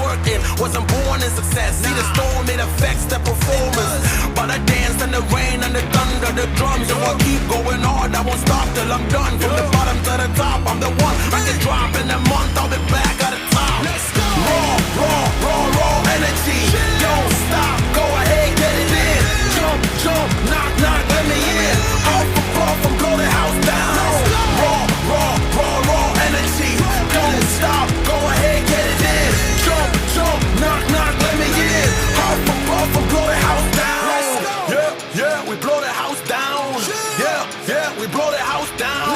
working, wasn't born in success. See the storm, it affects the performance. But I dance in the rain and the thunder, the drums. So I keep going hard, I won't stop till I'm done. From the bottom to the top, I'm the one. I can drop in a month, I'll be back at the top. Raw, raw, raw, raw energy. Don't stop, go ahead, get it in. Jump, jump, knock, knock, let me in. Off and blow the house down. Raw, raw, raw, raw energy. Don't stop, go ahead, get it in. Jump, jump, knock, knock, let me in. Off and blow the house down. Yeah, yeah, we blow the house down. Yeah, yeah, we blow the house down.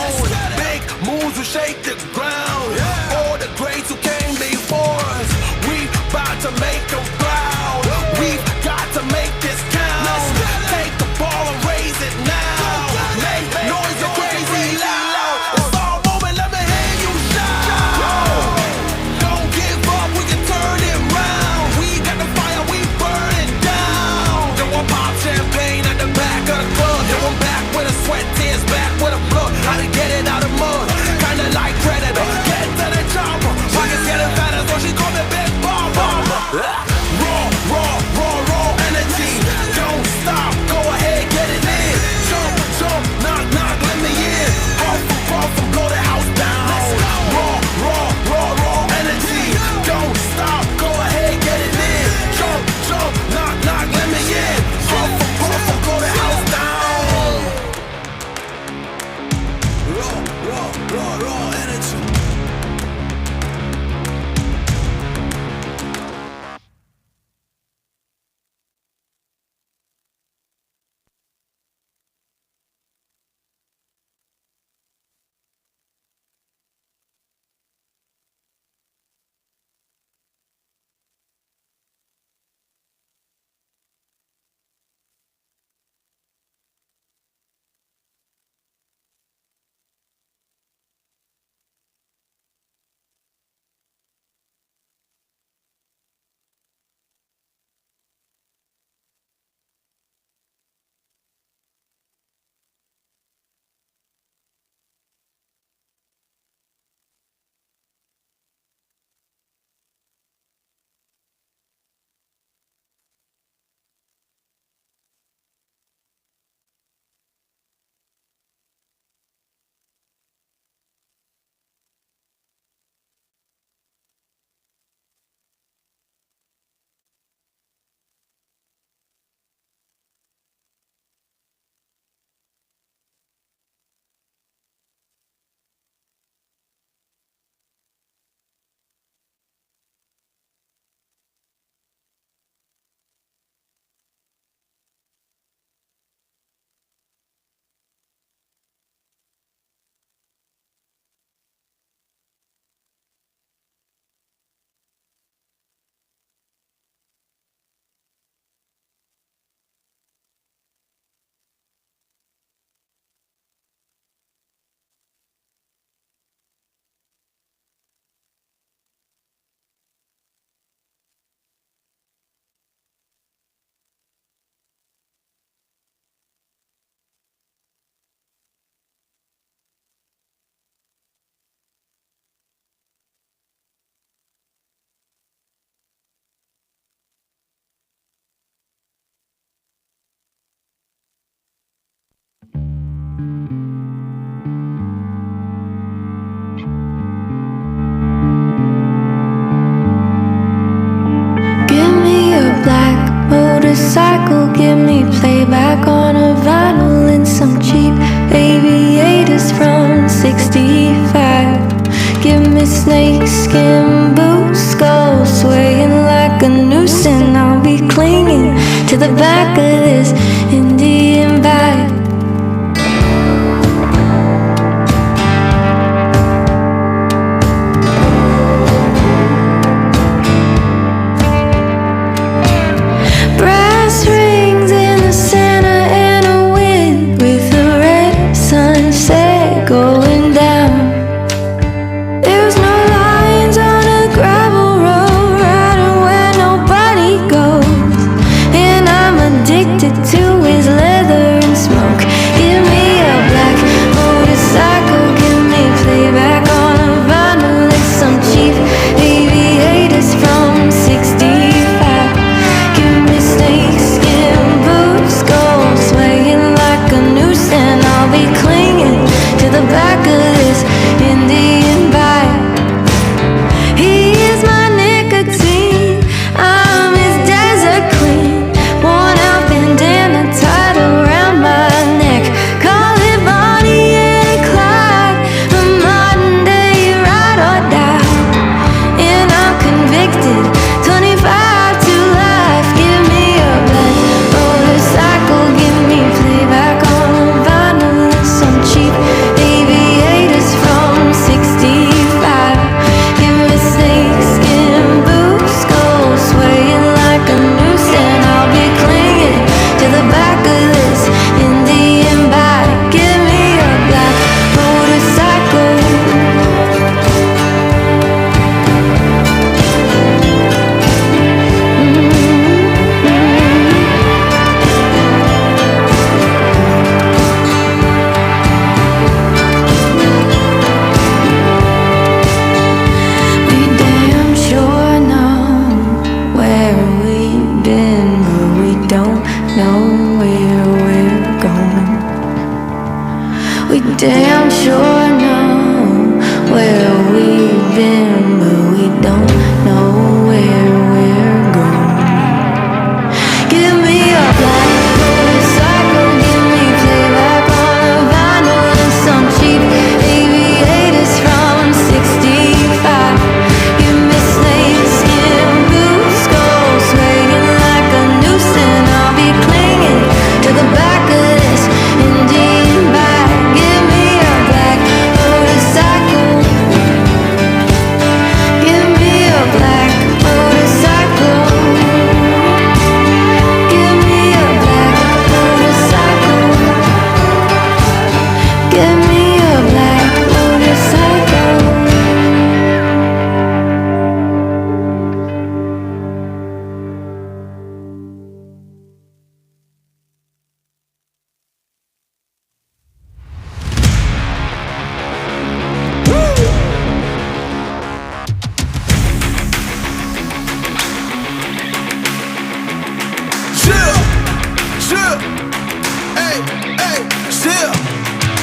Big moves, we shake the ground. All the greats who came before us, we about to make them proud. We've got to make this count. Take the ball and raise it now. Make noise so crazy loud. It's all moment, let me hear you shout. Don't give up, we can turn it round. We got the fire, we burn it down. Then we'll pop champagne at the back of the club. Then we're back with a sweat, tears back with a blood. How to get it out of mud, kinda like Predator. Get to the chopper, pockets getting fatter, so she call me Big Mama. Raw, raw, raw, raw energy. Don't stop, go ahead, get it in. Jump, jump, knock, knock, let me in. Off and blow the house down. Raw, raw, raw, raw energy. Don't stop, go ahead, get it in. Jump, jump, knock, knock, let me in. Off and blow the house down. Raw, raw, raw, raw energy. Motorcycle, give me playback on a vinyl and some cheap aviators from 65. Give me snakeskin boots, skull swaying like a noose, and I'll be clinging to the back of this Indian bike. Going down. There's no lines on a gravel road, riding where nobody goes. And I'm addicted to damn sure know where we've been, but we don't know where we're going. Give me a black motorcycle, give me playback on a vinyl and some cheap aviators from 65. Give me snakeskin boots, go swaying like a noose, and I'll be clinging to the back of this Indian bag. Give me a black motorcycle. Give me a black motorcycle. Give me a black motorcycle. Give me a black motorcycle. Chill, chill, hey, hey, chill.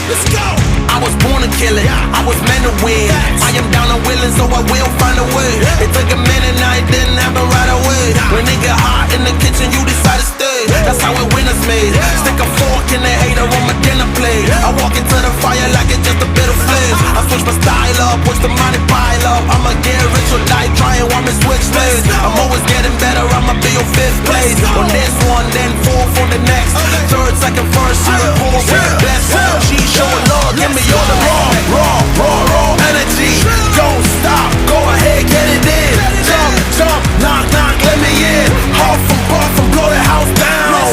Let's go. I was born to kill it, I was meant to win. I am down and willing, so I will find a way. It took a minute, now it didn't happen right away. When it get hot in the kitchen, you decide to stay. That's how it winners made. Stick a fork in the hater on my dinner plate. I walk into the fire like it's just a bit of flames. I switch my style up, watch the money pile up. I'ma get rich or die trying, want me switch lanes. I'm always getting better, I'ma be your fifth place. On this one, then fourth on the next. Third, second, first, you report with the best. She showing love, give me all the raw energy. Don't stop, go ahead, get it in. Jump, jump, knock, knock, let me in. Huff and puff and blow the house down.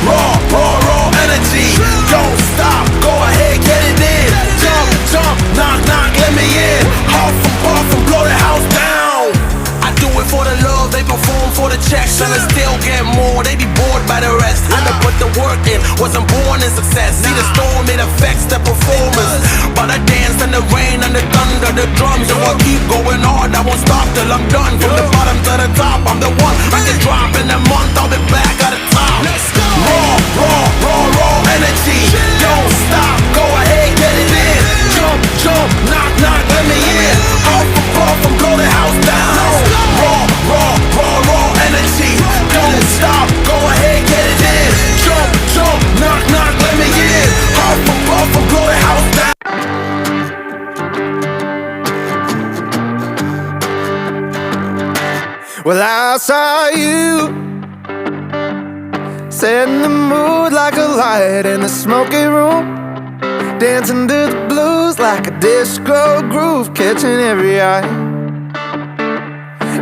Raw energy. Don't stop, go ahead, get it in. Jump, jump, knock, knock, let me in. Huff and puff and blow the house down. I do it for the love, they perform for the checks. And I still get more, they be bored by the rest. I done put the work in, wasn't born in success. See the storm, it affects the performance. But I dance in the rain and the thunder, the drums. So I keep going hard, I won't stop till I'm done. From the bottom to the top, I'm the one. I can drop in a month, I'll be back at the top. Raw energy. Don't stop, go ahead, get it in. Jump, jump, knock, knock, let me in. Huff and puff and blow the house down. Raw energy. Don't stop, go ahead, get it in. Jump, jump, knock, knock, let me in. Huff and puff and blow the house down. Well, I saw you setting the mood like a light in the smoky room, dancing to the blues like a disco groove, catching every eye.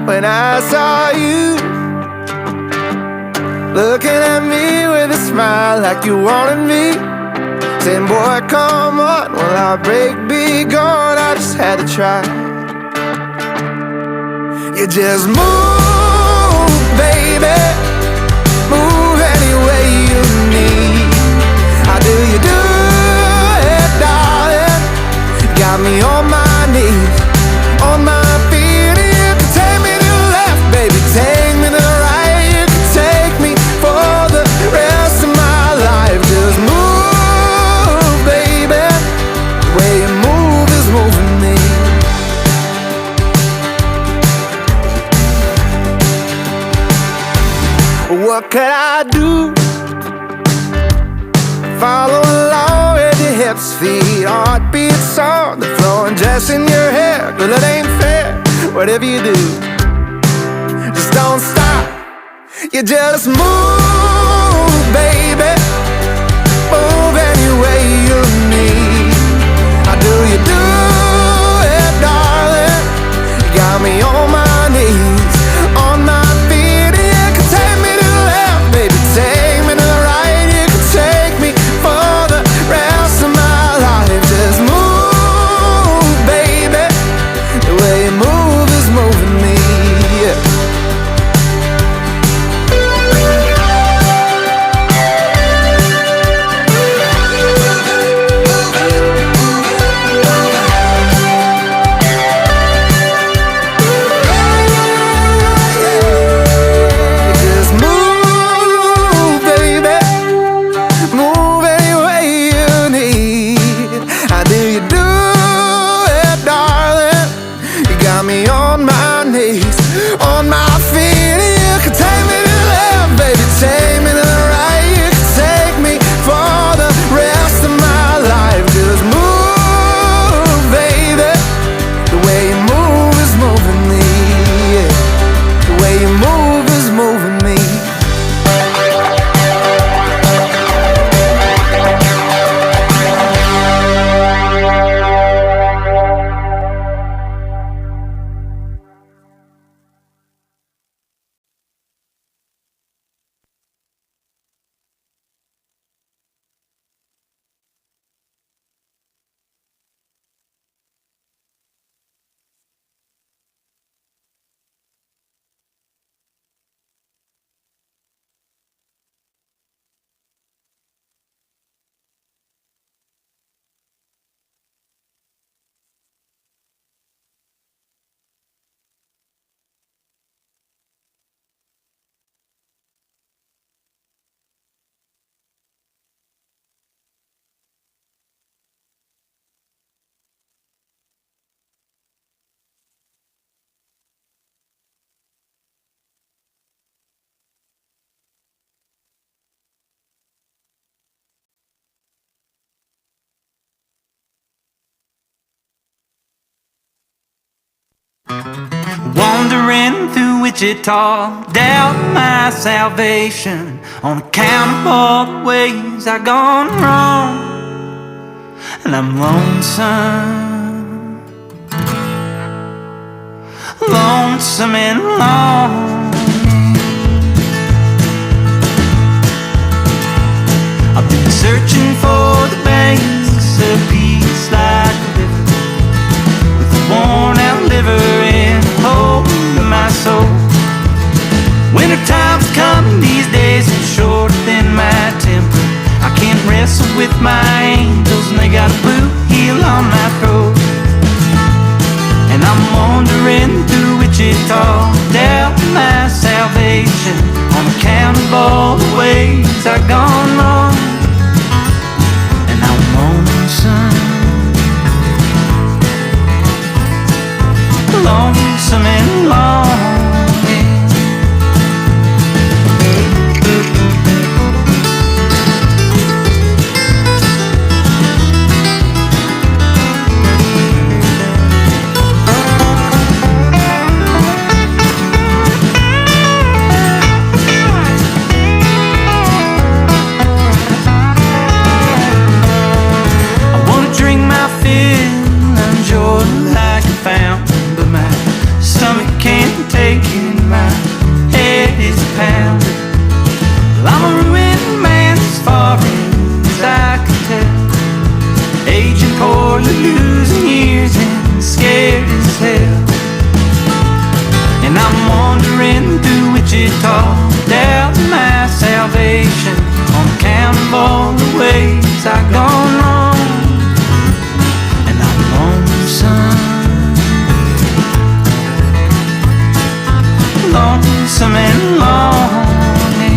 When I saw you looking at me with a smile like you wanted me, saying, boy, come on, will our break be gone? I just had to try. You just move, baby, move any way you need. How do you do it, darling? Got me on my knees, on my feet. You can take me to the left, baby, take me to the right. You can take me for the rest of my life. Just move, baby, the way you move is moving me. What could I do? Follow along with your hips, feet, heartbeat, song, the flowing dress in your hair. Girl, it ain't fair, whatever you do, just don't stop. You just move, baby, move any way you need. How do you do it, darling? You got me on my knees, on my feet. You can take me to the left, baby, take me to the right. You can take me for the rest of my life. Just move, baby, the way you move is moving me, yeah. through Wichita, doubt my salvation on account of all the ways I've gone wrong. And I'm lonesome, lonesome and lonely. I've been searching for the banks of peace like a river, with a worn out liver and a hole in my soul. Winter time's coming these days and shorter than my temper. I can't wrestle with my angels and they got a blue heel on my throat. And I'm wandering through Wichita, doubt my salvation on account of all the ways I've gone wrong. And I'm lonesome, lonesome and lonely. Like a fountain, but my stomach can't take it. My head is pounding. Well, I'm a ruined man as far as I can tell, aging poorly, losing years and scared as hell. And I'm wandering through Wichita, doubting my salvation on account of all the ways I've gone wrong. Lonesome and lonely.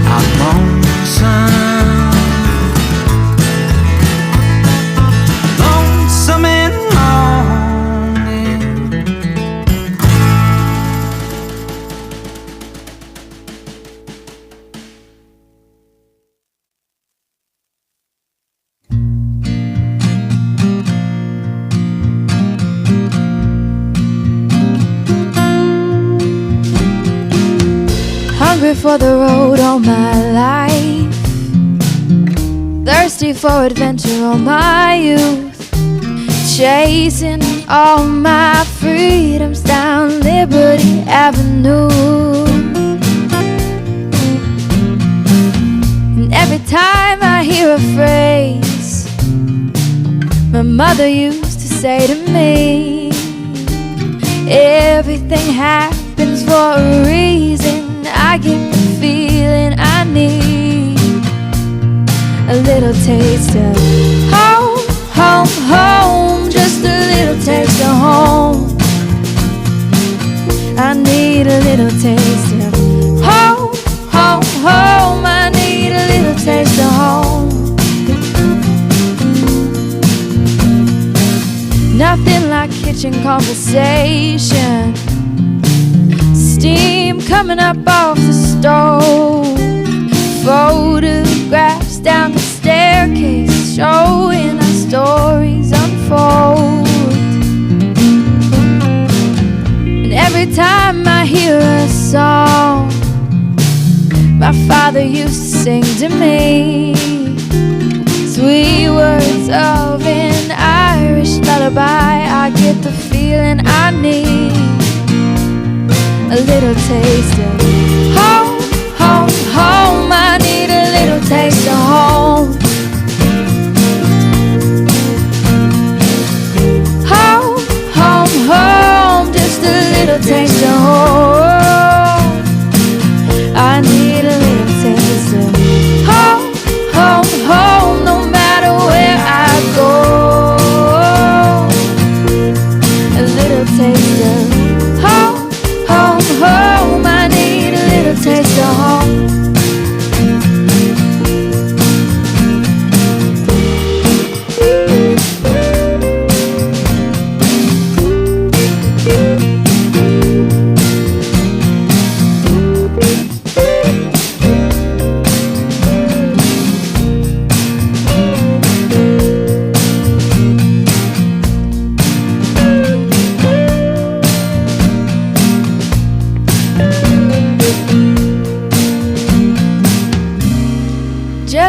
I'm lonesome, lonesome and lonely. Hungry for the road all my life, thirsty for adventure all my youth, chasing all my freedoms down Liberty Avenue. And every time I hear a phrase my mother used to say to me, everything happens for a reason, I get the feeling I need a little taste of home, home, home, just a little taste of home. I need a little taste of home, home, home. I need a little taste of home. Nothing like kitchen conversation, steam coming up off the stove, photographs down the staircase showing our stories unfold. And every time I hear a song my father used to sing to me, sweet words of an Irish lullaby, I get the feeling I need a little taste of home, home, home. I need a little taste of home. Home, home, home, just a little taste of home. I need a little taste of home, home, home, no matter where I go. A little taste of home, home, home. I need a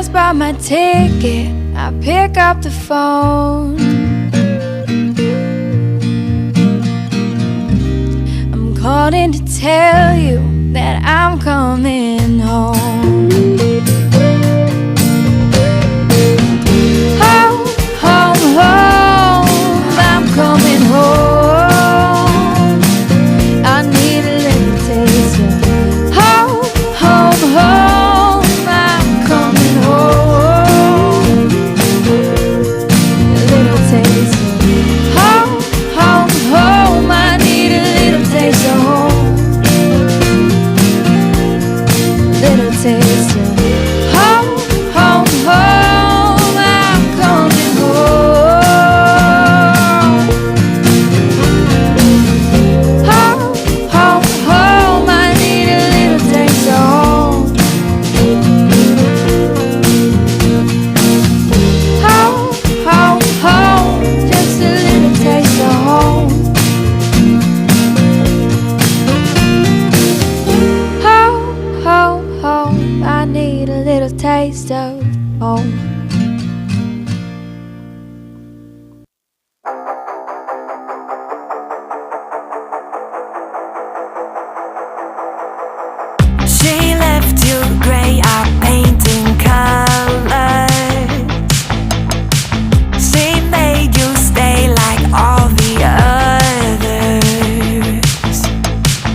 just bought my ticket. I pick up the phone. I'm calling to tell you that I'm coming home. Home, home, home, I'm coming home. I need a little taste of home, home, home, I'm coming home. A little taste of home, home, home, I need a little taste of home. Little taste of home, home, home, I'm coming home. Home, home, home, I need a little taste of home. Home, home, home, just a little taste of home. Home, home, home, I need a little taste of home. She left you gray out painting colors. She made you stay like all the others.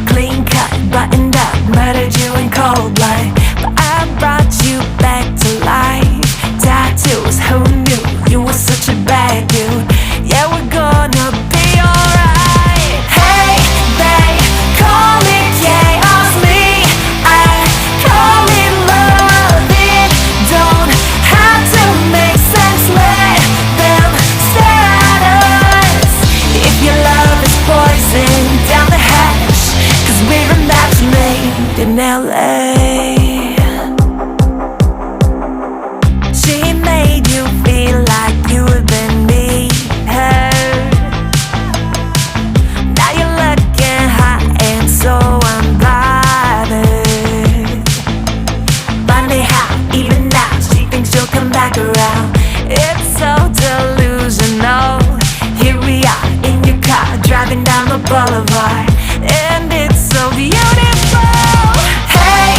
Clean cut, buttoned up, murdered you in cold blood. But I brought you back to life. Tattoos, who knew you were such a bad dude? Yeah, we're gonna be alright. Hey, they call it chaos, me I call it love. It don't have to make sense, let them stare at us. If your love is poison, down the hatch, 'cause we're a match made in LA. She made you feel like you had been her. Now you're looking hot and so unbothered. Funny how even now she thinks you'll come back around. It's so delusional. Here we are in your car, driving down the boulevard, and it's so beautiful. Hey,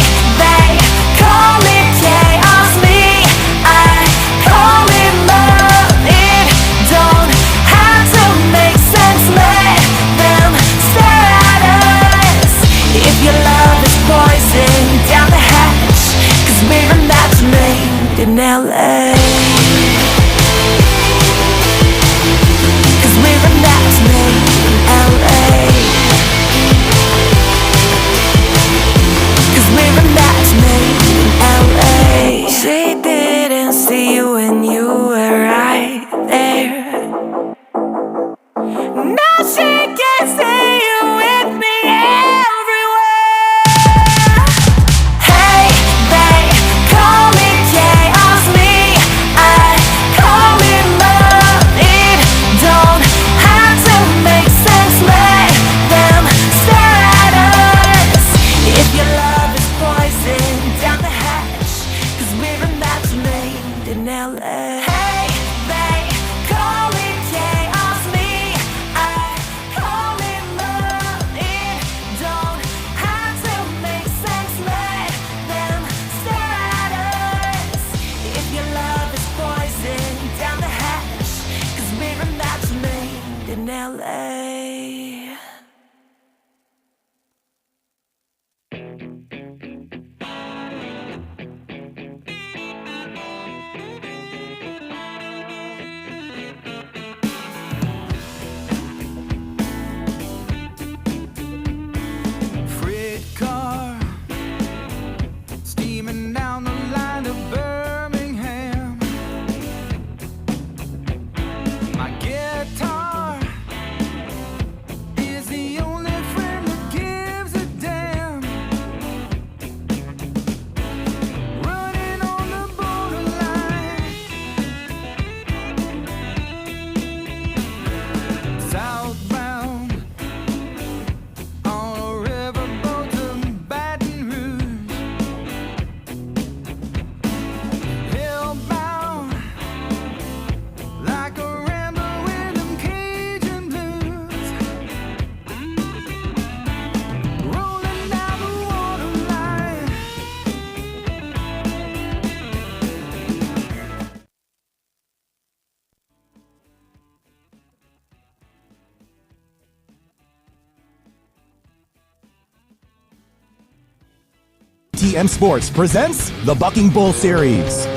MTM Sports presents the Bucking Bull Series.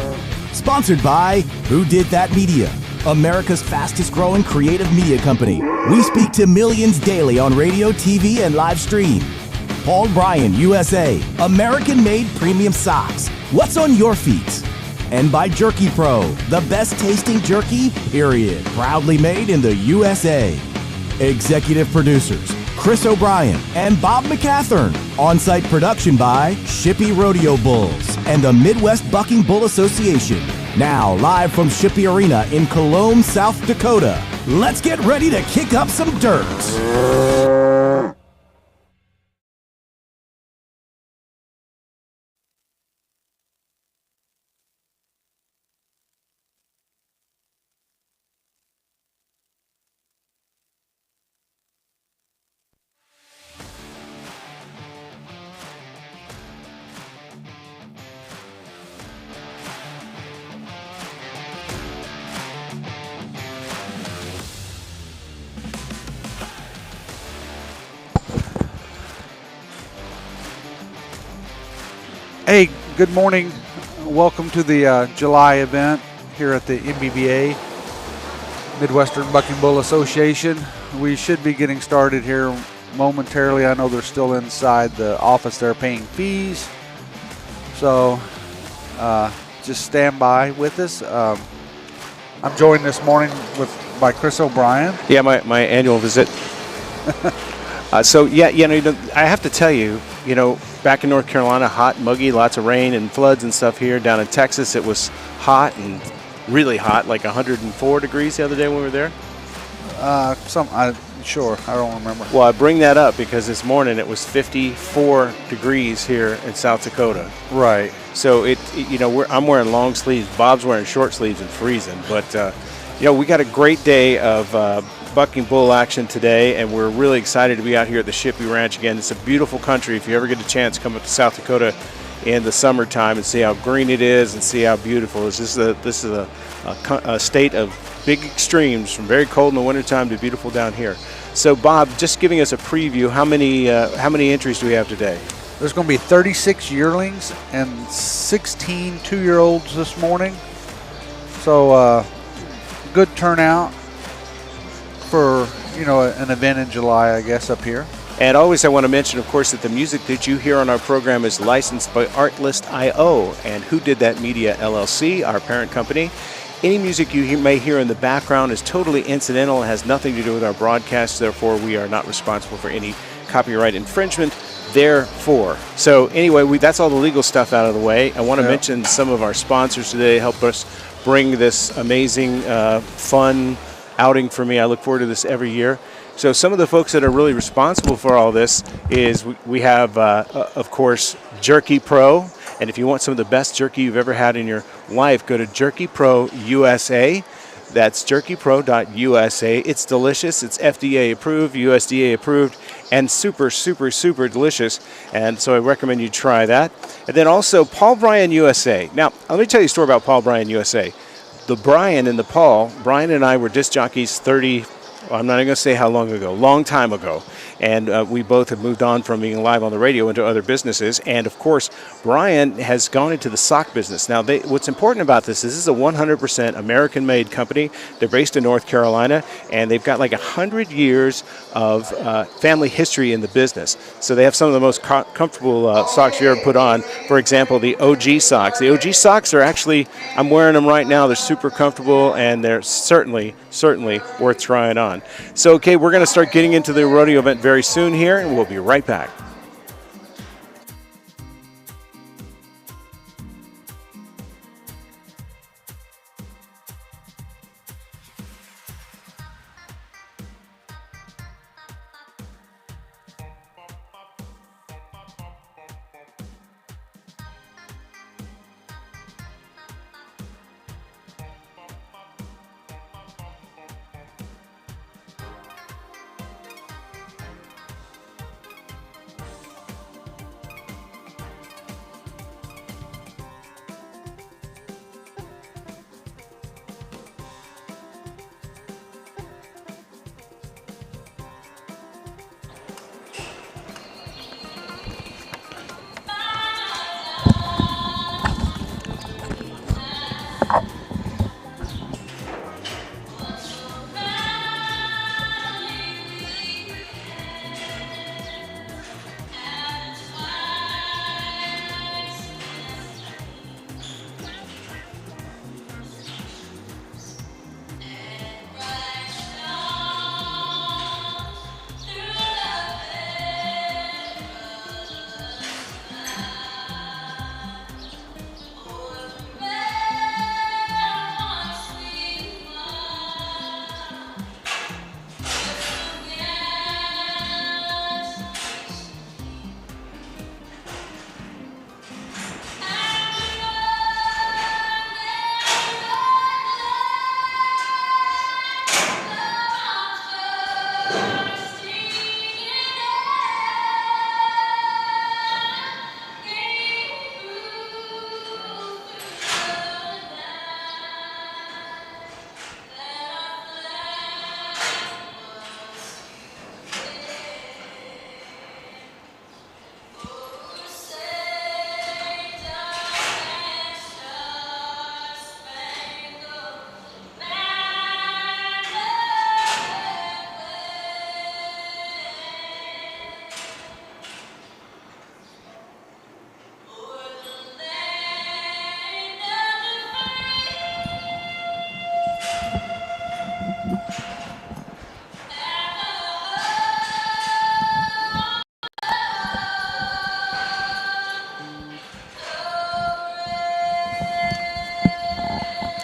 Sponsored by Who Did That Media, America's fastest growing creative media company. We speak to millions daily on radio, TV, and live stream. Paul Bryan USA, American-made premium socks. What's on your feet? And by Jerky Pro, the best tasting jerky, period. Proudly made in the USA. Executive producers Chris O'Brien and Bob McCathern. On-site production by Shippey Rodeo Bulls and the Midwest Bucking Bull Association. Now, live from Shippey Arena in Cologne, South Dakota. Let's get ready to kick up some dirt. Hey, good morning. Welcome to the July event here at the MBBA, Midwestern Bucking Bull Association. We should be getting started here momentarily. I know they're still inside the office there paying fees. So just stand by with us. I'm joined this morning by Chris O'Brien. Yeah, my annual visit. I have to tell you, back in North Carolina, hot, muggy, lots of rain and floods and stuff here. Down in Texas, it was hot and really hot, like 104 degrees the other day when we were there. I don't remember. Well, I bring that up because this morning it was 54 degrees here in South Dakota. Right. So I'm wearing long sleeves. Bob's wearing short sleeves and freezing. But we got a great day of bucking bull action today, and we're really excited to be out here at the Shippey Ranch again. It's a beautiful country. If you ever get a chance, come up to South Dakota in the summertime and see how green it is and see how beautiful it is. This is a state of big extremes, from very cold in the wintertime to beautiful down here. So, Bob, just giving us a preview, how many entries do we have today? There's going to be 36 yearlings and 16 2-year-olds this morning. So, good turnout for an event in July, I guess, up here. And always I want to mention, of course, that the music that you hear on our program is licensed by Artlist.io and Who Did That Media LLC, our parent company. Any music you may hear in the background is totally incidental and has nothing to do with our broadcast. Therefore, we are not responsible for any copyright infringement. Therefore, so anyway, that's all the legal stuff out of the way. I want to mention some of our sponsors today help us bring this amazing, fun outing for me. I look forward to this every year. So some of the folks that are really responsible for all this is we have, of course, Jerky Pro. And if you want some of the best jerky you've ever had in your life, go to Jerky Pro USA. That's jerkypro.usa. It's delicious. It's FDA approved, USDA approved, and super, super, super delicious. And so I recommend you try that. And then also Paul Bryan USA. Now, let me tell you a story about Paul Bryan USA. The Brian and the Paul, Brian and I were disc jockeys I'm not even going to say how long ago, long time ago. And we both have moved on from being live on the radio into other businesses. And, of course, Brian has gone into the sock business. Now, what's important about this is a 100% American-made company. They're based in North Carolina, and they've got like 100 years of family history in the business. So they have some of the most comfortable socks you ever put on. For example, the OG socks. The OG socks are actually, I'm wearing them right now. They're super comfortable, and they're certainly worth trying on. So, okay, we're going to start getting into the rodeo event very soon here, and we'll be right back.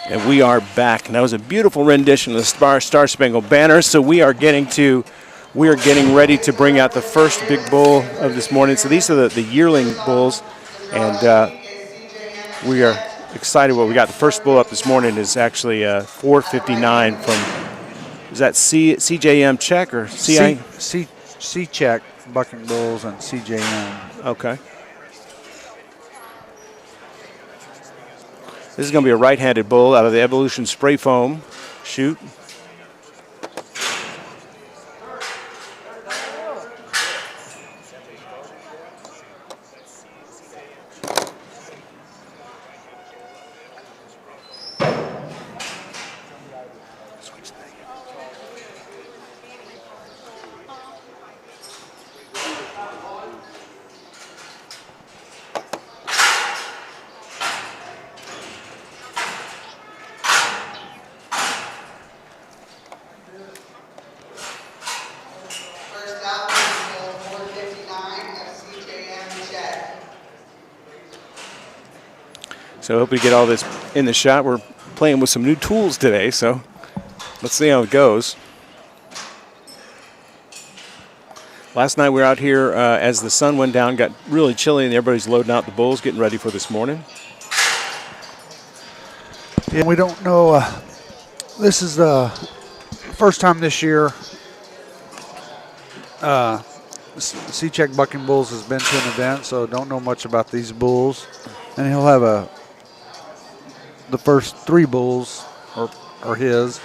And we are back. And that was a beautiful rendition of the Star Spangled Banner. So we are getting ready to bring out the first big bull of this morning. So these are the yearling bulls, and we are excited what we got. The first bull up this morning is actually 459 from, is that CJM check or CI? C check, bucking bulls, and CJM. Okay. This is going to be a right-handed bull out of the Evolution Spray Foam chute. So I hope we get all this in the shot. We're playing with some new tools today, so let's see how it goes. Last night we were out here as the sun went down, got really chilly, and everybody's loading out the bulls, getting ready for this morning. Yeah, we don't know. This is the first time this year C-Check Bucking Bulls has been to an event, so don't know much about these bulls. And he'll have the first 3 bulls are his.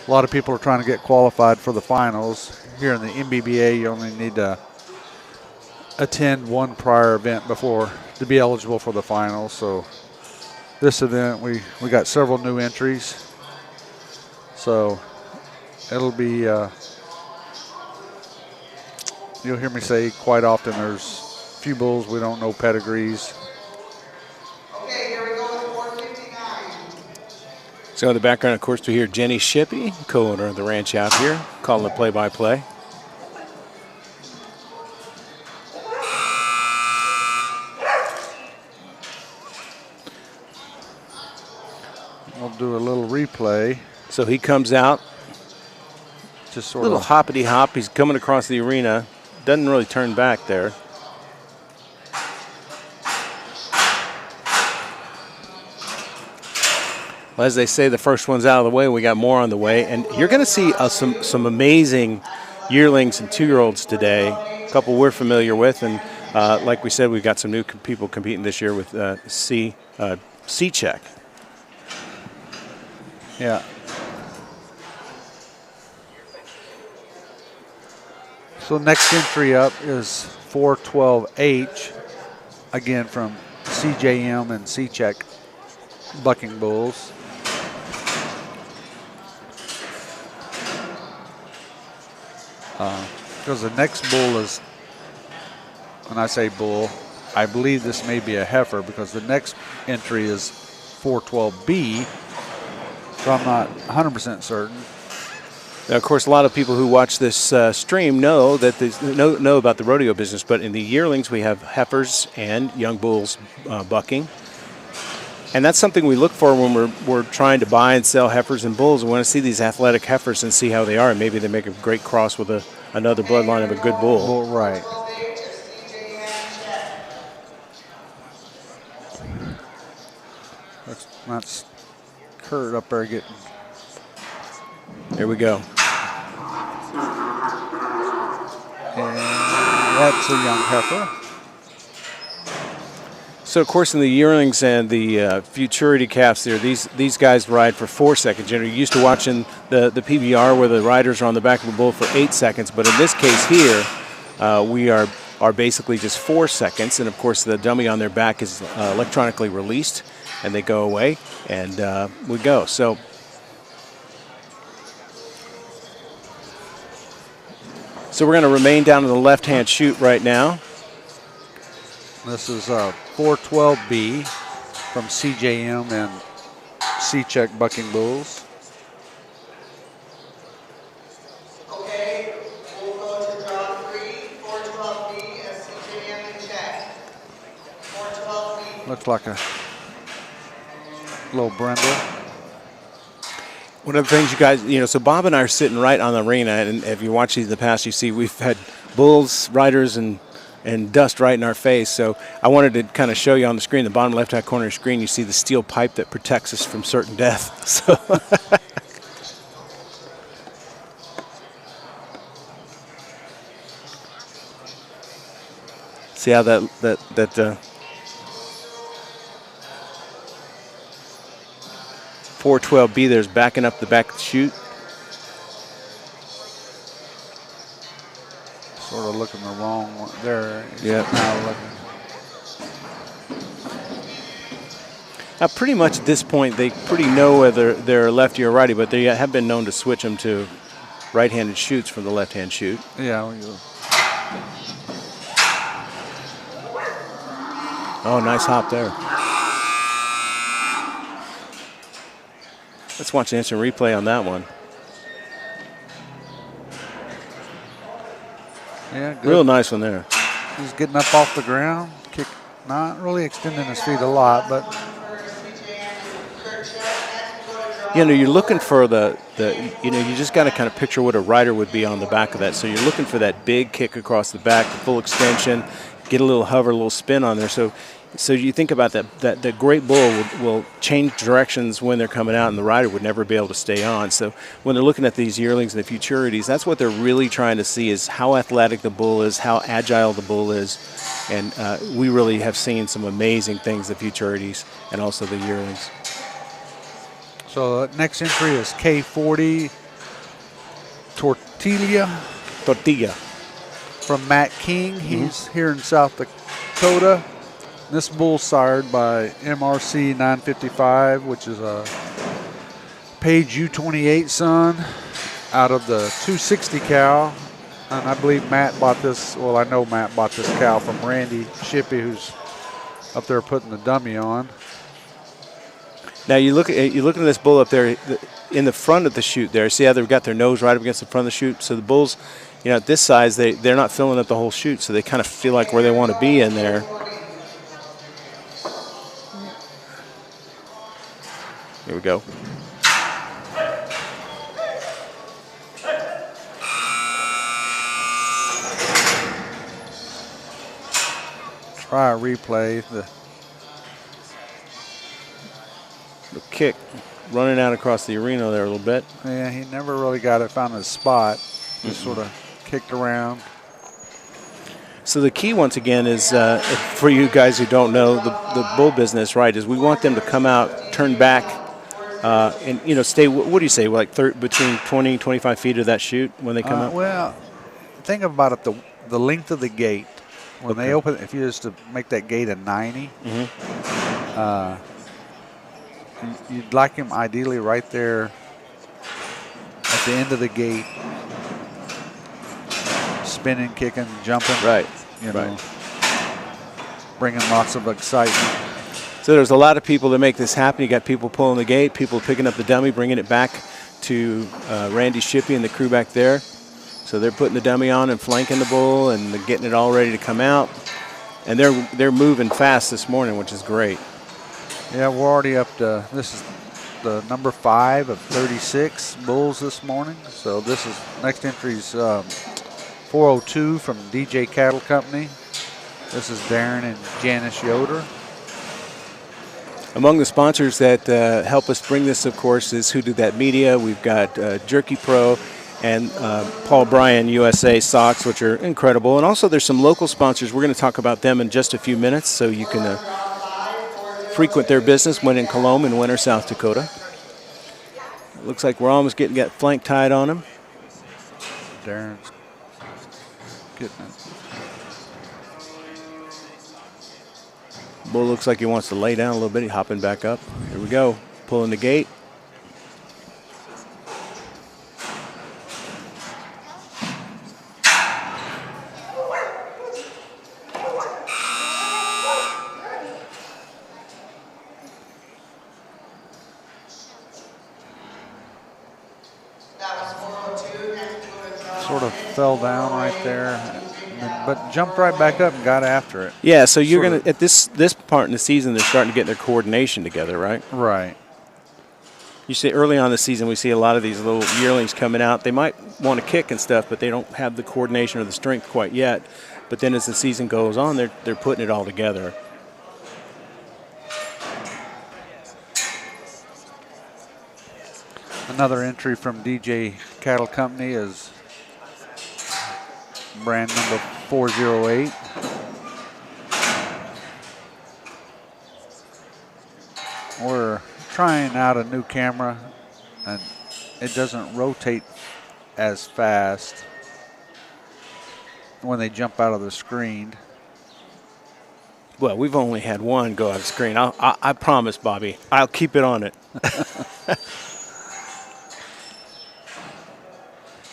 A lot of people are trying to get qualified for the finals. Here in the MBBA, you only need to attend one prior event before to be eligible for the finals. So this event, we got several new entries. So it'll be, you'll hear me say quite often there's a few bulls we don't know pedigrees. Okay, here we go with 459. So in the background, of course, we hear Jenny Shippey, co-owner of the ranch out here, calling the play-by-play. We'll do a little replay. So he comes out, Just a sort little of hoppity hop. He's coming across the arena. Doesn't really turn back there. Well, as they say, the first one's out of the way. We got more on the way. And you're going to see some amazing yearlings and 2-year-olds today. A couple we're familiar with. And like we said, we've got some new people competing this year with C-Check. Yeah. So next entry up is 412H, again from CJM and C-Check Bucking Bulls. Because the next bull is, when I say bull, I believe this may be a heifer because the next entry is 412B, so I'm not 100% certain. Now, of course, a lot of people who watch this stream know that know about the rodeo business, but in the yearlings we have heifers and young bulls bucking. And that's something we look for when we're trying to buy and sell heifers and bulls. We want to see these athletic heifers and see how they are, and maybe they make a great cross with another bloodline of a good bull. Bull, right. That's Kurt up there getting. Here we go. And that's a young heifer. So, of course, in the yearlings and the Futurity calves there, these guys ride for 4 seconds. You're used to watching the PBR where the riders are on the back of the bull for 8 seconds. But in this case here, we are basically just 4 seconds. And, of course, the dummy on their back is electronically released, and they go away, and we go. So we're going to remain down in the left-hand chute right now. This is 412B from CJM and C-Check Bucking Bulls. Okay, we'll go to draw 3, 412B as CJM and check. 412B. Looks like a little brindle. One of the things you guys, so Bob and I are sitting right on the arena, and if you watch these in the past, you see we've had bulls, riders, and dust right in our face. So I wanted to kind of show you on the screen, the bottom left-hand corner of the screen, you see the steel pipe that protects us from certain death. So see how that 412B there's backing up the back of the chute. Sort of looking the wrong one there. Yeah. Now looking. Now, pretty much at this point, they pretty know whether they're lefty or righty, but they have been known to switch them to right-handed chutes from the left-hand chute. Yeah. Oh, nice hop there. Let's watch an instant replay on that one. Yeah, good. Real nice one there. He's getting up off the ground. Kick, not really extending his feet a lot, but You're looking for you just got to kind of picture what a rider would be on the back of that. So you're looking for that big kick across the back, the full extension, get a little hover, a little spin on there. So you think about that the great bull will change directions when they're coming out, and the rider would never be able to stay on. So when they're looking at these yearlings and the futurities, that's what they're really trying to see, is how athletic the bull is, how agile the bull is. And we really have seen some amazing things, the futurities and also the yearlings. so the next entry is K40 Tortilla from Matt King. He's here in South Dakota. This bull's sired by MRC 955, which is a Page U28 son out of the 260 cow. And I believe Matt bought this, well, I know Matt bought this cow from Randy Shippey, who's up there putting the dummy on. Now you're looking at this bull up there in the front of the chute there. See how they've got their nose right up against the front of the chute? So the bulls, at this size, they're not filling up the whole chute, so they kind of feel like where they want to be in there. Here we go. Try a replay. The kick running out across the arena there a little bit. Yeah, he never really got it, found his spot. Just sort of kicked around. So the key, once again, is for you guys who don't know the bull business, right, is we want them to come out, turn back, and, stay, what do you say, like between 20 and 25 feet of that chute when they come out? Well, think about it, the length of the gate. When they open, if you just to make that gate a 90, you'd like him ideally right there at the end of the gate, spinning, kicking, jumping. Right. Bringing lots of excitement. So there's a lot of people that make this happen. You got people pulling the gate, people picking up the dummy, bringing it back to Randy Shippey and the crew back there. So they're putting the dummy on and flanking the bull and they're getting it all ready to come out. And they're moving fast this morning, which is great. Yeah, we're already up to, this is the number 5 of 36 bulls this morning. So this is, next entry's 402 from DJ Cattle Company. This is Darren and Janice Yoder. Among the sponsors that help us bring this, of course, is Who Did That Media. We've got Jerky Pro and Paul Bryan USA socks, which are incredible. And also there's some local sponsors. We're going to talk about them in just a few minutes, so you can frequent their business when in Colome in Winter, South Dakota. It looks like we're almost getting that flank tied on him. Darren's getting it. Bull looks like he wants to lay down a little bit. He's hopping back up. Here we go. Pulling the gate. Sort of fell down right there, but jumped right back up and got after it. Yeah, so you're going to, at this part in the season, they're starting to get their coordination together, right? Right. You see early on in the season, we see a lot of these little yearlings coming out. They might want to kick and stuff, but they don't have the coordination or the strength quite yet. But then as the season goes on, they're putting it all together. Another entry from DJ Cattle Company is brand number 408. We're trying out a new camera, and it doesn't rotate as fast when they jump out of the screen. Well, we've only had one go out of screen. I promise, Bobby, I'll keep it on it.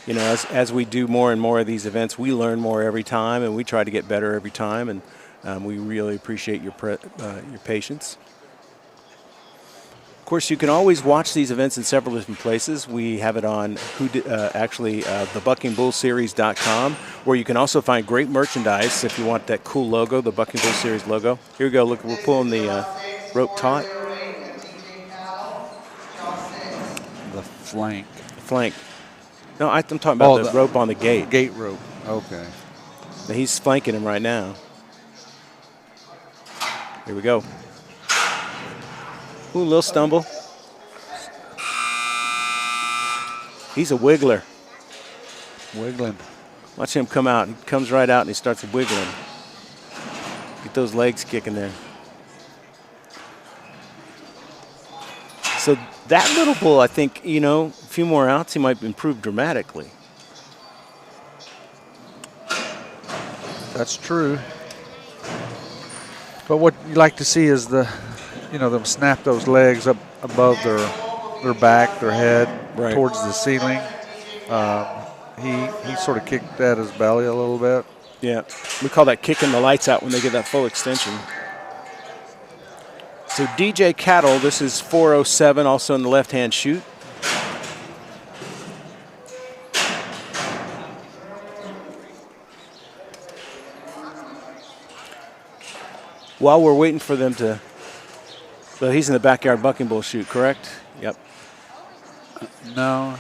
You know, as we do more and more of these events, we learn more every time, and we try to get better every time, and we really appreciate your patience. Of course, you can always watch these events in several different places. We have it on thebuckingbullseries.com, where you can also find great merchandise if you want that cool logo, the Bucking Bull Series logo. Here we go. Look, we're pulling the rope taut. The flank. Flank. No, I'm talking about the rope on the gate. Gate rope. Okay. Now he's flanking him right now. Here we go. Ooh, a little stumble. He's a wiggler. Wiggling. Watch him come out. He comes right out and he starts wiggling. Get those legs kicking there. So that little bull, I think, you know, a few more outs, he might improve dramatically. That's true. But what you like to see is them snap those legs up above their back, their head, right towards the ceiling. He sort of kicked at his belly a little bit. Yeah, we call that kicking the lights out when they get that full extension. So DJ Cattle, this is 407, also in the left-hand chute. While we're waiting for them to, well, he's in the backyard bucking bull chute, correct? Yep. No,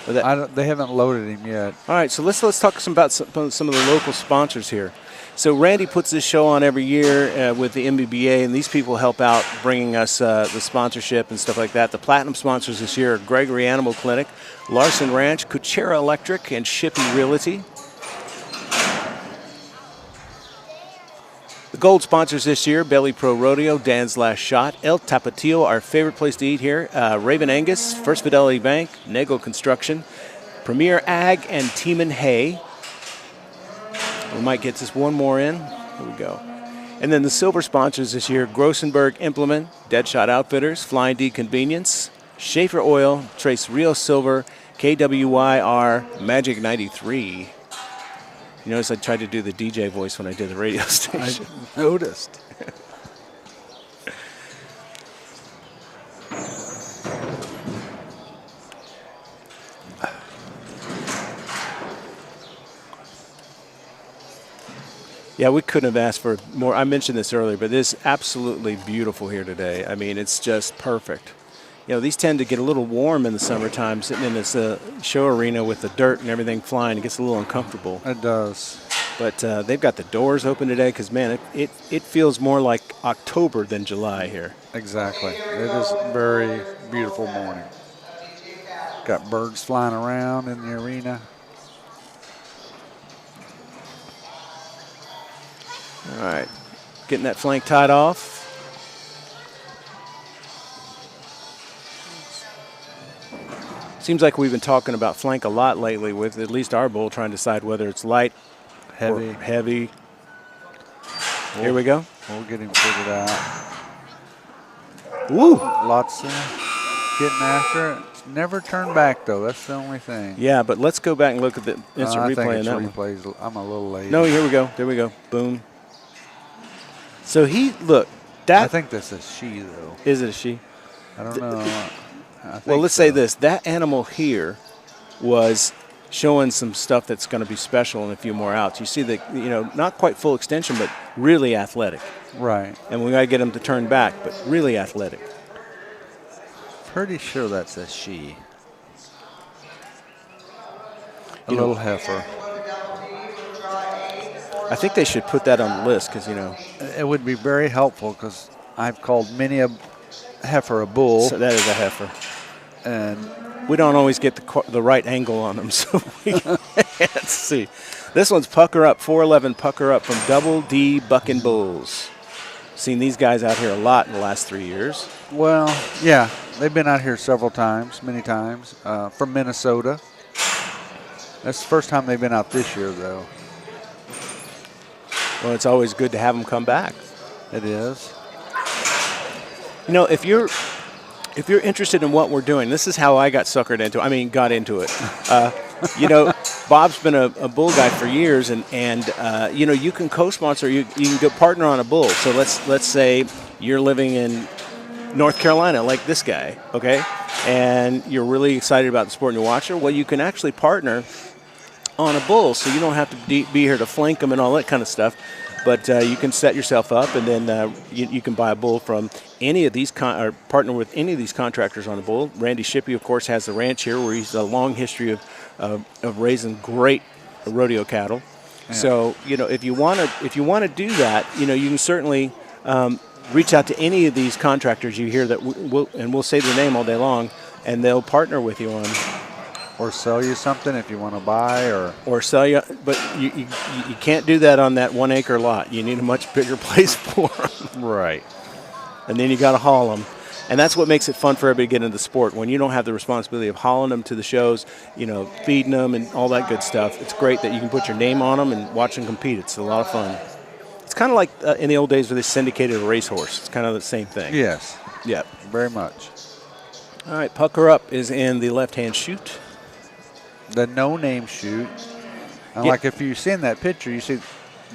they haven't loaded him yet. All right, so let's talk about some of the local sponsors here. So Randy puts this show on every year with the MBBA, and these people help out bringing us the sponsorship and stuff like that. The platinum sponsors this year are Gregory Animal Clinic, Larson Ranch, Kuchera Electric, and Shippey Realty. The gold sponsors this year, Belly Pro Rodeo, Dan's Last Shot, El Tapatio, our favorite place to eat here, Raven Angus, First Fidelity Bank, Nego Construction, Premier Ag, and Teeman Hay. We might get this one more in. Here we go. And then the silver sponsors this year, Grossenberg Implement, Deadshot Outfitters, Flying D Convenience, Schaefer Oil, Trace Rio Silver, KWYR, Magic 93. You notice I tried to do the DJ voice when I did the radio station. I noticed. Yeah, we couldn't have asked for more. I mentioned this earlier, but it is absolutely beautiful here today. I mean, it's just perfect. You know, these tend to get a little warm in the summertime, sitting in this show arena with the dirt and everything flying. It gets a little uncomfortable. It does. But they've got the doors open today because, man, it feels more like October than July here. Exactly. It is a very beautiful morning. Got birds flying around in the arena. All right, getting that flank tied off. Seems like we've been talking about flank a lot lately with at least our bull trying to decide whether it's light, heavy. or heavy. Here we go. We'll get him figured out. Woo! Lots getting after it. Never turn back, though. That's the only thing. Yeah, but let's go back and look at the instant replay on that one. I'm a little late. No, here we go. There we go. Boom. So look, that. I think this is she, though. Is it a she? I don't know. Well, let's say this. That animal here was showing some stuff that's going to be special in a few more outs. You see that, not quite full extension, but really athletic. Right. And we got to get him to turn back, but really athletic. Pretty sure that's a she. A little heifer. I think they should put that on the list because, you know. It would be very helpful because I've called many a heifer a bull. So that is a heifer. And we don't always get the right angle on them, so let's see. This one's Pucker Up, 411 Pucker Up from Double D Bucking Bulls. Seen these guys out here a lot in the last 3 years. Well, yeah, they've been out here several times, many times, from Minnesota. That's the first time they've been out this year, though. Well, it's always good to have them come back. It is. You know, if you're interested in what we're doing, this is how I got suckered into it. I mean, got into it. You know, Bob's been a bull guy for years, and you know, you can co-sponsor, you can go partner on a bull. So let's say you're living in North Carolina, like this guy, okay, and you're really excited about the sport and you watch it. Well, you can actually partner on a bull, so you don't have to be here to flank them and all that kind of stuff. But you can set yourself up, and then you can buy a bull from any of these or partner with any of these contractors on a bull. Randy Shippey, of course, has the ranch here, where he's a long history of raising great rodeo cattle. Yeah. So you know, if you want to do that, you know, you can certainly reach out to any of these contractors you hear that we'll say their name all day long, and they'll partner with you on. Or sell you something if you want to buy, or sell you, but you can't do that on that 1 acre lot. You need a much bigger place for them. Right. And then you got to haul them, and that's what makes it fun for everybody to get into the sport. When you don't have the responsibility of hauling them to the shows, you know, feeding them and all that good stuff, it's great that you can put your name on them and watch them compete. It's a lot of fun. It's kind of like in the old days where they syndicated a racehorse. It's kind of the same thing. Yes. Yep. Very much. All right, Pucker Up is in the left-hand chute. The no-name chute. And yeah. Like if you see in that picture, you see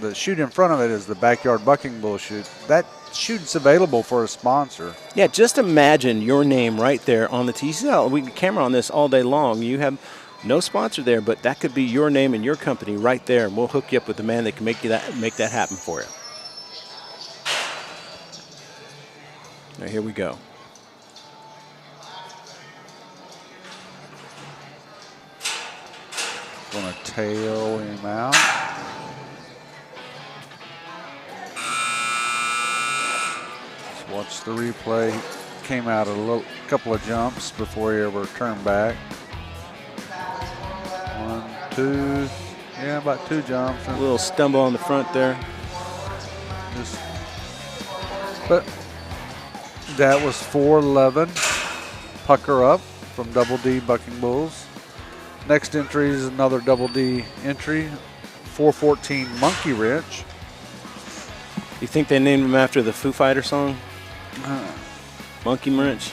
the chute in front of it is the backyard bucking bull chute. That chute's available for a sponsor. Yeah, just imagine your name right there on the tee. We can camera on this all day long. You have no sponsor there, but that could be your name and your company right there, and we'll hook you up with the man that can make that happen for you. Now here we go. Going to tail him out. Let's watch the replay. He came out a couple of jumps before he ever turned back. 1, 2, yeah, about 2 jumps. A little stumble on the front there. But that was 411 Pucker Up from Double D Bucking Bulls. Next entry is another Double D entry, 414 Monkey Wrench. You think they named him after the Foo Fighter song? Monkey Wrench?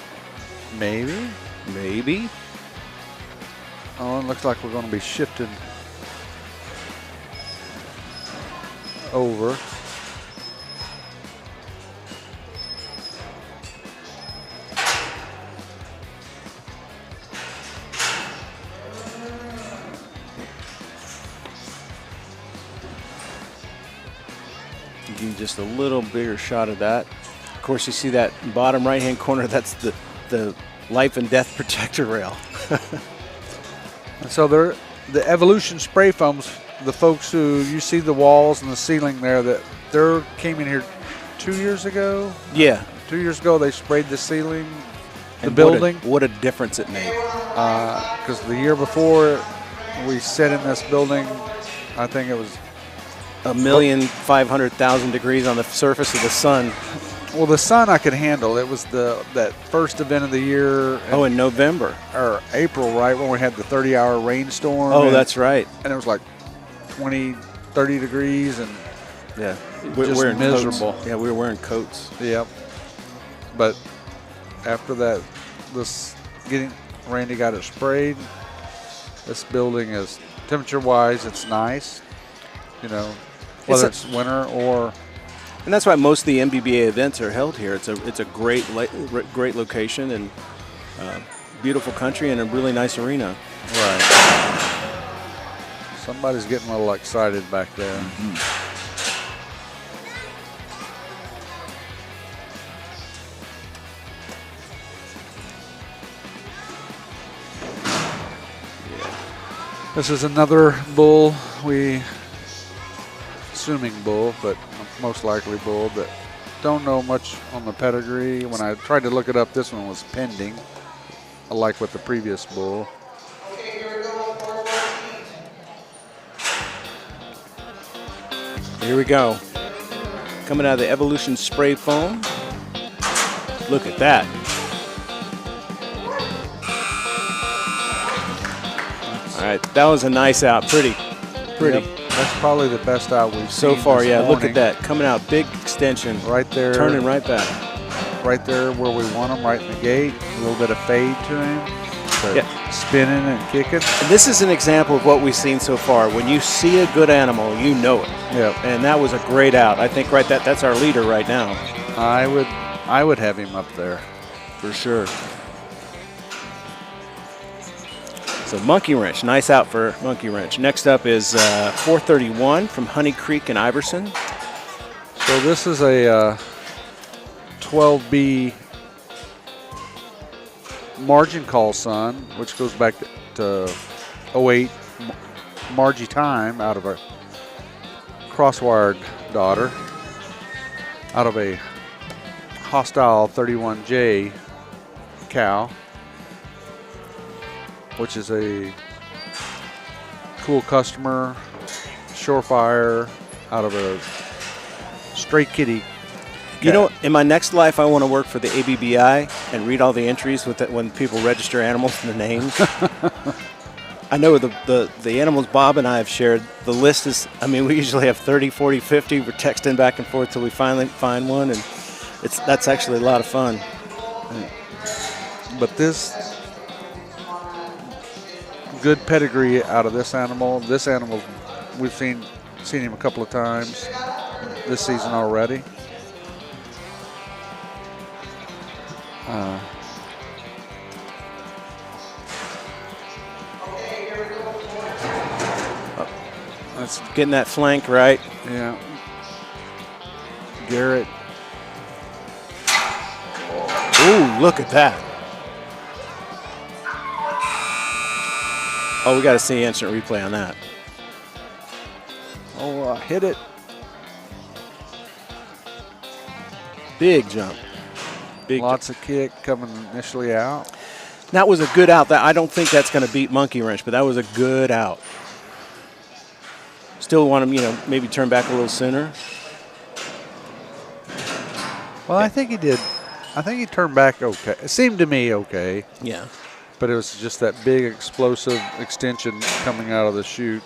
Maybe. Maybe. Oh, it looks like we're going to be shifting over. Give you just a little bigger shot of that. Of course, you see that bottom right-hand corner. That's the life and death protector rail. And so the Evolution spray foams, the folks who you see the walls and the ceiling there, that they came in here 2 years ago. Yeah, 2 years ago they sprayed the ceiling, the and building. What a difference it made. Because the year before we set in this building, I think it was 1,500,000 degrees on the surface of the sun. Well, the sun I could handle. It was that first event of the year. In November. Or April, right, when we had the 30-hour rainstorm. Oh, that's right. And it was like 20, 30 degrees. And yeah, we're wearing miserable. Coats. Yeah, we were wearing coats. Yep. But after that, Randy got it sprayed. This building is, temperature-wise, it's nice. You know, whether it's winter or. And that's why most of the MBBA events are held here. It's a great location and beautiful country and a really nice arena. Right. Somebody's getting a little excited back there. Mm-hmm. This is another bull. Assuming bull, but most likely bull, but don't know much on the pedigree. When I tried to look it up, this one was pending, like with the previous bull. Here we go. Coming out of the Evolution spray foam. Look at that. All right, that was a nice out. Pretty. Yep, that's probably the best out we've so seen far. this Yeah, morning. look at that. Coming out, big extension. Right there. Turning right back. Right there where we want him, right in the gate. A little bit of fade to him. Yeah. Spinning and kicking. And this is an example of what we've seen so far. When you see a good animal, you know it. Yep. And that was a great out. I think that's our leader right now. I would have him up there. For sure. So Monkey Wrench, nice out for Monkey Wrench. Next up is 431 from Honey Creek and Iverson. So this is a 12B margin call son, which goes back to 08 Margie Time out of a crosswired daughter, out of a hostile 31J cow, which is a cool customer, surefire, out of a stray kitty. You know, in my next life, I want to work for the ABBI and read all the entries with when people register animals and the names. I know the animals Bob and I have shared, the list is, I mean, we usually have 30, 40, 50. We're texting back and forth till we finally find one, and that's actually a lot of fun. But this good pedigree out of this animal. This animal, we've seen him a couple of times this season already. That's getting that flank right. Yeah. Garrett. Ooh, look at that. Oh, we got to see instant replay on that. Oh, hit it. Big jump. Lots of kick coming initially out. That was a good out. I don't think that's going to beat Monkey Wrench, but that was a good out. Still want him, maybe turn back a little sooner. Well, I think he did. I think he turned back okay. It seemed to me okay. Yeah. But it was just that big explosive extension coming out of the chute.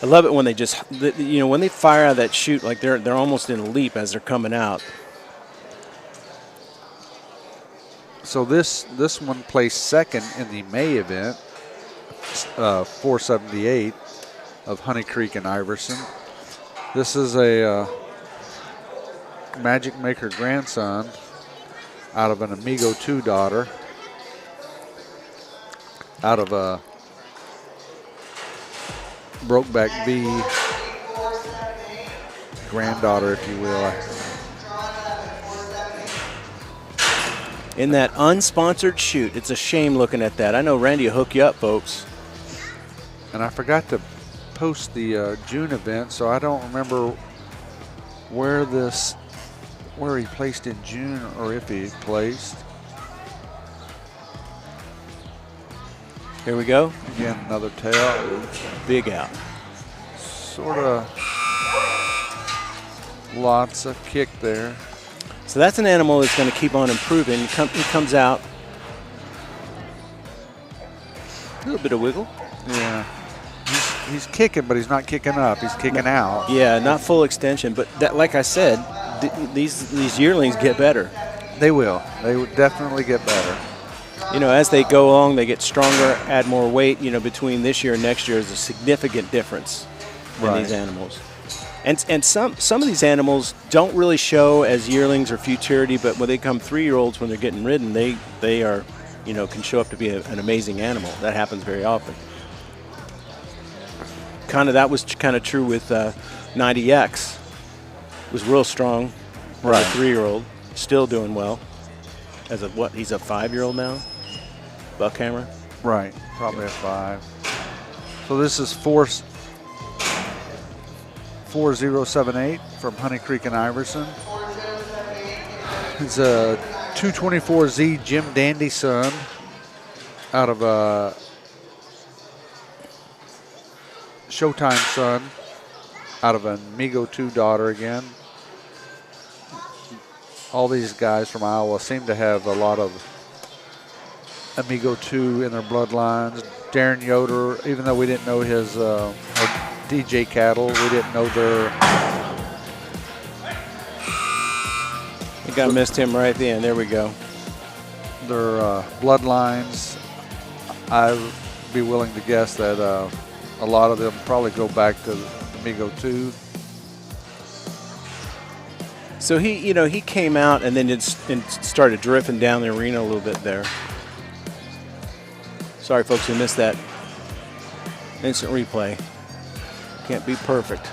I love it when they just, when they fire out of that chute, like they're almost in a leap as they're coming out. So this one placed second in the May event, 478 of Honey Creek and Iverson. This is a Magic Maker grandson out of an Amigo 2 daughter, out of a Brokeback V granddaughter, if you will. In that unsponsored shoot, it's a shame looking at that. I know Randy will hook you up, folks. And I forgot to post the June event, so I don't remember where he placed in June or if he placed. Here we go. Again, another tail. Big out. Sort of lots of kick there. So that's an animal that's going to keep on improving. He comes out. A little bit of wiggle. Yeah. He's kicking, but he's not kicking up. He's kicking out. Yeah, not full extension. But that, like I said, these yearlings get better. They will. They would definitely get better. As they go along, they get stronger, add more weight. Between this year and next year is a significant difference in these animals. And some of these animals don't really show as yearlings or futurity, but when they come 3-year-olds, when they're getting ridden, they are, can show up to be an amazing animal. That happens very often. That was kind of true with 90X. Was real strong, right? As a 3-year-old, still doing well. As he's a 5-year-old now. Buckhammer. Right, probably a 5. So this is 4078 from Honey Creek and Iverson. It's a 224Z Jim Dandy son out of a Showtime son out of an Amigo 2 daughter again. All these guys from Iowa seem to have a lot of Amigo 2 in their bloodlines. Darren Yoder, even though we didn't know his or DJ Cattle, we didn't know their. I think I missed him right at the end. There we go. Their bloodlines. I'd be willing to guess that a lot of them probably go back to Amigo 2. So he came out and then it started drifting down the arena a little bit there. Sorry, folks, who missed that instant replay. Can't be perfect.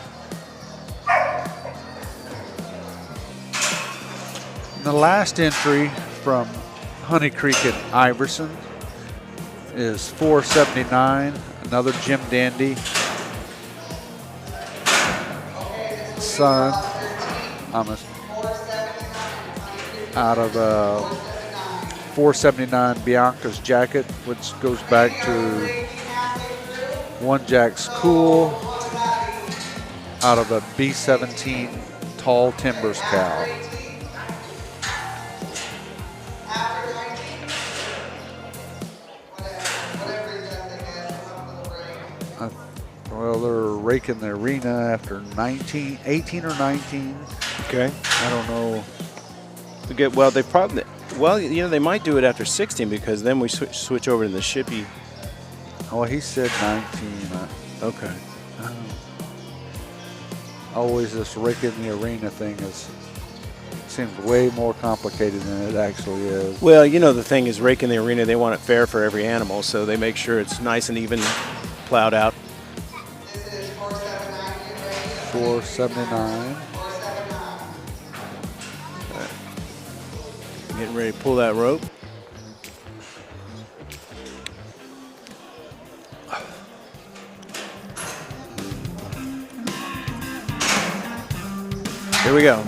And the last entry from Honey Creek and Iverson is 479, another Jim Dandy son. Out of 479 Bianca's jacket, which goes back to One Jack's Cool out of a B17 Tall Timbers cow. Well, they're raking the arena after 18 or 19. Okay. I don't know. Well, they probably. Well, they might do it after 16 because then we switch over to the shippy. Oh, he said 19. Okay. Always this raking the arena thing seems way more complicated than it actually is. Well, the thing is, raking the arena, they want it fair for every animal, so they make sure it's nice and even plowed out. 479. Getting ready to pull that rope. Here we go.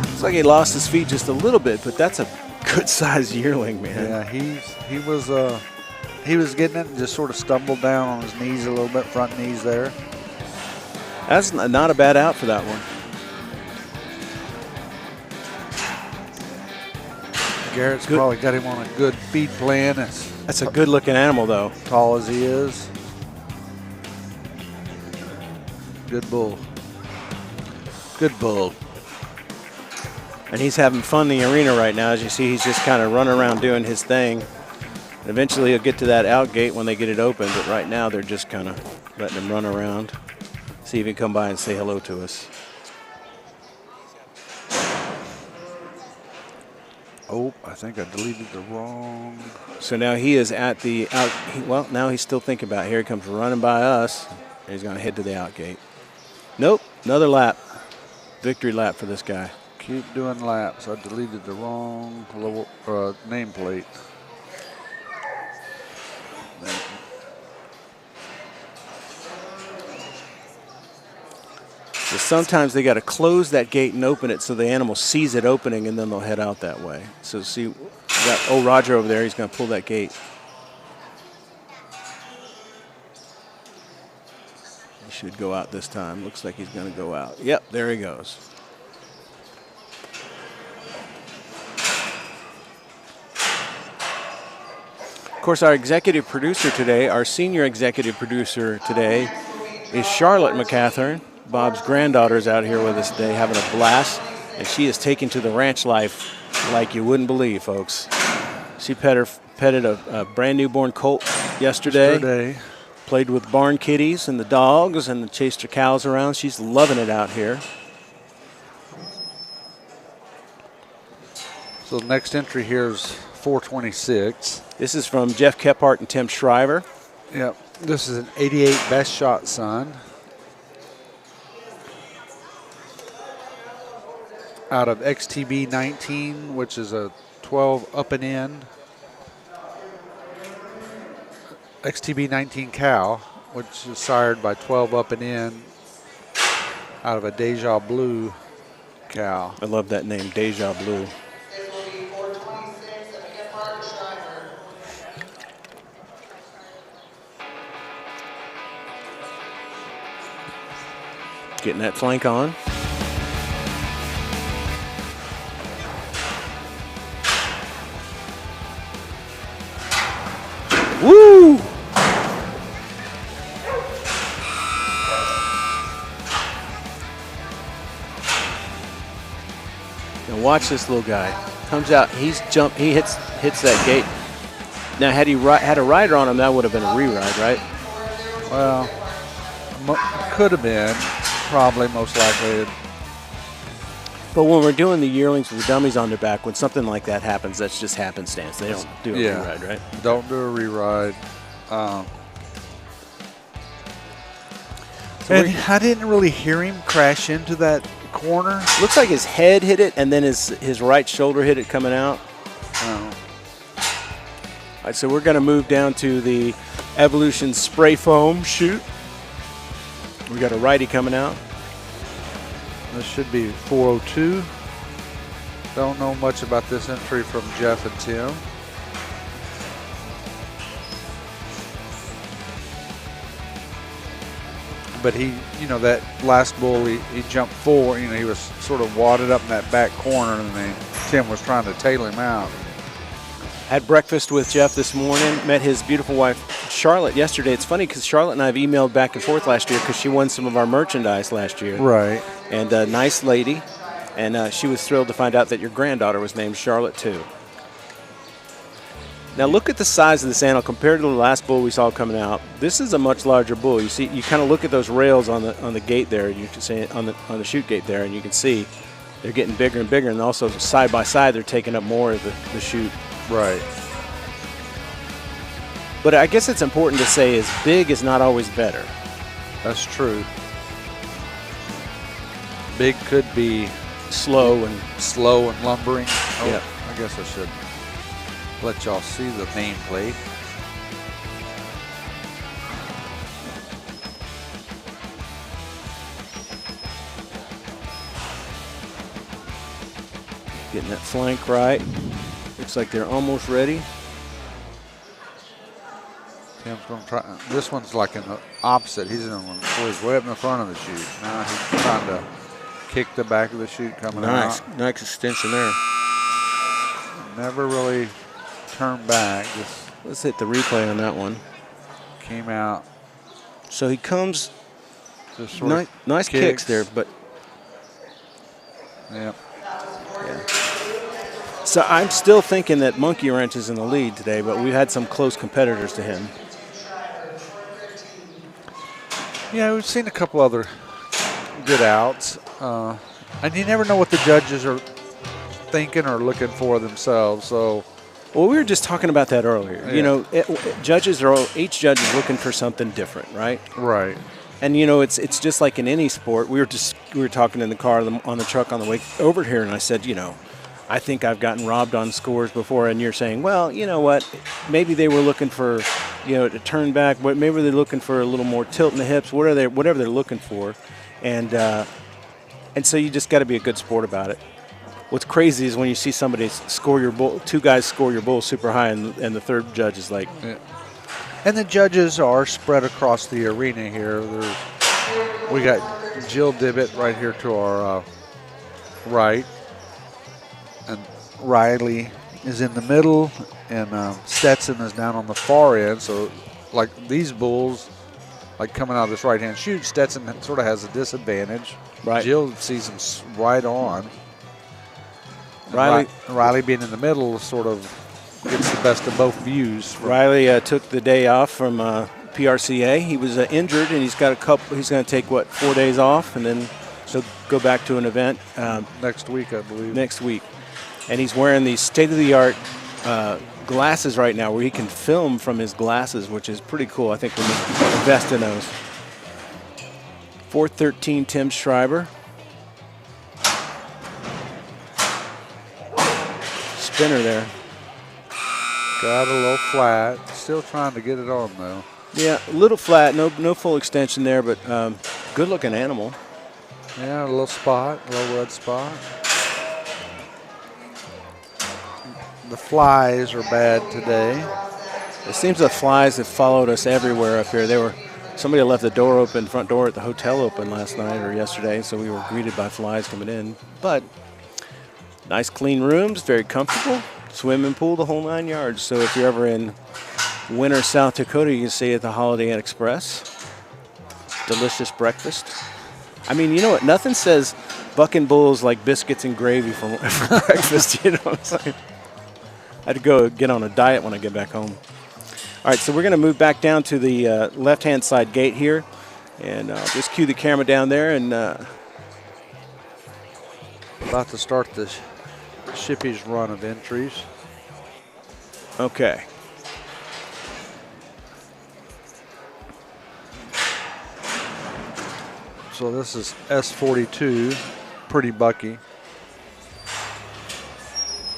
Looks like he lost his feet just a little bit, but that's a good-sized yearling, man. Yeah, he was getting it and just sort of stumbled down on his knees a little bit, front knees there. That's not a bad out for that one. Garrett's probably got him on a good feed plan. That's a good-looking animal, though. Tall as he is. Good bull. Good bull. And he's having fun in the arena right now. As you see, he's just kind of running around doing his thing. And eventually he'll get to that out gate when they get it open, but right now they're just kind of letting him run around. See if he can come by and say hello to us. Oh, I think I deleted the wrong. So now he is at the out. Well, now he's still thinking about it. Here he comes running by us. And he's going to head to the out gate. Nope, another lap. Victory lap for this guy. Keep doing laps. I deleted the wrong nameplate. So sometimes they got to close that gate and open it so the animal sees it opening, and then they'll head out that way. So see, we got old Roger over there. He's going to pull that gate. He should go out this time. Looks like he's going to go out. Yep, there he goes. Of course, our executive producer today, our senior executive producer today, is Charlotte McCathern. Bob's granddaughter's out here with us today having a blast, and she is taken to the ranch life like you wouldn't believe, folks. She petted a brand new born colt yesterday. Played with barn kitties and the dogs and chased her cows around. She's loving it out here. So the next entry here is 426. This is from Jeff Kephart and Tim Shriver. Yep. This is an 88 Best Shot son. out of XTB 19, which is a 12 up and in. XTB 19 cow, which is sired by 12 up and in out of a Deja Blue cow. I love that name, Deja Blue. Getting that flank on. Woo! Now watch this little guy. Comes out, he hits that gate. Now had he had a rider on him, that would have been a re-ride, right? Well, could have been, probably, most likely. But when we're doing the yearlings with the dummies on their back, when something like that happens, that's just happenstance. They don't do a re-ride, right? Don't do a re-ride. And I didn't really hear him crash into that corner. Looks like his head hit it, and then his right shoulder hit it coming out. Oh. All right, so we're going to move down to the Evolution spray foam chute. We got a righty coming out. This should be 402. Don't know much about this entry from Jeff and Tim. But he, that last bull, he jumped forward. He was sort of wadded up in that back corner, and then Tim was trying to tail him out. Had breakfast with Jeff this morning. Met his beautiful wife, Charlotte, yesterday. It's funny because Charlotte and I have emailed back and forth last year because she won some of our merchandise last year. Right. And a nice lady. And she was thrilled to find out that your granddaughter was named Charlotte, too. Now look at the size of this animal compared to the last bull we saw coming out. This is a much larger bull. You see, you kind of look at those rails on the gate there. You can see on the chute gate there, and you can see they're getting bigger and bigger. And also side by side, they're taking up more of the chute. Right. But I guess it's important to say is big is not always better. That's true. Big could be slow and lumbering. Oh, yeah. I guess I should let y'all see the nameplate. Getting that flank right. Looks like they're almost ready. Tim's going to try. This one's like in the opposite. He's way up in the front of the chute. Now he's trying to kick the back of the chute coming out. Nice extension there. Never really turned back. Let's hit the replay on that one. Came out. So he comes. Just sort of nice kicks there, but. Yeah. So I'm still thinking that Monkey Wrench is in the lead today, but we've had some close competitors to him. Yeah, we've seen a couple other good outs. And you never know what the judges are thinking or looking for themselves. So, well, we were just talking about that earlier. Yeah. Each judge is looking for something different, right? Right. And it's just like in any sport. We were talking in the car on the truck on the way over here, and I said, I think I've gotten robbed on scores before, and you're saying, well, you know what? Maybe they were looking for, to turn back. Maybe they're looking for a little more tilt in the hips. Whatever they're looking for, and so you just got to be a good sport about it. What's crazy is when you see somebody score your bull, two guys score your bull super high, and the third judge is like. Yeah. And the judges are spread across the arena here. We got Jill Dibbett right here to our right. And Riley is in the middle, and Stetson is down on the far end. So, like these bulls, like coming out of this right-hand chute, Stetson sort of has a disadvantage. Right. Jill sees him right on. Riley being in the middle sort of gets the best of both views. Riley took the day off from PRCA. He was injured, and he's got he's going to take 4 days off, and then so go back to an event next week, I believe. Next week. And he's wearing these state-of-the-art glasses right now where he can film from his glasses, which is pretty cool. I think we need to invest in those. 413 Tim Schreiber. spinner there. Got a little flat. Still trying to get it on, though. Yeah, a little flat. No full extension there, but good-looking animal. Yeah, a little spot, a little red spot. The flies are bad today. It seems the flies have followed us everywhere up here. Somebody left the door open, front door at the hotel open last night or yesterday, so we were greeted by flies coming in. But nice clean rooms, very comfortable. Swimming pool, the whole 9 yards. So if you're ever in winter South Dakota, you can stay at the Holiday Inn Express. Delicious breakfast. I mean, you know what? Nothing says bucking bulls like biscuits and gravy for breakfast. You know what I'm saying? I had to go get on a diet when I get back home. All right, so we're going to move back down to the left-hand side gate here. And just cue the camera down there. And about to start the Shippy's run of entries. Okay. So this is S42, Pretty Bucky.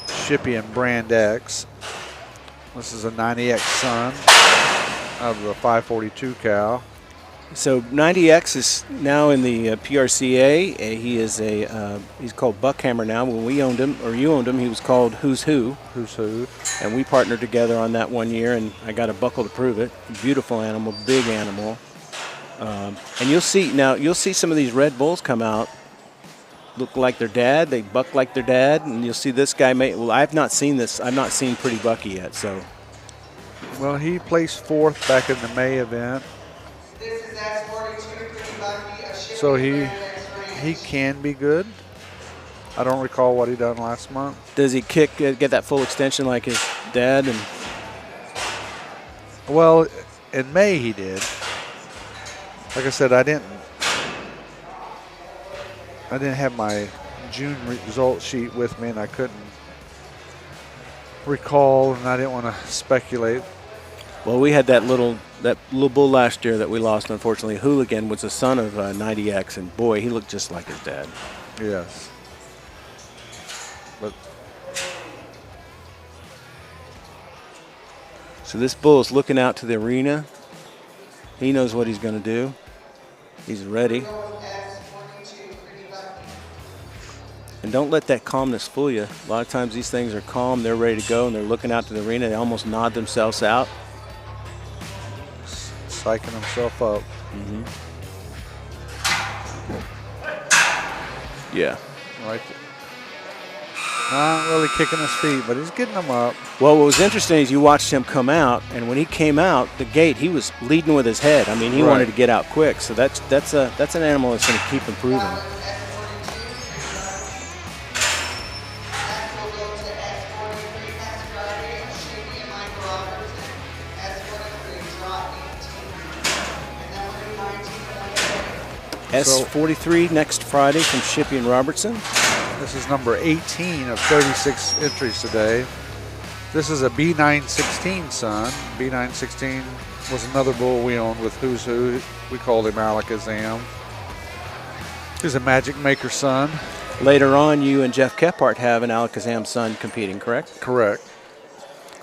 Shippy and Brand X. This is a 90X son of the 542 cow. So 90X is now in the PRCA. He is he's called Buckhammer now. When we owned him, or you owned him, he was called Who's Who. Who's Who. And we partnered together on that 1 year, and I got a buckle to prove it. Beautiful animal, big animal. And you'll see some of these red bulls come out, look like their dad. They buck like their dad, and you'll see this guy. I've not seen this. I've not seen Pretty Bucky yet. So. Well, he placed fourth back in the May event. So he can be good. I don't recall what he done last month. Does he get that full extension like his dad? And well, in May he did. Like I said, I didn't have my June result sheet with me, and I couldn't recall, and I didn't want to speculate. Well, we had that little bull last year that we lost, unfortunately. Hooligan was the son of 90X, and boy, he looked just like his dad. Yes. But so this bull is looking out to the arena. He knows what he's going to do. He's ready. And don't let that calmness fool you. A lot of times these things are calm, they're ready to go, and they're looking out to the arena. They almost nod themselves out. Psyching himself up. Mm-hmm. Yeah. Right. Not really kicking his feet, but he's getting them up. Well, what was interesting is you watched him come out, and when he came out the gate, he was leading with his head. I mean, he wanted to get out quick. So that's an animal that's going to keep improving. S43 next Friday from Shippy and Robertson. This is number 18 of 36 entries today. This is a B916 son. B916 was another bull we owned with Who's Who. We called him Alakazam. He's a Magic Maker son. Later on, you and Jeff Kephart have an Alakazam son competing, correct? Correct.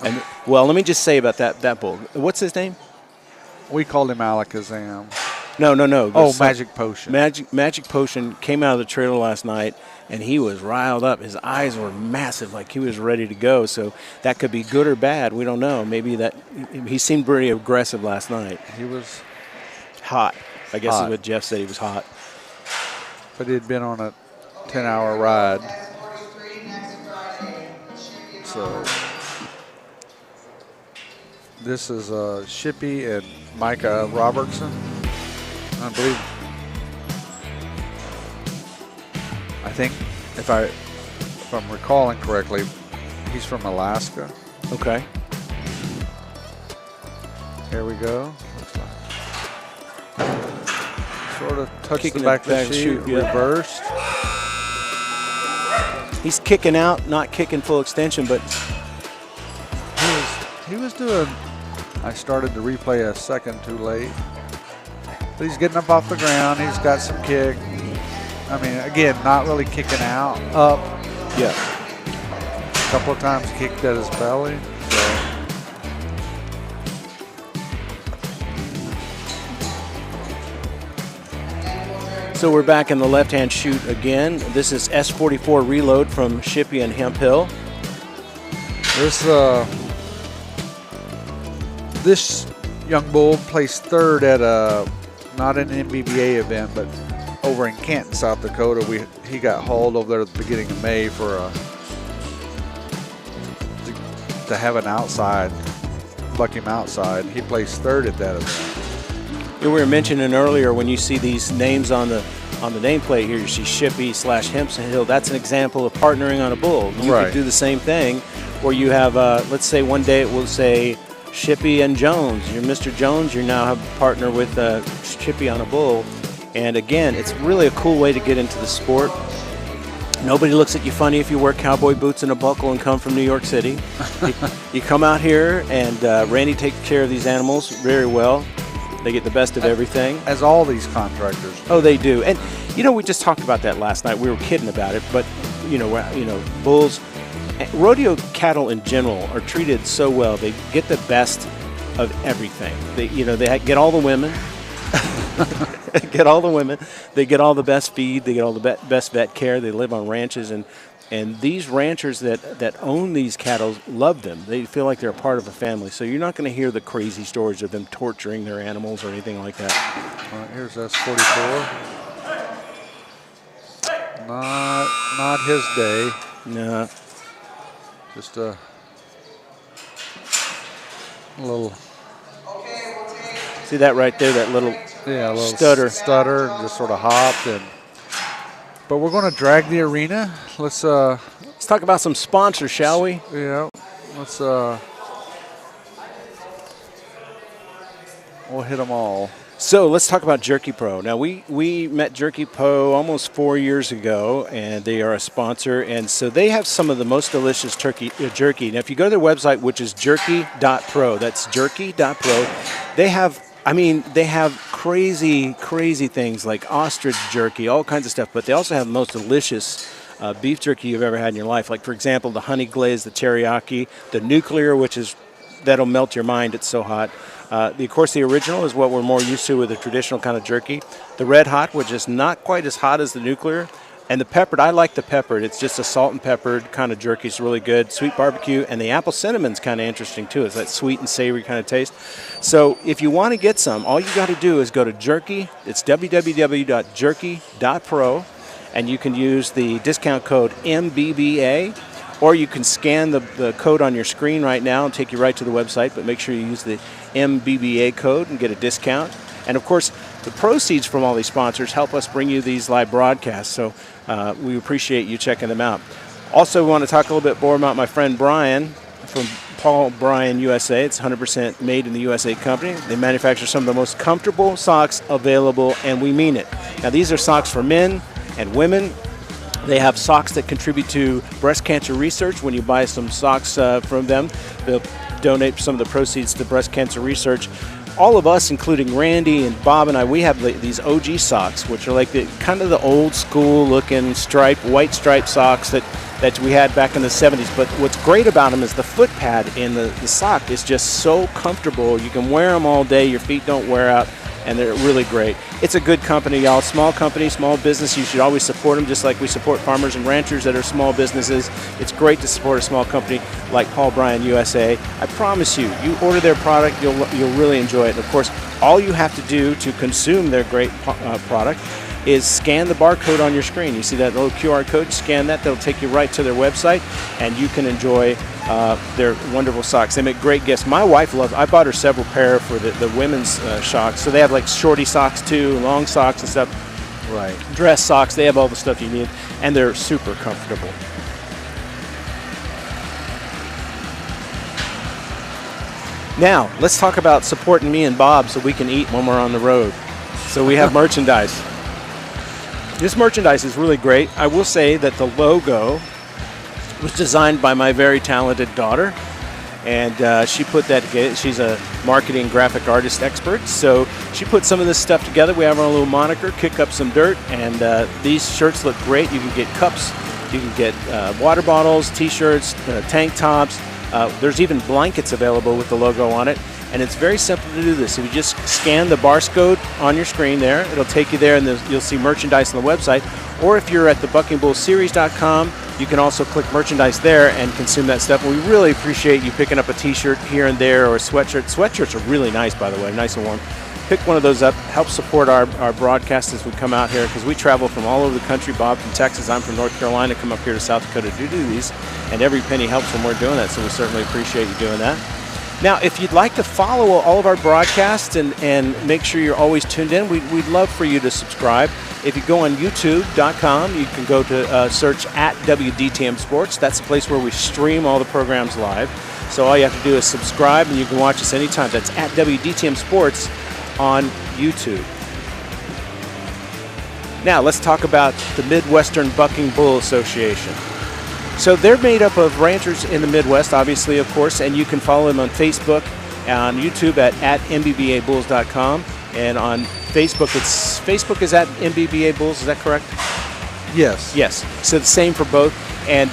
And well, let me just say about that bull. What's his name? We called him Alakazam. No. Oh, Magic Potion. Magic Potion came out of the trailer last night, and he was riled up. His eyes were massive, like he was ready to go. So that could be good or bad. We don't know. Maybe that he seemed pretty aggressive last night. He was hot. I guess is what Jeff said. He was hot. But he had been on a 10-hour ride. So this is Shippy and Micah Robertson. I believe. I think if I'm recalling correctly, he's from Alaska. Okay. Here we go. Looks like. Sort of touched Kicking the back of it the back, chute, shoot, yeah. reversed. He's kicking out, not kicking full extension, but he was doing. I started to replay a second too late. But he's getting up off the ground. He's got some kick. I mean, again, not really kicking out. Up. Yeah. couple of times kicked at his belly. So we're back in the left-hand chute again. This is S44 Reload from Shippey and Hemp Hill. This young bull placed third at not an MBBA event, but over in Canton, South Dakota. He got hauled over there at the beginning of May for to have an outside, buck him outside. He placed third at that event. We were mentioning earlier, when you see these names on the nameplate here, you see Shippey/Hemp Hill. That's an example of partnering on a bull. You Right. could do the same thing, where you have, let's say one day it will say Shippey and Jones. You're Mr. Jones. You now have a partner with Shippey on a bull. And again, it's really a cool way to get into the sport. Nobody looks at you funny if you wear cowboy boots and a buckle and come from New York City. You come out here, and Randy takes care of these animals very well. They get the best of everything. As all these contractors. Oh, they do. And, we just talked about that last night. We were kidding about it. But, bulls, rodeo cattle in general are treated so well. They get the best of everything. They get all the women. Get all the women. They get all the best feed. They get all the best vet care. They live on ranches. And these ranchers that own these cattle love them. They feel like they're a part of a family. So you're not going to hear the crazy stories of them torturing their animals or anything like that. All right, here's S44. Not his day. No. Just a little. See that right there? That little stutter. Stutter, and just sort of hopped. But we're going to drag the arena. Let's talk about some sponsors, shall we? Yeah. Let's we'll hit them all. So let's talk about Jerky Pro. Now we met Jerky Pro almost 4 years ago, and they are a sponsor. And so they have some of the most delicious jerky. Now if you go to their website, which is jerky.pro, that's jerky.pro, they have crazy things like ostrich jerky, all kinds of stuff, but they also have the most delicious beef jerky you've ever had in your life. Like, for example, the honey glaze, the teriyaki, the nuclear, that'll melt your mind. It's so hot. Of course, the original is what we're more used to with the traditional kind of jerky. The red hot, which is not quite as hot as the nuclear. And the peppered, I like the peppered. It's just a salt and peppered kind of jerky. It's really good. Sweet barbecue. And the apple cinnamon's kind of interesting, too. It's that sweet and savory kind of taste. So if you want to get some, all you got to do is go to Jerky. It's www.jerky.pro. And you can use the discount code MBBA. Or you can scan the code on your screen right now and take you right to the website. But make sure you use the MBBA code and get a discount. And, of course, the proceeds from all these sponsors help us bring you these live broadcasts. So we appreciate you checking them out. Also, we want to talk a little bit more about my friend Brian from Paul Bryan USA. It's 100% made in the USA company. They manufacture some of the most comfortable socks available, and we mean it. Now, these are socks for men and women. They have socks that contribute to breast cancer research. When you buy some socks from them, they'll donate some of the proceeds to breast cancer research. All of us, including Randy and Bob and I, we have these OG socks, which are like the kind of the old school looking white striped socks that we had back in the 70s. But what's great about them is the foot pad in the sock is just so comfortable. You can wear them all day. Your feet don't wear out, and they're really great. It's a good company, y'all. Small company, small business. You should always support them, just like we support farmers and ranchers that are small businesses. It's great to support a small company like Paul Bryan USA. I promise you, you order their product, you'll really enjoy it. And of course, all you have to do to consume their great product is scan the barcode on your screen. You see that little QR code? Scan that. That'll take you right to their website, and you can enjoy their wonderful socks. They make great gifts. My wife loves. I bought her several pair for the women's socks. So they have like shorty socks too, long socks and stuff. Right. Dress socks. They have all the stuff you need, and they're super comfortable. Now, let's talk about supporting me and Bob so we can eat when we're on the road. So we have merchandise. This merchandise is really great. I will say that the logo was designed by my very talented daughter, and she put that together. She's a marketing graphic artist expert, so she put some of this stuff together. We have our little moniker, Kick Up Some Dirt, and these shirts look great. You can get cups You can get water bottles, T-shirts, tank tops. There's even blankets available with the logo on it. And it's very simple to do this. If you just scan the barcode on your screen there, it'll take you there, and you'll see merchandise on the website. Or if you're at the buckingbullseries.com, you can also click merchandise there and consume that stuff. And we really appreciate you picking up a T-shirt here and there or a sweatshirt. Sweatshirts are really nice, by the way, nice and warm. Pick one of those up. Help support our broadcast as we come out here, because we travel from all over the country. Bob from Texas, I'm from North Carolina, come up here to South Dakota to do these. And every penny helps when we're doing that, so we certainly appreciate you doing that. Now, if you'd like to follow all of our broadcasts and make sure you're always tuned in, we'd love for you to subscribe. If you go on YouTube.com, you can go to search at WDTM Sports. That's the place where we stream all the programs live. So all you have to do is subscribe, and you can watch us anytime. That's at WDTM Sports on YouTube. Now, let's talk about the Midwestern Bucking Bull Association. So they're made up of ranchers in the Midwest, obviously, of course, and you can follow them on Facebook, on YouTube at MBBABulls.com, and on Facebook, Facebook is at MBBA Bulls, is that correct? Yes. Yes. So the same for both, and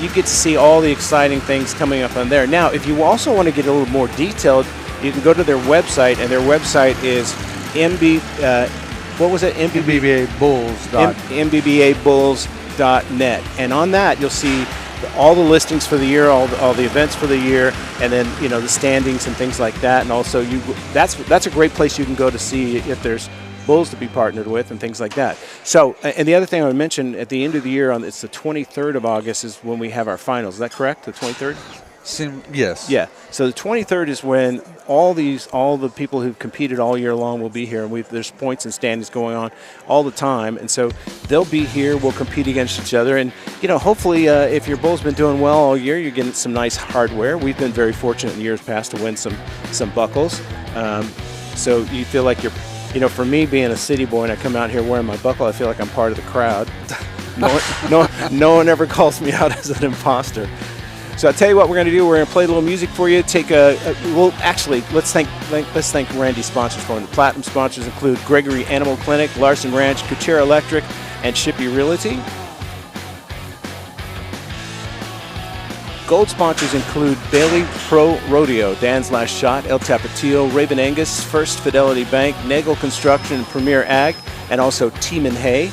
you get to see all the exciting things coming up on there. Now, if you also want to get a little more detailed, you can go to their website, and their website is MBBABulls.net, and on that you'll see all the listings for the year, all the events for the year, and then the standings and things like that. And also that's a great place you can go to see if there's bulls to be partnered with and things like that. So, and the other thing I would mention, at the end of the year, it's the 23rd of August is when we have our finals. Is that correct? The 23rd? Yes. Yeah. So the 23rd is when all the people who've competed all year long will be here, and there's points and standings going on all the time, and so they'll be here. We'll compete against each other, and hopefully, if your bull's been doing well all year, you're getting some nice hardware. We've been very fortunate in years past to win some buckles. So you feel like for me being a city boy and I come out here wearing my buckle, I feel like I'm part of the crowd. No one ever calls me out as an imposter. So I'll tell you what we're going to do. We're going to play a little music for you. Let's thank Randy's sponsors for them. The platinum sponsors include Gregory Animal Clinic, Larson Ranch, Kuchera Electric, and Shippey Realty. Gold sponsors include Bailey Pro Rodeo, Dan's Last Shot, El Tapatio, Raven Angus, First Fidelity Bank, Nagel Construction, and Premier Ag, and also Teeman Hay.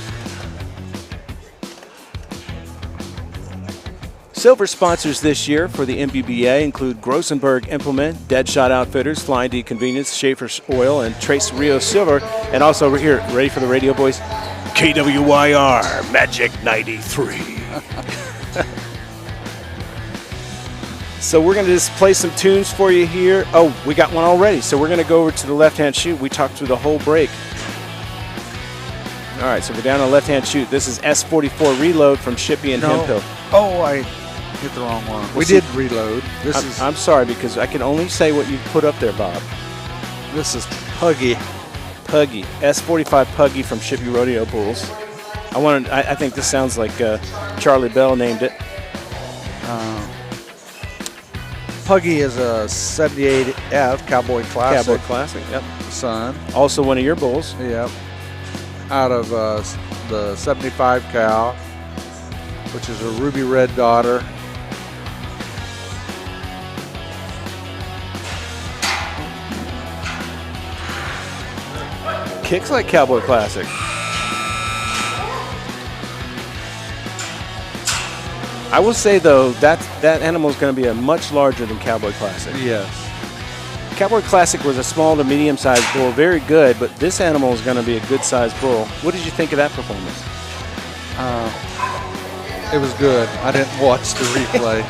Silver sponsors this year for the MBBA include Grossenberg Implement, Deadshot Outfitters, Flying D Convenience, Schaefer's Oil, and Trace Rio Silver. And also over here, ready for the radio boys? KWYR Magic 93. So we're going to just play some tunes for you here. Oh, we got one already. So we're going to go over to the left-hand chute. We talked through the whole break. All right, so we're down on the left-hand chute. This is S44 Reload from Shippey and Hemphill. Oh, I hit the wrong one. We did reload. I'm sorry, because I can only say what you put up there, Bob. This is Puggy. S45 Puggy from Shippey Rodeo Bulls. I think this sounds like Charlie Bell named it. Puggy is a 78F Cowboy Classic. Cowboy Classic, yep. Son. Also one of your bulls. Yep. Out of the 75 cow, which is a ruby red daughter. Kicks like Cowboy Classic. I will say, though, that animal is going to be much larger than Cowboy Classic. Yes. Cowboy Classic was a small to medium-sized bull, very good, but this animal is going to be a good-sized bull. What did you think of that performance? It was good. I didn't watch the replay.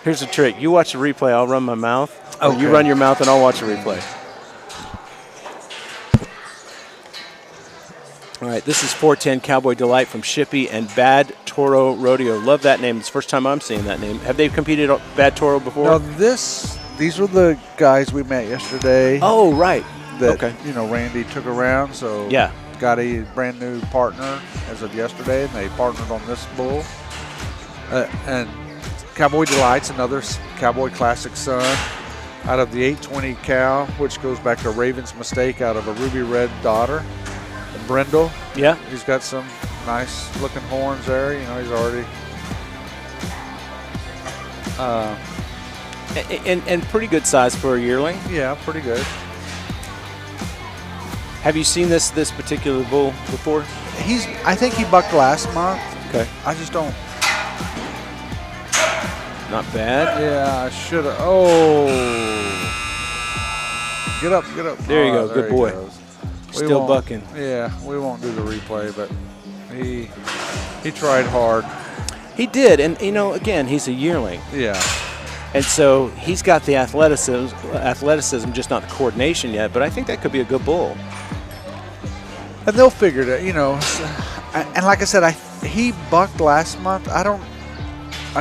Here's the trick. You watch the replay, I'll run my mouth. Okay. Or you run your mouth, and I'll watch the replay. All right, this is 410 Cowboy Delight from Shippey and Bad Toro Rodeo. Love that name. It's the first time I'm seeing that name. Have they competed at Bad Toro before? No, these were the guys we met yesterday. Oh, right. That, Randy took around. So yeah, got a brand new partner as of yesterday, and they partnered on this bull. And Cowboy Delight's another Cowboy Classic son out of the 820 cow, which goes back to Raven's Mistake out of a ruby red daughter. Brindle. Yeah. He's got some nice looking horns there. You know, he's already. And pretty good size for a yearling. Yeah, pretty good. Have you seen this particular bull before? I think he bucked last month. Okay. I just don't. Not bad. Yeah, I should have. Oh. Get up, get up. There you go. There Good he boy. goes. Still bucking. Yeah, we won't do the replay, but he tried hard. He did, and you know, again, he's a yearling. Yeah. And so he's got the athleticism, just not the coordination yet. But I think that could be a good bull. And they'll figure it out, you know. And like I said, he bucked last month. I'd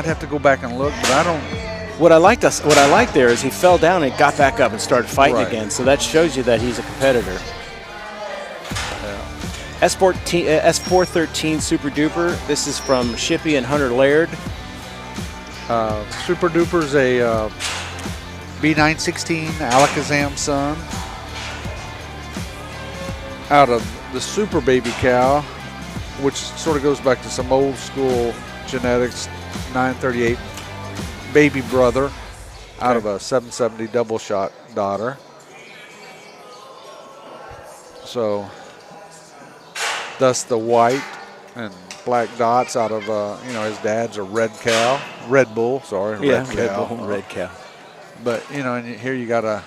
have to go back and look, but I don't. What I like there is he fell down and got back up and started fighting again. So that shows you that he's a competitor. Yeah. S413 Super Duper. This is from Shippy and Hunter Laird. Super Duper's a B916 Alakazam son out of the Super Baby Cow, which sort of goes back to some old school genetics. 938 baby brother out of a 770 double shot daughter. So thus the white and black dots out of his dad's a red bull. Red cow. But and here you got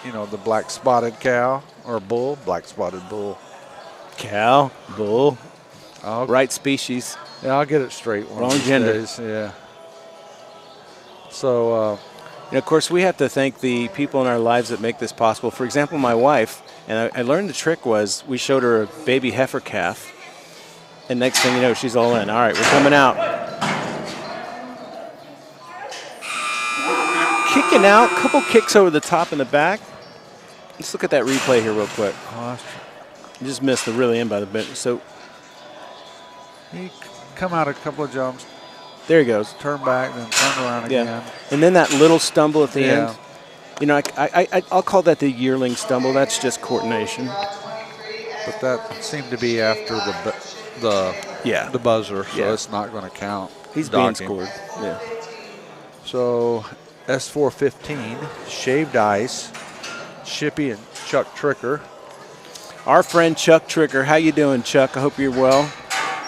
the black spotted cow or bull, black spotted bull, cow, bull, right species. Yeah, I'll get it straight. Wrong gender. Days. Yeah. So, of course, we have to thank the people in our lives that make this possible. For example, my wife, and I learned the trick was we showed her a baby heifer calf, and next thing you know, she's all in. All right, we're coming out. Kicking out, couple kicks over the top and the back. Let's look at that replay here real quick. You just missed the really in by the bit. So he come out a couple of jumps. There he goes. Turn back, then turn around again. And then that little stumble at the end. I'll call that the yearling stumble. That's just coordination. But that seemed to be after the buzzer, so it's not going to count. He's being scored. Yeah. So S415, Shaved Ice, Shippy and Chuck Tricker. Our friend Chuck Tricker. How you doing, Chuck? I hope you're well.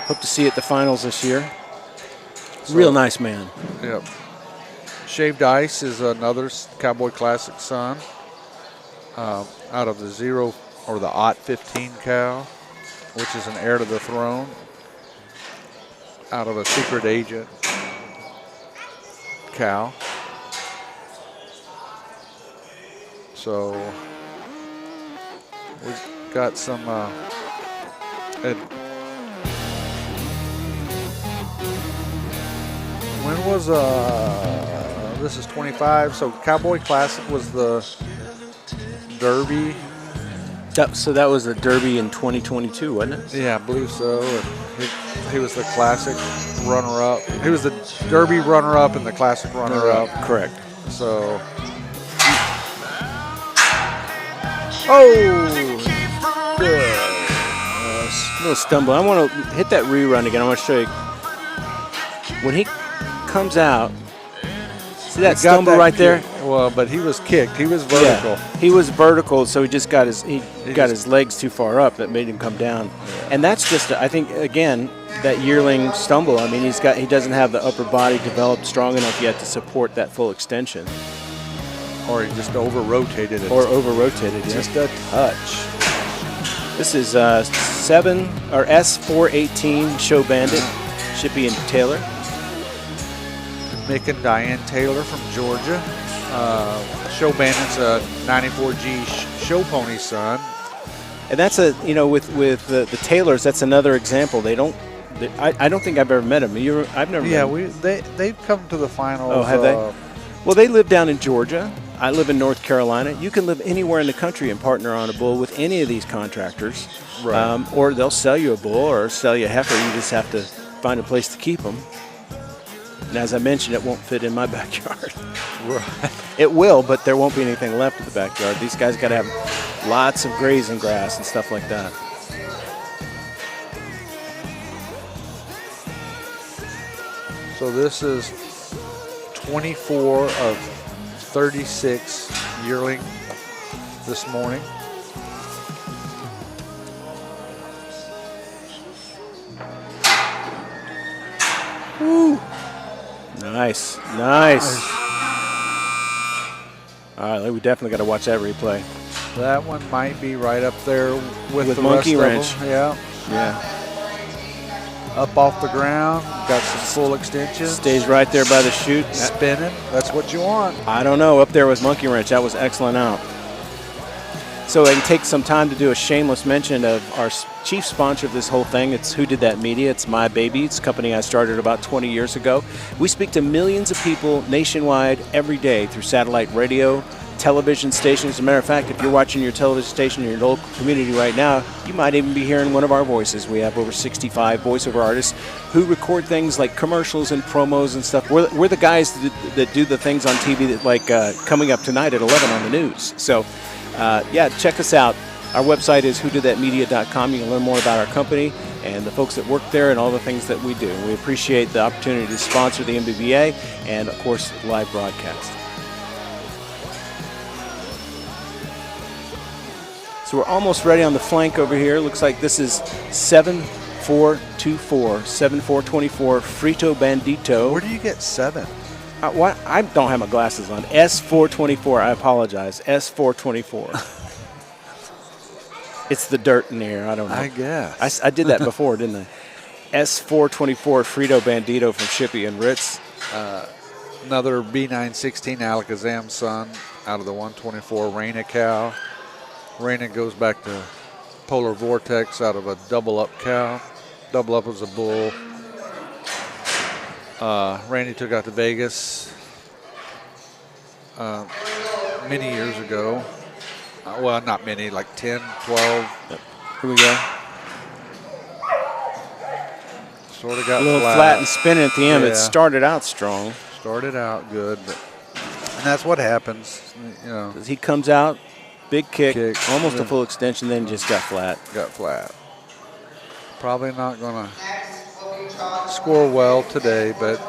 Hope to see you at the finals this year. Real nice man. Yep. Shaved Ice is another Cowboy Classic son out of the 0 or the OT 15 cow, which is an heir to the throne out of a secret agent cow. So we've got some when was this is 25, so Cowboy Classic was the Derby. So that was the Derby in 2022, wasn't it? Yeah, I believe so. And he was the Classic runner-up. He was the Derby runner-up and the Classic runner-up. Correct. So. Good. Little stumble. I want to hit that rerun again. I want to show you. When he comes out, see that stumble right there? Well, but he was kicked. He was vertical. Yeah, he was vertical, so he just got his legs too far up. That made him come down. Yeah. And that's just, I think, again, that yearling stumble. I mean, he doesn't have the upper body developed strong enough yet to support that full extension. Or he just over-rotated it. Or over-rotated, just a touch. This is S418 Show Bandit, Shippy and Taylor. Mick and Diane Taylor from Georgia. Show Bandit's a 94G show pony son. And that's with the Taylors, that's another example. I don't think I've ever met them. I've never met them. They've come to the finals. Oh, have they? Well, they live down in Georgia. I live in North Carolina. You can live anywhere in the country and partner on a bull with any of these contractors. Right. Or they'll sell you a bull or sell you a heifer. You just have to find a place to keep them. And as I mentioned, it won't fit in my backyard. Right. It will, but there won't be anything left in the backyard. These guys got to have lots of grazing grass and stuff like that. So this is 24 of 36 yearling this morning. Woo! Nice. All right, we definitely got to watch that replay. That one might be right up there with the Monkey rest Wrench. of them. Yeah. Up off the ground, got some full extension. Stays right there by the chute. Spinning, that's what you want. I don't know, up there with Monkey Wrench, that was excellent out. So I can take some time to do a shameless mention of our chief sponsor of this whole thing. It's Who Did That Media. It's my baby. It's a company I started about 20 years ago. We speak to millions of people nationwide every day through satellite radio, television stations. As a matter of fact, if you're watching your television station in your local community right now, you might even be hearing one of our voices. We have over 65 voiceover artists who record things like commercials and promos and stuff. We're the guys that do the things on TV that, like coming up tonight at 11 on the news. So, yeah, check us out. Our website is whodidthatmedia.com. You can learn more about our company and the folks that work there and all the things that we do. We appreciate the opportunity to sponsor the MBBA and, of course, live broadcast. So we're almost ready on the flank over here. Looks like this is 7424 Frito Bandito. Where do you get 7? What? I don't have my glasses on. S424. I apologize. S424. It's the dirt in here. I don't know. I guess. I did that before, didn't I? S424 Frito Bandito from Shippey and Ritz. Another B916 Alakazam son out of the 124 Reina cow. Reina goes back to Polar Vortex out of a double up cow. Double up was a bull. Randy took out to Vegas many years ago. Well, not many, like 10, 12. Yep. Here we go. Sort of got a little flat and spinning at the end. Yeah. It started out strong. Started out good, and that's what happens. You know, he comes out, big kick almost a full extension, then just got flat. Got flat. Probably not going to score well today, but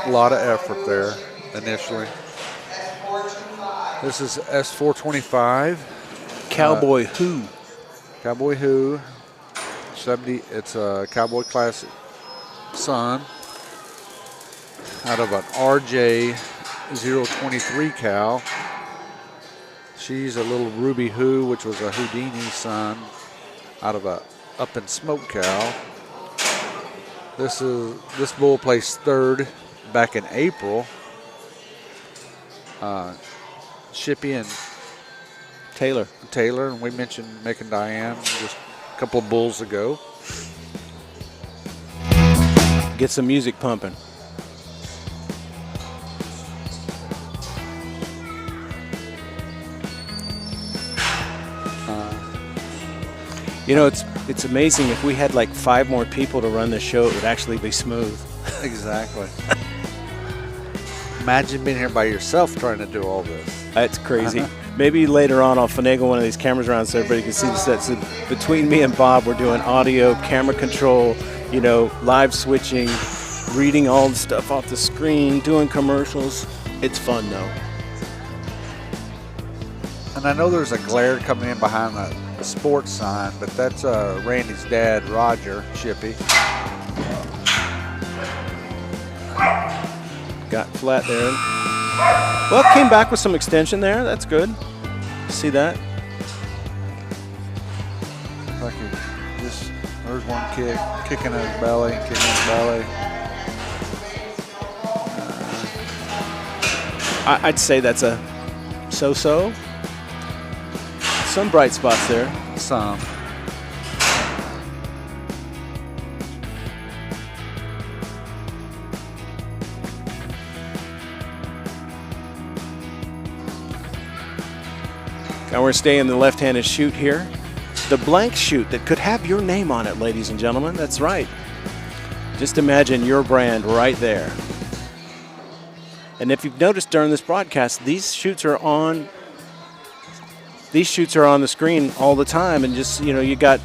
a lot of effort there initially. This is S425. Cowboy Who. Cowboy Who. 70. It's a Cowboy Classic son out of an RJ 023 cow. She's a little Ruby Who, which was a Houdini son out of a Up in Smoke cow. This bull placed third back in April. Shippey and Taylor, and we mentioned Mick and Diane just a couple of bulls ago. Get some music pumping. You know, it's amazing. If we had like 5 more people to run the show, it would actually be smooth. Exactly. Imagine being here by yourself trying to do all this. That's crazy. Maybe later on I'll finagle one of these cameras around so everybody can see the set. So between me and Bob, we're doing audio, camera control, you know, live switching, reading all the stuff off the screen, doing commercials. It's fun though. And I know there's a glare coming in behind the sports sign, but that's Randy's dad, Roger Shippey. Got flat there. Well, came back with some extension there. That's good. See that? Like there's one kick, kicking in his belly, I'd say that's a so-so. Some bright spots there. Some. Now we're staying in the left-handed chute here. The blank chute that could have your name on it, ladies and gentlemen. That's right. Just imagine your brand right there. And if you've noticed during this broadcast, these chutes are on the screen all the time, and just, you know, you got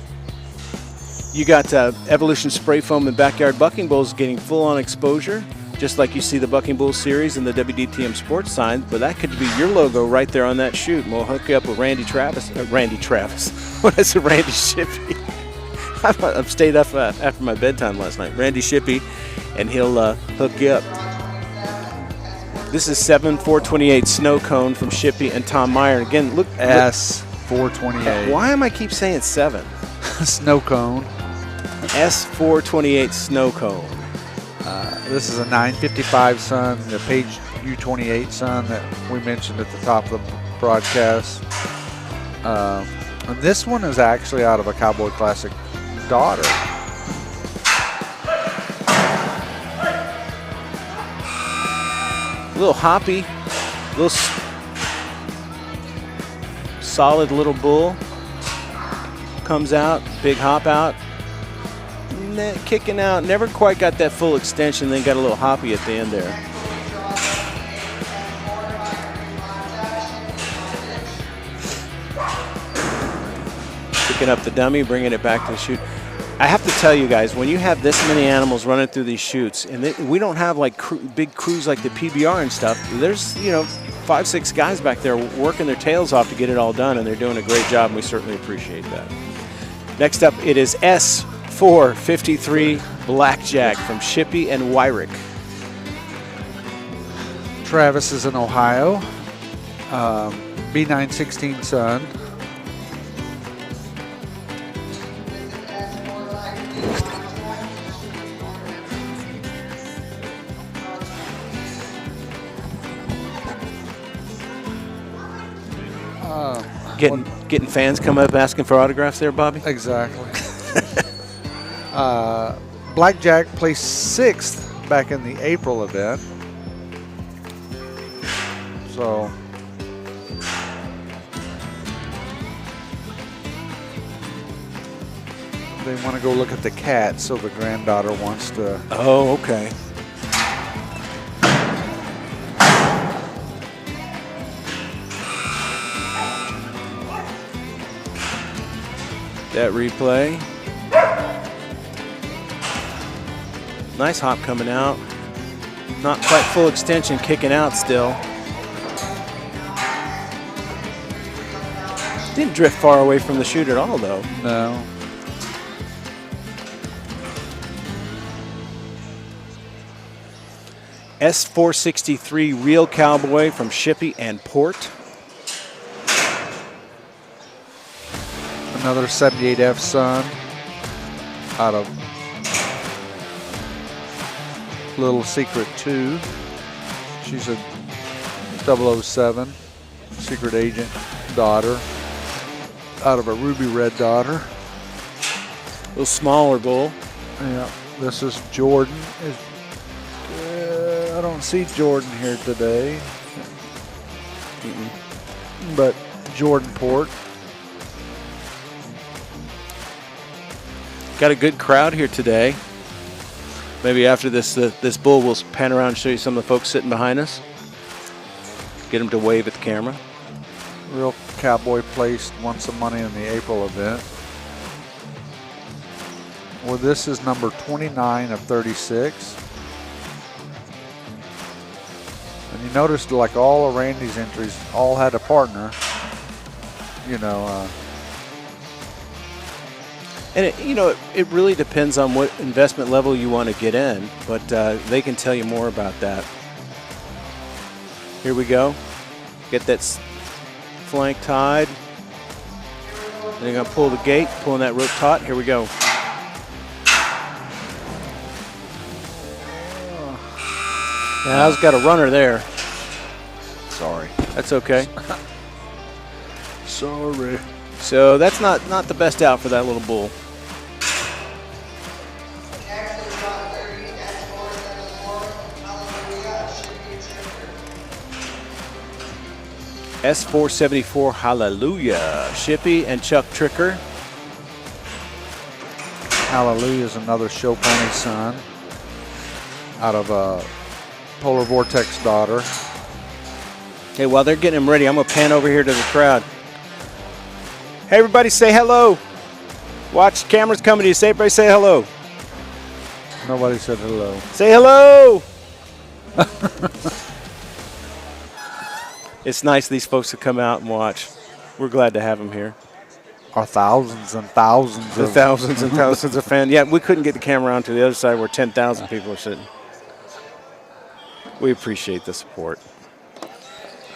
Evolution Spray Foam and Backyard Bucking Bulls getting full-on exposure. just like you see the Bucking Bull Series and the WDTM Sports signs, but that could be your logo right there on that chute. And we'll hook you up with Randy Travis. What is it, Randy Shippey? I've stayed up after my bedtime last night. Randy Shippey, and he'll hook you up. This is 7428 Snow Cone from Shippey and Tom Meyer. Again, look. S428. Why am I keep saying 7? Snow Cone. S428 Snow Cone. This is a 955 Sun, the Page U28 Sun that we mentioned at the top of the broadcast. And this one is actually out of a Cowboy Classic daughter. A little hoppy, little solid little bull. Comes out, big hop out. Kicking out, never quite got that full extension, then got a little hoppy at the end there. Picking up the dummy, bringing it back to the chute. I have to tell you guys, when you have this many animals running through these chutes, and we don't have like big crews like the PBR and stuff, there's 5, 6 guys back there working their tails off to get it all done, and they're doing a great job, and we certainly appreciate that. Next up, it is S453 Blackjack from Shippey and Wyrick. Travis is in Ohio. B916 Sun. Getting fans come up asking for autographs there, Bobby? Exactly. Blackjack placed 6th back in the April event. So they want to go look at the cat, so the granddaughter wants to. Oh, okay. That replay. Nice hop coming out. Not quite full extension, kicking out still. Didn't drift far away from the chute at all, though. No. S463 Real Cowboy from Shippey and Port. Another 78F Sun out of Little Secret 2. She's a 007 secret agent daughter out of a ruby red daughter. A little smaller bull. Yeah, this is Jordan. I don't see Jordan here today. But Jordan Port. Got a good crowd here today. Maybe after this bull, we'll pan around and show you some of the folks sitting behind us. Get them to wave at the camera. Real Cowboy placed won some money in the April event. Well, this is number 29 of 36. And you noticed like all of Randy's entries all had a partner. And it really depends on what investment level you want to get in, but they can tell you more about that. Here we go. Get that flank tied. They're going to pull the gate, pulling that rope taut. Here we go. Now, I've got a runner there. Sorry. That's okay. Sorry. So that's not the best out for that little bull. S474 Hallelujah. Shippey and Chuck Tricker. Hallelujah is another show pony son out of a Polar Vortex daughter. Hey, while they're getting them ready, I'm going to pan over here to the crowd. Hey, everybody, say hello. Watch, camera's coming to you. Say, everybody say hello. Nobody said hello. Say hello. It's nice these folks to come out and watch. We're glad to have them here. Our thousands and thousands The of thousands and thousands of fans. Yeah, we couldn't get the camera on to the other side where 10,000 people are sitting. We appreciate the support.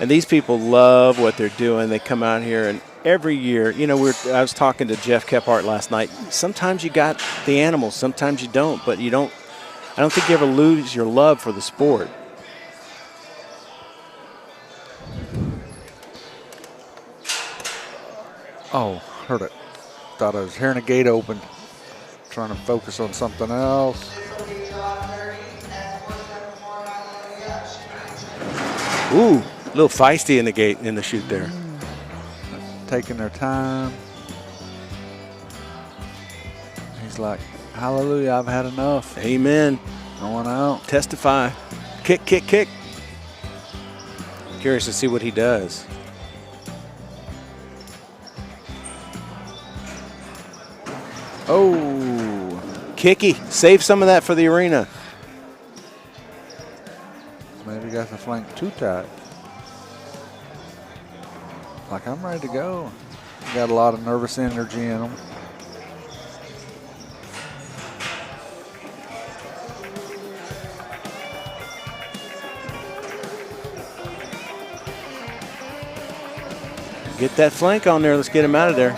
And these people love what they're doing. They come out here, and every year, you know, I was talking to Jeff Kephart last night. Sometimes you got the animals, sometimes you don't, but I don't think you ever lose your love for the sport. Oh, heard it. Thought I was hearing a gate open. Trying to focus on something else. Ooh, a little feisty in the chute there. Taking their time. He's like, hallelujah, I've had enough. Amen. Going out. Testify. Kick, kick, kick. Curious to see what he does. Oh, kicky. Save some of that for the arena. Maybe got the flank too tight. Like, I'm ready to go. Got a lot of nervous energy in them. Get that flank on there. Let's get him out of there.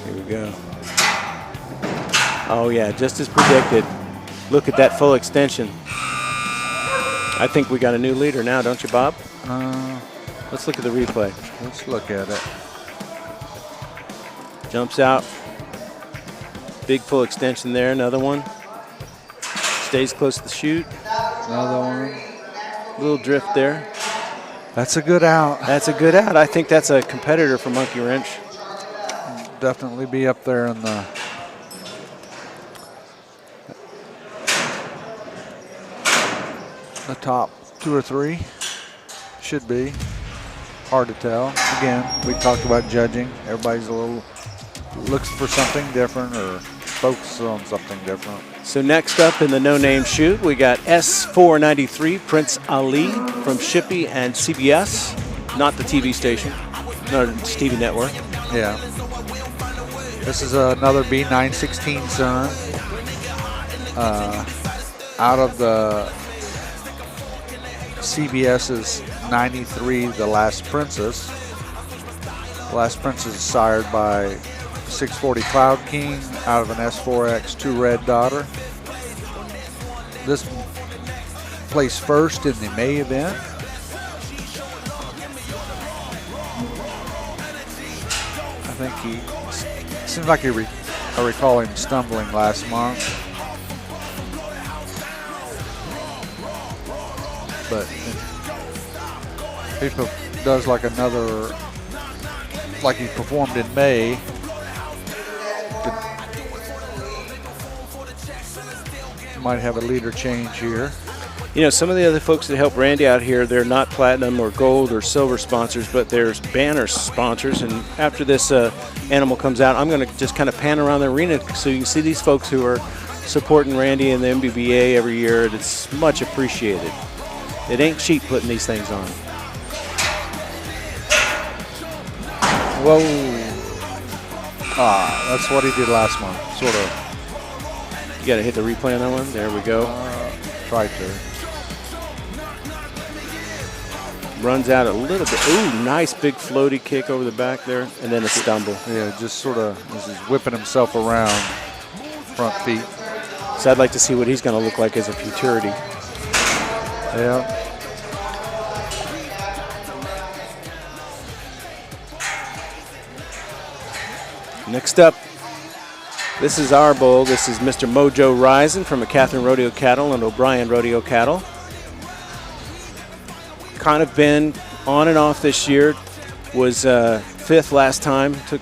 Here we go. Oh, yeah, just as predicted. Look at that full extension. I think we got a new leader now, don't you, Bob? Let's look at the replay. Let's look at it. Jumps out. Big full extension there. Another one. Stays close to the chute. Another one. Little drift there. That's a good out. That's a good out. I think that's a competitor for Monkey Wrench. Definitely be up there in the top 2 or 3. Should be. Hard to tell. Again, we talked about judging. Everybody's a little looks for something different or focuses on something different. So next up in the no-name chute, we got S493 Prince Ali from Shippey and CBS, not the TV station, no, it's TV network. Yeah. This is another B916 son. Out of the CBS's 93, The Last Princess. The Last Princess is sired by 640 Cloud King out of an S4X 2 Red Daughter. This placed first in the May event. I think he seems like I recall him stumbling last month. But he does like another, like he performed in May. Might have a leader change here. You know, some of the other folks that help Randy out here, they're not platinum or gold or silver sponsors, but there's banner sponsors. And after this animal comes out, I'm going to just kind of pan around the arena so you can see these folks who are supporting Randy and the MBBA every year. It's much appreciated. It ain't cheap putting these things on. Whoa. That's what he did last month, sort of. You got to hit the replay on that one. There we go. Tried to. Runs out a little bit. Ooh, nice big floaty kick over the back there, and then a stumble. Yeah, just sort of he's whipping himself around front feet. So I'd like to see what he's going to look like as a Futurity. Yeah. Next up, this is our bull. This is Mr. Mojo Rising from a Catherine Rodeo Cattle and O'Brien Rodeo Cattle. Kind of been on and off this year. Was fifth last time. Took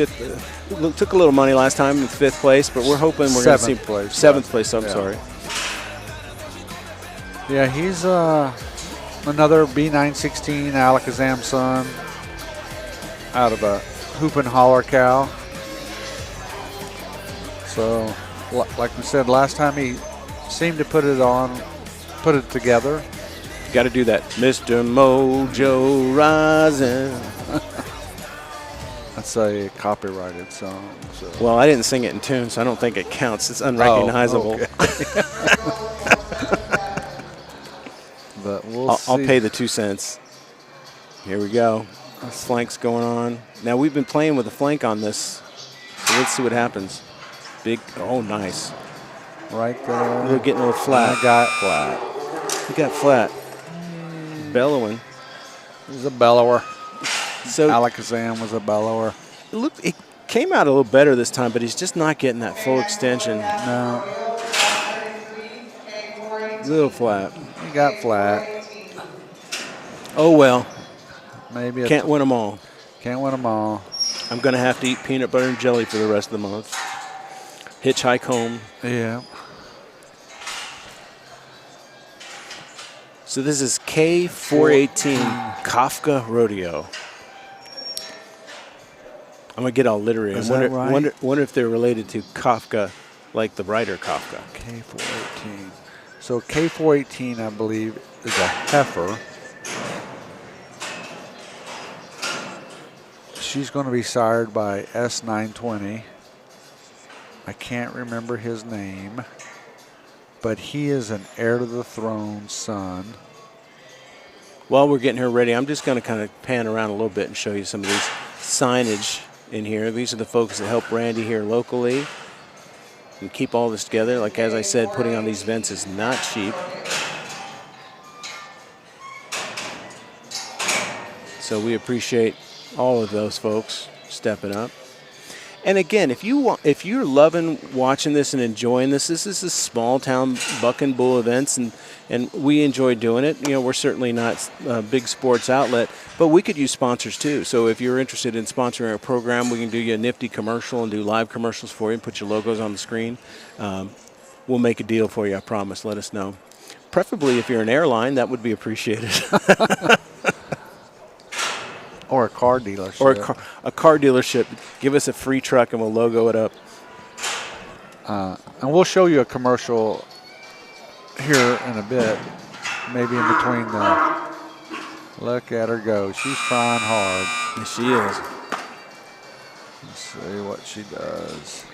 a little money last time in fifth place, but we're hoping we're going to see seventh place. I'm sorry. Yeah, he's another B916 Alakazam son out of a Hoop and Holler cow. So, like we said last time, he seemed to put it together. Got to do that. Mr. Mojo Rising. That's a copyrighted song. So. Well, I didn't sing it in tune, so I don't think it counts. It's unrecognizable. Oh, okay. But I'll pay the 2 cents. Here we go. Flank's going on. Now, we've been playing with the flank on this, so let's see what happens. Big, oh, nice. Right there. We're getting a little flat. I got flat. You got flat. Bellowing. It was a bellower. So Alakazam was a bellower. It came out a little better this time, but he's just not getting that full extension. No. A little flat. He got flat. Oh, well. Maybe Can't win them all. Can't win them all. I'm going to have to eat peanut butter and jelly for the rest of the month. Hitchhike home. Yeah. So this is K418 Kafka Rodeo. I'm going to get all literary. Is I that right? wonder if they're related to Kafka, like the writer Kafka. K418. So K418, I believe, is a heifer. She's going to be sired by S920. I can't remember his name, but he is an heir to the throne son. While we're getting her ready, I'm just going to kind of pan around a little bit and show you some of these signage in here. These are the folks that help Randy here locally and keep all this together. Like, as I said, putting on these events is not cheap. So we appreciate all of those folks stepping up. And again, if you're loving watching this and enjoying this is a small town buck and bull events, and we enjoy doing it. You know, we're certainly not a big sports outlet, but we could use sponsors too. So if you're interested in sponsoring a program, we can do you a nifty commercial and do live commercials for you and put your logos on the screen. We'll make a deal for you, I promise. Let us know. Preferably if you're an airline, that would be appreciated. Or a car dealership. Or a car dealership. Give us a free truck and we'll logo it up. And we'll show you a commercial here in a bit. Maybe in between the... Look at her go. She's trying hard. Yes, she is. Let's see what she does.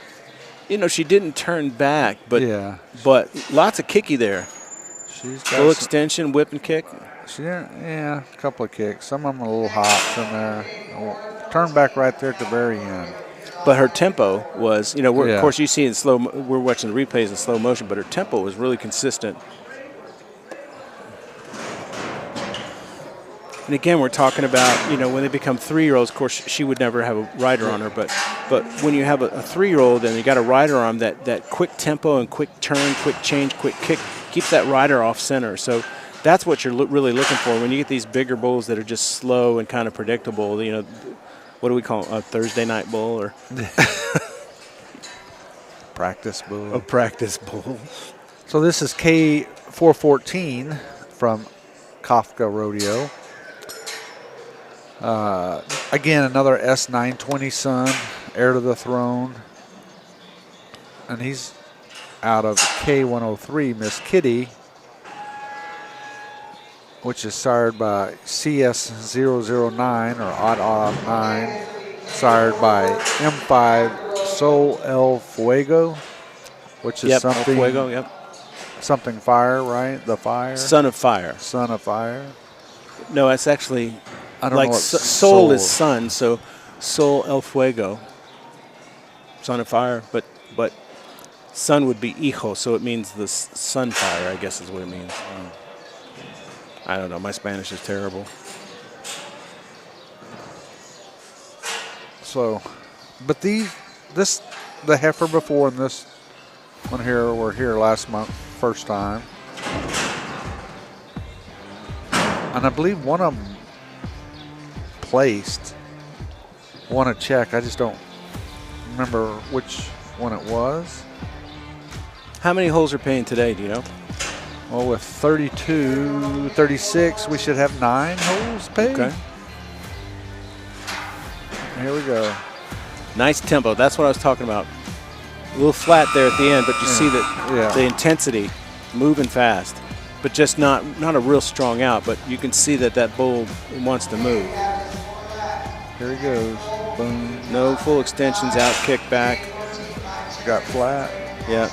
You know, she didn't turn back, but yeah. But lots of kicky there. She's got full extension, whip and kick. Yeah, a couple of kicks. Some of them a little hops in there. Turn back right there at the very end. But her tempo was, of course you see in we're watching the replays in slow motion, but her tempo was really consistent. And again, we're talking about, when they become 3-year-olds, of course, she would never have a rider on her, but when you have a 3-year-old and you got a rider on that quick tempo and quick turn, quick change, quick kick, keeps that rider off center. So that's what you're really looking for when you get these bigger bulls that are just slow and kind of predictable. What do we call them? A Thursday night bull or practice bull? A practice bull. So this is K414 from Kafka Rodeo. Again, another S920 son, heir to the throne. And he's out of K103, Miss Kitty, which is sired by CS009 or Odd 9, sired by M5 Sol El Fuego, which is something. El Fuego, yep. Something fire, right? The fire. Son of fire. Son of fire. No, it's actually I don't like know what Sol is sun, so Sol El Fuego, son of fire, but sun would be hijo, so it means the sun fire, I guess is what it means. I don't know. My Spanish is terrible. So, but the heifer before and this one here were here last month, first time. And I believe one of them placed, won a check. I just don't remember which one it was. How many holes are paying today, do you know? Well, with 32, 36, we should have 9 holes paid. Okay. Here we go. Nice tempo. That's what I was talking about. A little flat there at the end, but you see that the intensity, moving fast, but just not a real strong out. But you can see that bull wants to move. Here he goes. Boom. No full extensions, out, kick back. Got flat. Yeah.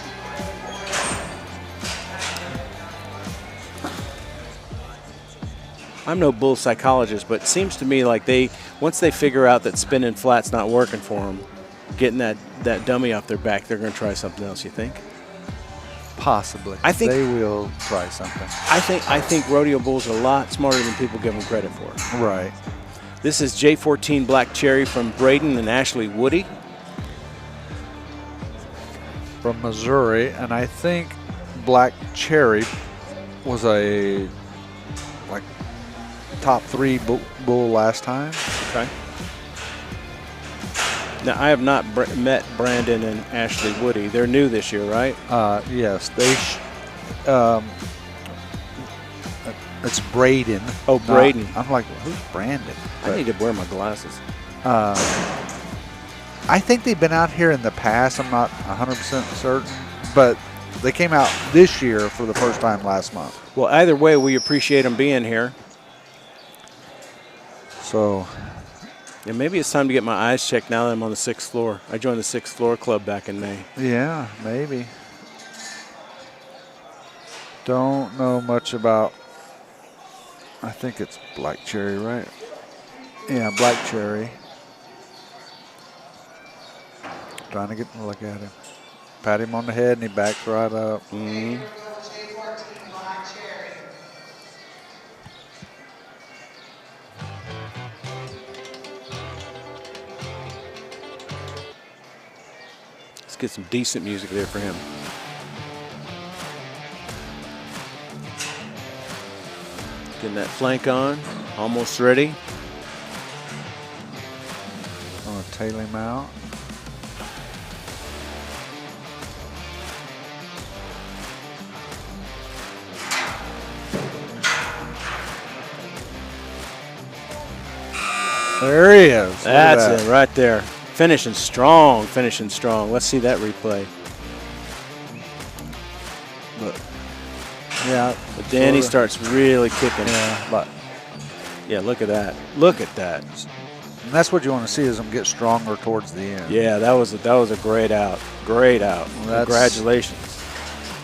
I'm no bull psychologist, but it seems to me like once they figure out that spinning flat's not working for them, getting that dummy off their back, they're going to try something else. You think? Possibly. I think they will try something. I think rodeo bulls are a lot smarter than people give them credit for. Right. This is J14 Black Cherry from Braden and Ashley Woody from Missouri, and I think Black Cherry was a top 3 bull last time. Okay. Now, I have not met Brandon and Ashley Woody. They're new this year, right? Yes. It's Braden. Oh, Braden. I'm like, who's Brandon? I need to wear my glasses. I think they've been out here in the past. I'm not 100% certain, but they came out this year for the first time last month. Well, either way, we appreciate them being here. So, yeah, maybe it's time to get my eyes checked now that I'm on the 6th floor. I joined the 6th floor club back in May. Yeah, maybe. Don't know much about, I think it's Black Cherry, right? Yeah, Black Cherry. Trying to get a look at him. Pat him on the head and he backs right up. Mm-hmm. Let's get some decent music there for him. Getting that flank on, almost ready. I'm gonna tail him out. There he is. That's it right there. Finishing strong, finishing strong. Let's see that replay. Yeah. But then he starts really kicking. Yeah. But yeah, look at that. Look at that. and that's what you want to see is them get stronger towards the end. Yeah, that was a great out. Great out. Well, congratulations.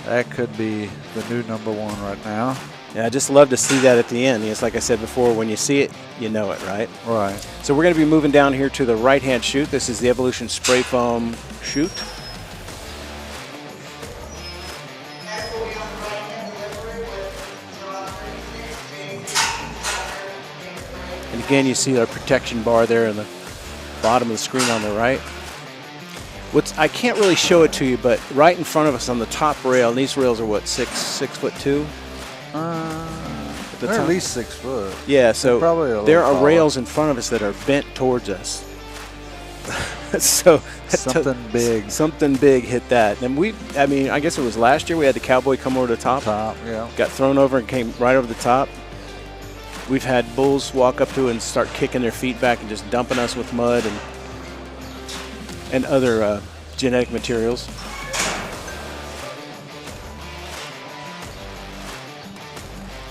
That could be the new #1 right now. Yeah, I just love to see that at the end. It's like I said before, when you see it, you know it, right? Right. So we're going to be moving down here to the right-hand chute. This is the Evolution Spray Foam chute. And again, you see our protection bar there in the bottom of the screen on the right. I can't really show it to you, but right in front of us on the top rail, and these rails are what, 6'2"? They're at least 6 foot. Yeah, so there are taller. rails in front of us that are bent towards us. So something big. Something big hit that. And I guess it was last year we had the cowboy come over the top. Yeah. Got thrown over and came right over the top. We've had bulls walk up to it and start kicking their feet back and just dumping us with mud and other genetic materials.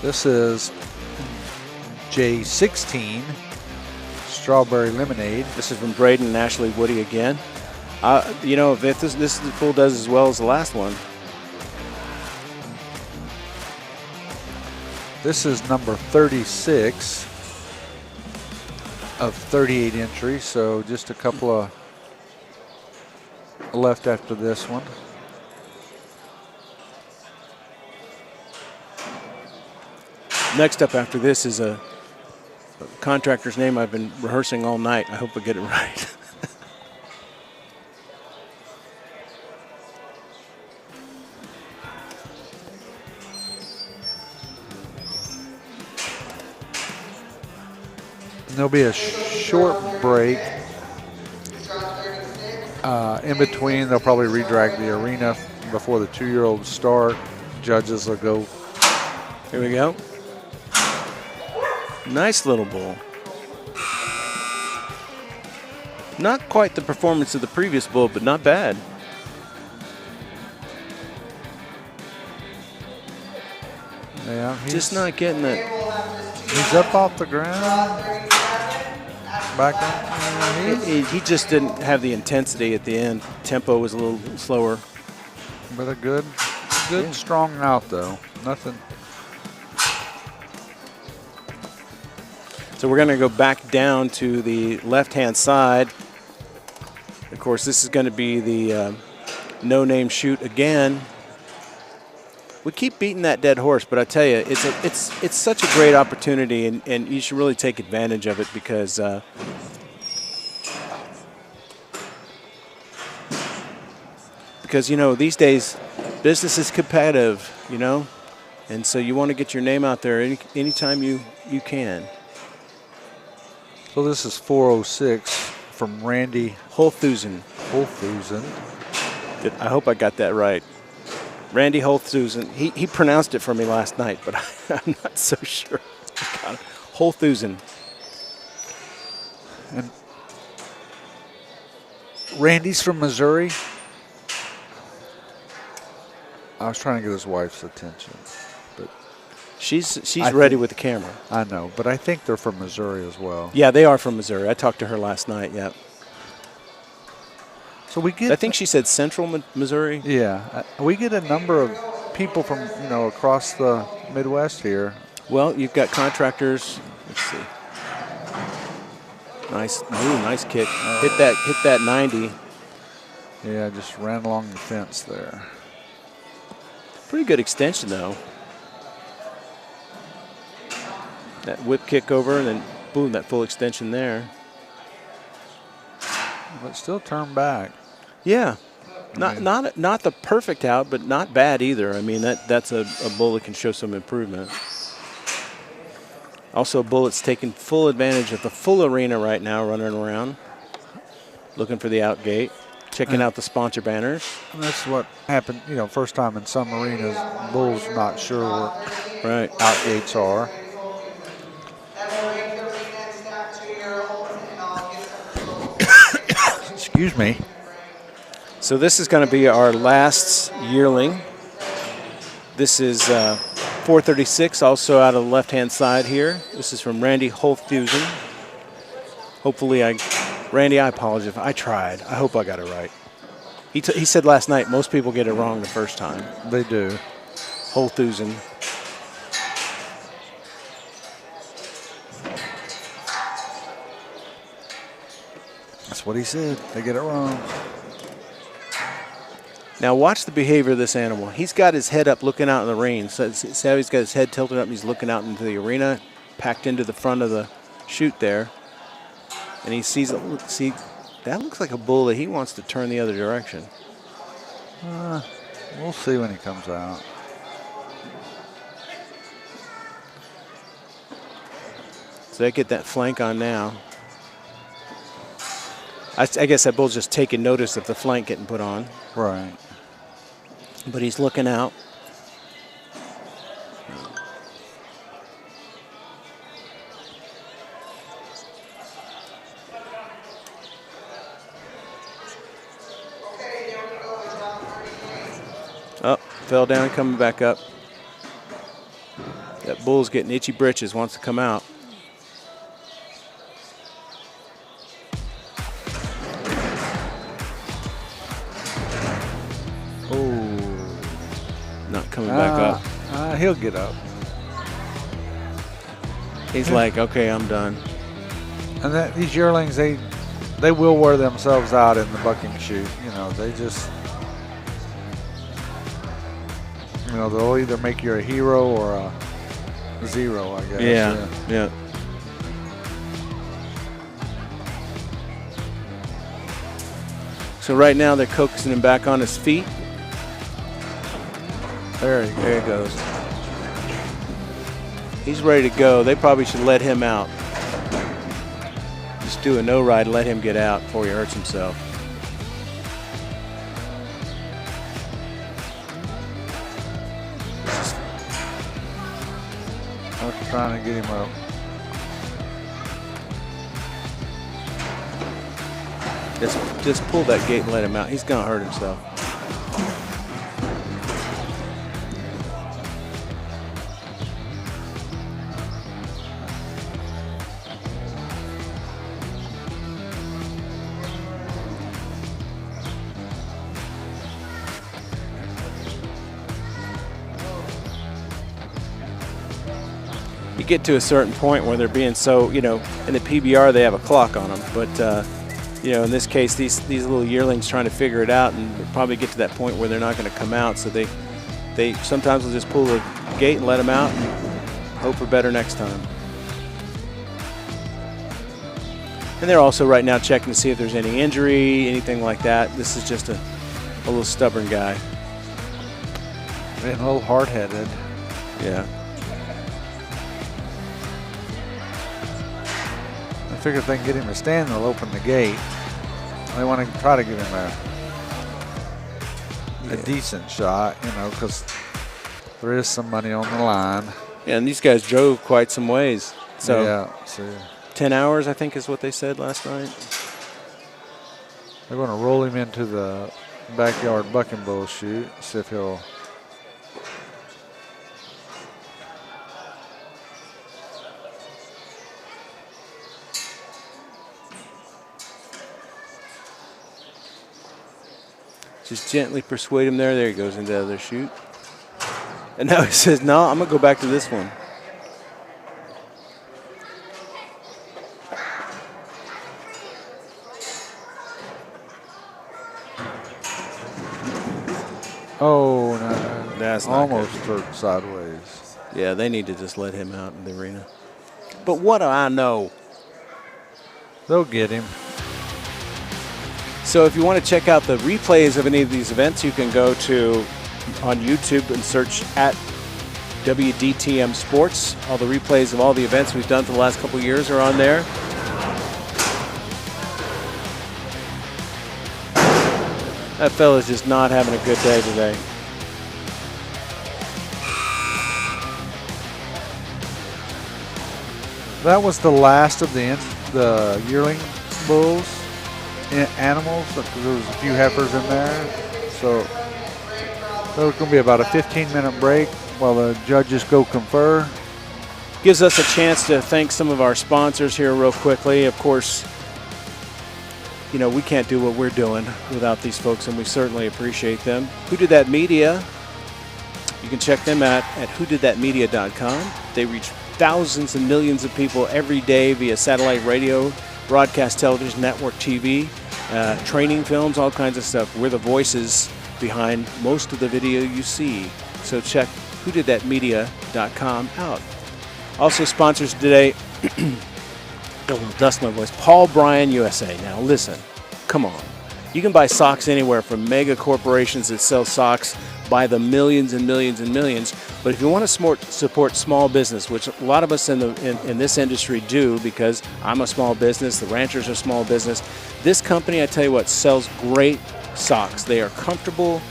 This is J16 Strawberry Lemonade. This is from Braden and Ashley Woody again. If this bull does as well as the last one. This is number 36 of 38 entries, so just a couple of left after this one. Next up after this is a contractor's name I've been rehearsing all night. I hope I get it right. There'll be a short break in between. They'll probably redrag the arena before the 2-year-olds start. Judges will go. Here we go. Nice little bull. Not quite the performance of the previous bull, but not bad. Yeah, Just not getting it. He's up off the ground. Back up. He just didn't have the intensity at the end. Tempo was a little slower. But a good strong mouth though. Nothing. So we're going to go back down to the left-hand side. Of course, this is going to be the no-name shoot again. We keep beating that dead horse, but I tell you, it's such a great opportunity, and you should really take advantage of it because you know, these days business is competitive, you know, and so you want to get your name out there anytime you can. So this is 406 from Randy Holthusen. I hope I got that right. Randy Holthusen. He pronounced it for me last night, but I'm not so sure. Holthusen. And Randy's from Missouri. I was trying to get his wife's attention, but she's ready with the camera. I know, but I think they're from Missouri as well. Yeah, they are from Missouri. I talked to her last night. Yeah. So we get. I think she said Central Missouri. Yeah, we get a number of people from across the Midwest here. Well, you've got contractors. Let's see. Nice kick. Hit that 90. Yeah, just ran along the fence there. Pretty good extension though. That whip kick over, and then boom, that full extension there. But still turned back. Yeah, not the perfect out, but not bad either. I mean, that's a bull that can show some improvement. Also, a bull that's taking full advantage of the full arena right now, running around, looking for the out gate, checking out the sponsor banners. And that's what happened, first time in some arenas, bulls not sure where out gates are. Excuse me. So this is going to be our last yearling. This is 436, also out of the left-hand side here. This is from Randy Holthusen. Hopefully, Randy, I apologize. I tried. I hope I got it right. He said last night most people get it wrong the first time. They do. Holthusen. That's what he said. They get it wrong. Now watch the behavior of this animal. He's got his head up looking out in the range. So see how he's got his head tilted up and he's looking out into the arena, packed into the front of the chute there. And he sees, that looks like a bull that he wants to turn the other direction. We'll see when he comes out. So they get that flank on now. I guess that bull's just taking notice of the flank getting put on. Right. But he's looking out. Oh, fell down, coming back up. That bull's getting itchy britches, wants to come out. Coming back up. He'll get up. He's like, okay, I'm done. And these yearlings, they will wear themselves out in the bucking chute. They just, they'll either make you a hero or a zero, I guess. Yeah. So right now they're coaxing him back on his feet. There he goes. He's ready to go. They probably should let him out. Just do a no ride and let him get out before he hurts himself. I'm trying to get him up. Just pull that gate and let him out. He's gonna hurt himself. you get to a certain point where they're being so, in the PBR they have a clock on them, but in this case these little yearlings trying to figure it out, and they'll probably get to that point where they're not going to come out, so they sometimes will just pull the gate and let them out and hope for better next time. And they're also right now checking to see if there's any injury, anything like that. This is just a little stubborn guy. Being a little hard-headed. Yeah. I figure if they can get him to stand, they'll open the gate. They want to try to give him a decent shot, because there is some money on the line. Yeah, and these guys drove quite some ways. So, yeah, 10 hours, I think, is what they said last night. They're going to roll him into the backyard bucking bull chute, see if he'll. Just gently persuade him there. There he goes into the other chute. And now he says, no, I'm going to go back to this one. Oh, no. That's not almost good. turned sideways. Yeah, they need to just let him out in the arena. But what do I know? They'll get him. So if you want to check out the replays of any of these events, you can go on YouTube and search at WDTM Sports. All the replays of all the events we've done for the last couple of years are on there. That fella's just not having a good day today. That was the last of the yearling bulls, animals. There was a few heifers in there. So there's going to be about a 15-minute break while the judges go confer. Gives us a chance to thank some of our sponsors here real quickly. Of course, we can't do what we're doing without these folks, and we certainly appreciate them. Who Did That Media, you can check them at whodidthatmedia.com. They reach thousands and millions of people every day via satellite radio, broadcast television, network TV, training films, all kinds of stuff. We're the voices behind most of the video you see. So check whodidthatmedia.com out. Also sponsors today, dust my voice, Paul Bryan USA. Now listen, come on. You can buy socks anywhere from mega corporations that sell socks by the millions and millions and millions. But if you want to support small business, which a lot of us in this industry do, because I'm a small business, the ranchers are small business, this company, I tell you what, sells great socks. They are comfortable.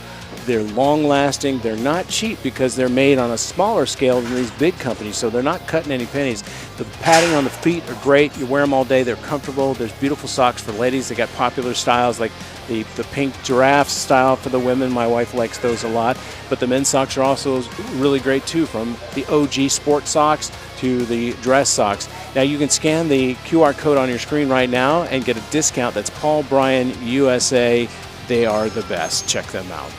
They're long-lasting. They're not cheap because they're made on a smaller scale than these big companies, so they're not cutting any pennies. The padding on the feet are great. You wear them all day. They're comfortable. There's beautiful socks for ladies. They got popular styles like the pink giraffe style for the women. My wife likes those a lot. But the men's socks are also really great, too, from the OG sport socks to the dress socks. Now, you can scan the QR code on your screen right now and get a discount. That's Paul Bryan USA. They are the best. Check them out.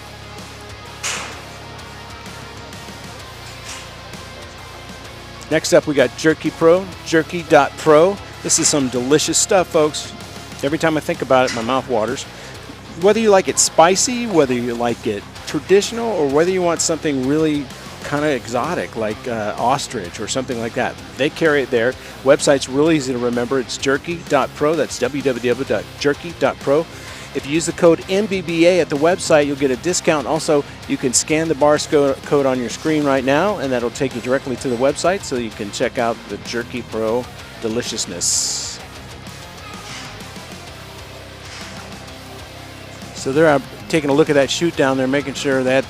Next up, we got Jerky Pro, jerky.pro. This is some delicious stuff, folks. Every time I think about it, my mouth waters. Whether you like it spicy, whether you like it traditional, or whether you want something really kind of exotic like ostrich or something like that, they carry it there. Website's really easy to remember. It's jerky.pro. That's www.jerky.pro. If you use the code MBBA at the website, you'll get a discount. Also, you can scan the barcode on your screen right now, and that'll take you directly to the website so you can check out the Jerky Pro deliciousness. So they're taking a look at that chute down there, making sure that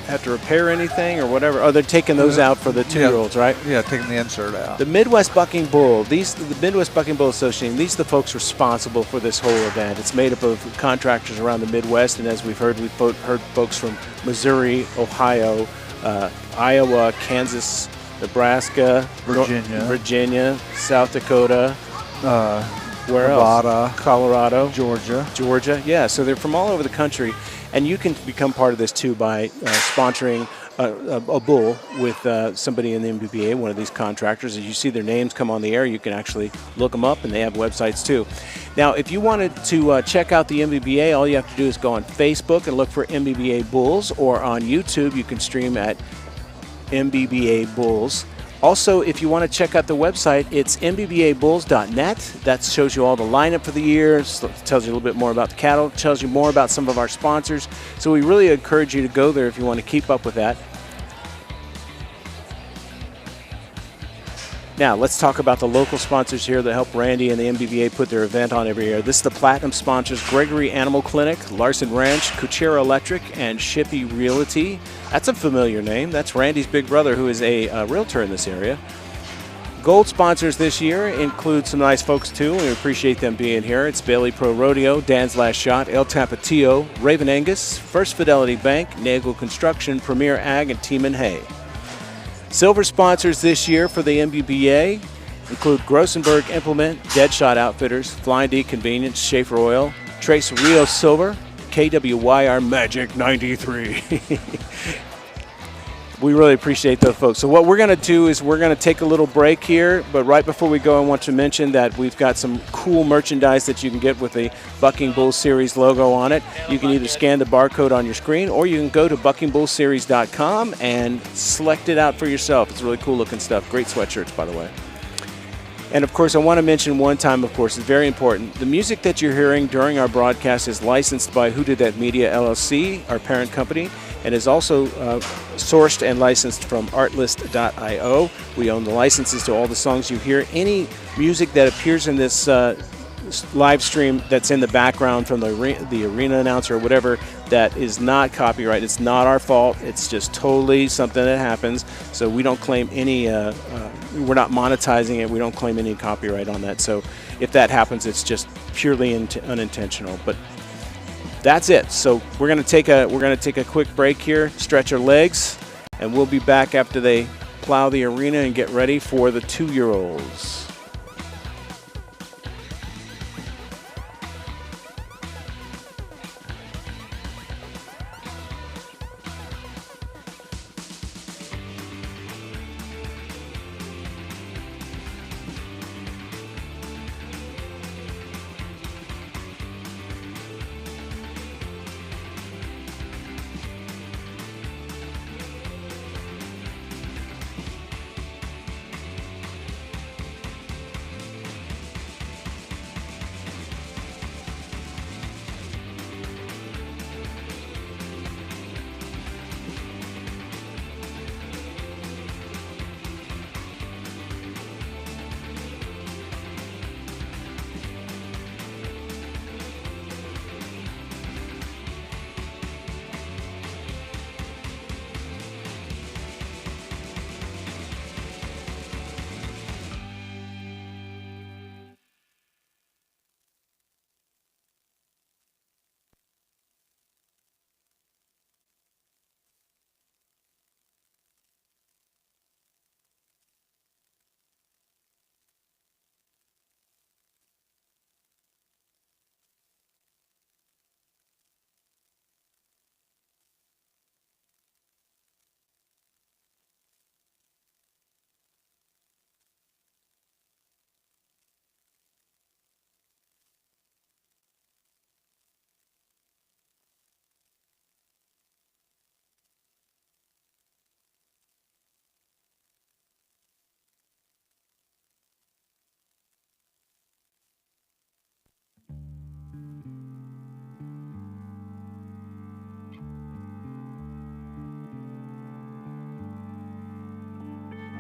have to repair anything or whatever. Oh, they're taking those out for the 2-year-olds, right? Yeah, taking the insert out. The Midwest Bucking Bull, the Midwest Bucking Bull Association, these are the folks responsible for this whole event. It's made up of contractors around the Midwest, and as we've heard folks from Missouri, Ohio, Iowa, Kansas, Nebraska, Virginia, South Dakota, where Nevada, else? Colorado, Georgia. Yeah, so they're from all over the country. And you can become part of this, too, by sponsoring a bull with somebody in the MBBA, one of these contractors. As you see their names come on the air, you can actually look them up, and they have websites too. Now, if you wanted to check out the MBBA, all you have to do is go on Facebook and look for MBBA Bulls, or on YouTube, you can stream at MBBA Bulls. Also, if you want to check out the website, it's mbbabulls.net. That shows you all the lineup for the year, tells you a little bit more about the cattle, tells you more about some of our sponsors. So we really encourage you to go there if you want to keep up with that. Now, let's talk about the local sponsors here that help Randy and the MBBA put their event on every year. This is the Platinum sponsors: Gregory Animal Clinic, Larson Ranch, Cuchera Electric, and Shippey Realty. That's a familiar name. That's Randy's big brother, who is a realtor in this area. Gold sponsors this year include some nice folks too, and we appreciate them being here. It's Bailey Pro Rodeo, Dan's Last Shot, El Tapatio, Raven Angus, First Fidelity Bank, Nagel Construction, Premier Ag, and Team & Hay. Silver sponsors this year for the MBBA include Grossenberg Implement, Deadshot Outfitters, Flying D Convenience, Schaefer Oil, Trace Rio Silver, KWYR Magic 93. We really appreciate those folks. So what we're going to do is we're going to take a little break here, but right before we go, I want to mention that we've got some cool merchandise that you can get with the Bucking Bull Series logo on it. You can either scan the barcode on your screen, or you can go to buckingbullseries.com and select it out for yourself. It's really cool looking stuff. Great sweatshirts, by the way. And of course, I want to mention one time, of course, it's very important. The music that you're hearing during our broadcast is licensed by Who Did That Media LLC, our parent company, and is also sourced and licensed from artlist.io. We own the licenses to all the songs you hear. Any music that appears in this live stream that's in the background from the arena announcer or whatever that is not copyright, it's not our fault. It's just totally something that happens. So we don't claim any, we're not monetizing it. We don't claim any copyright on that. So if that happens, it's just purely unintentional. But that's it. So we're going to take a quick break here, stretch our legs, and we'll be back after they plow the arena and get ready for the 2-year-olds.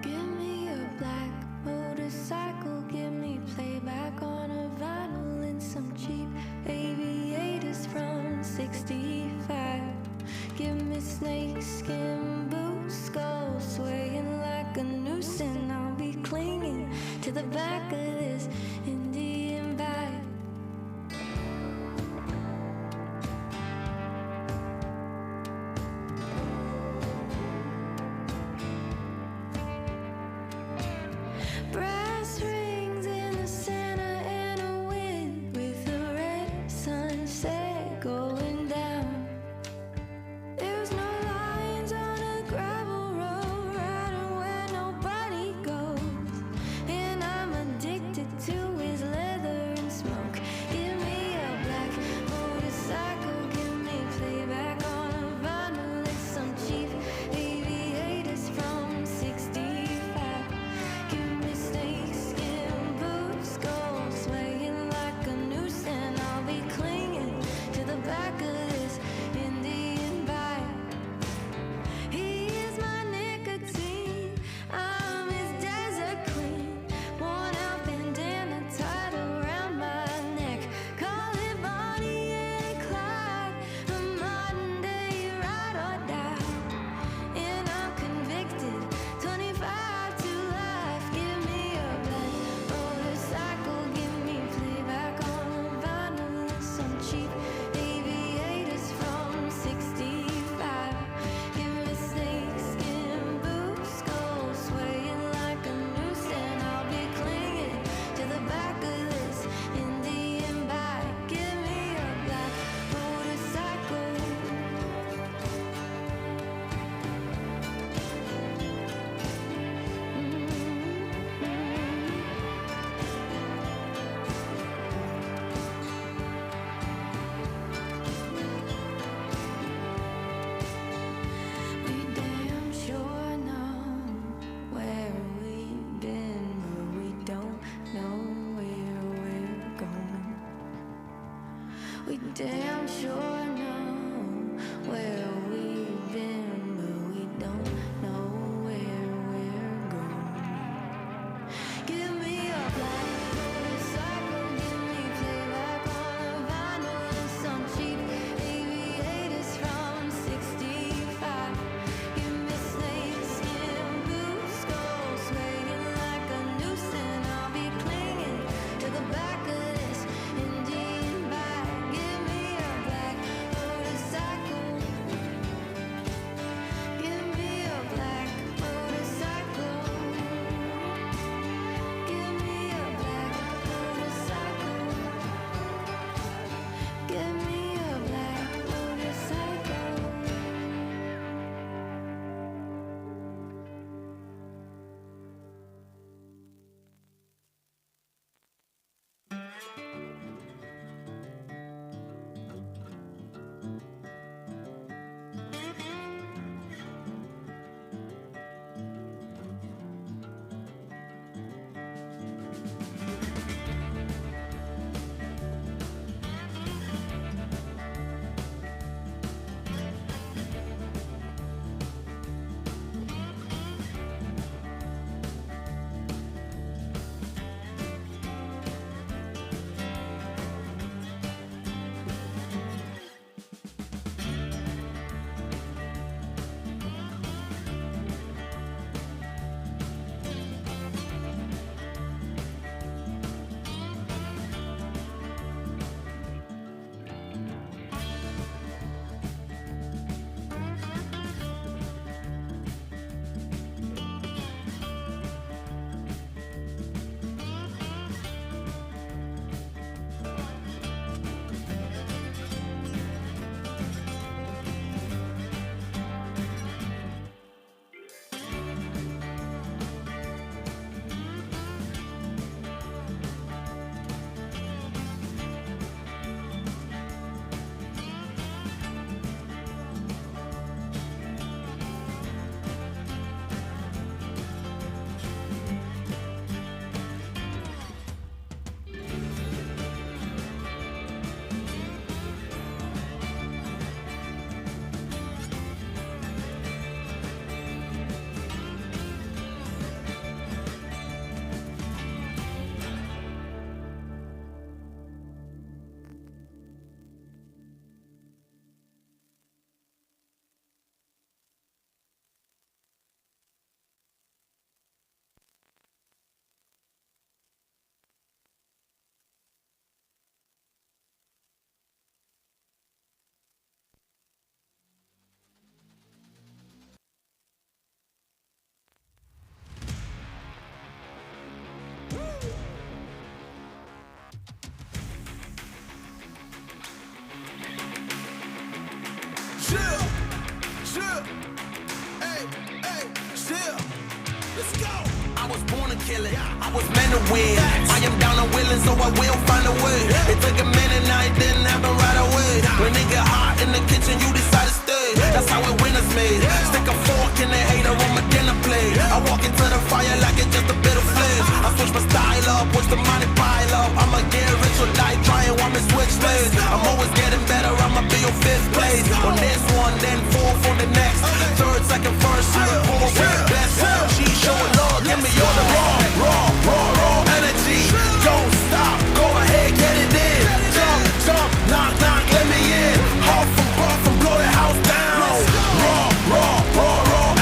Give me a black motorcycle, give me playback on a vinyl and some cheap aviators from 65. Give me snakeskin boots, skull swaying like a noose, and I'll be clinging to the back of this Indian vibe. Brass rings in the center and a wind with a red sunset going down. There's no lines on a graph. born to kill it. I was meant to win. I am down and willing, so I will find a way. It took a minute, now it didn't happen right away. When it get hot in the kitchen, you decide to stay. That's how it winners made. Stick a fork in the hater on my dinner plate. I walk into the fire like it's just a bit of flames. I switch my style up, watch the money pile up. I'ma get rich or die trying, want me switch lanes. I'm always getting better, I'ma be on 5th place. On this one, then 4th on the next. 3rd, 2nd, 1st, you and Paul with the best. She showing love, give me all the raw energy. Don't stop, go ahead, get it in. Jump, knock, let me in. Huff and puff and blow the house down. Raw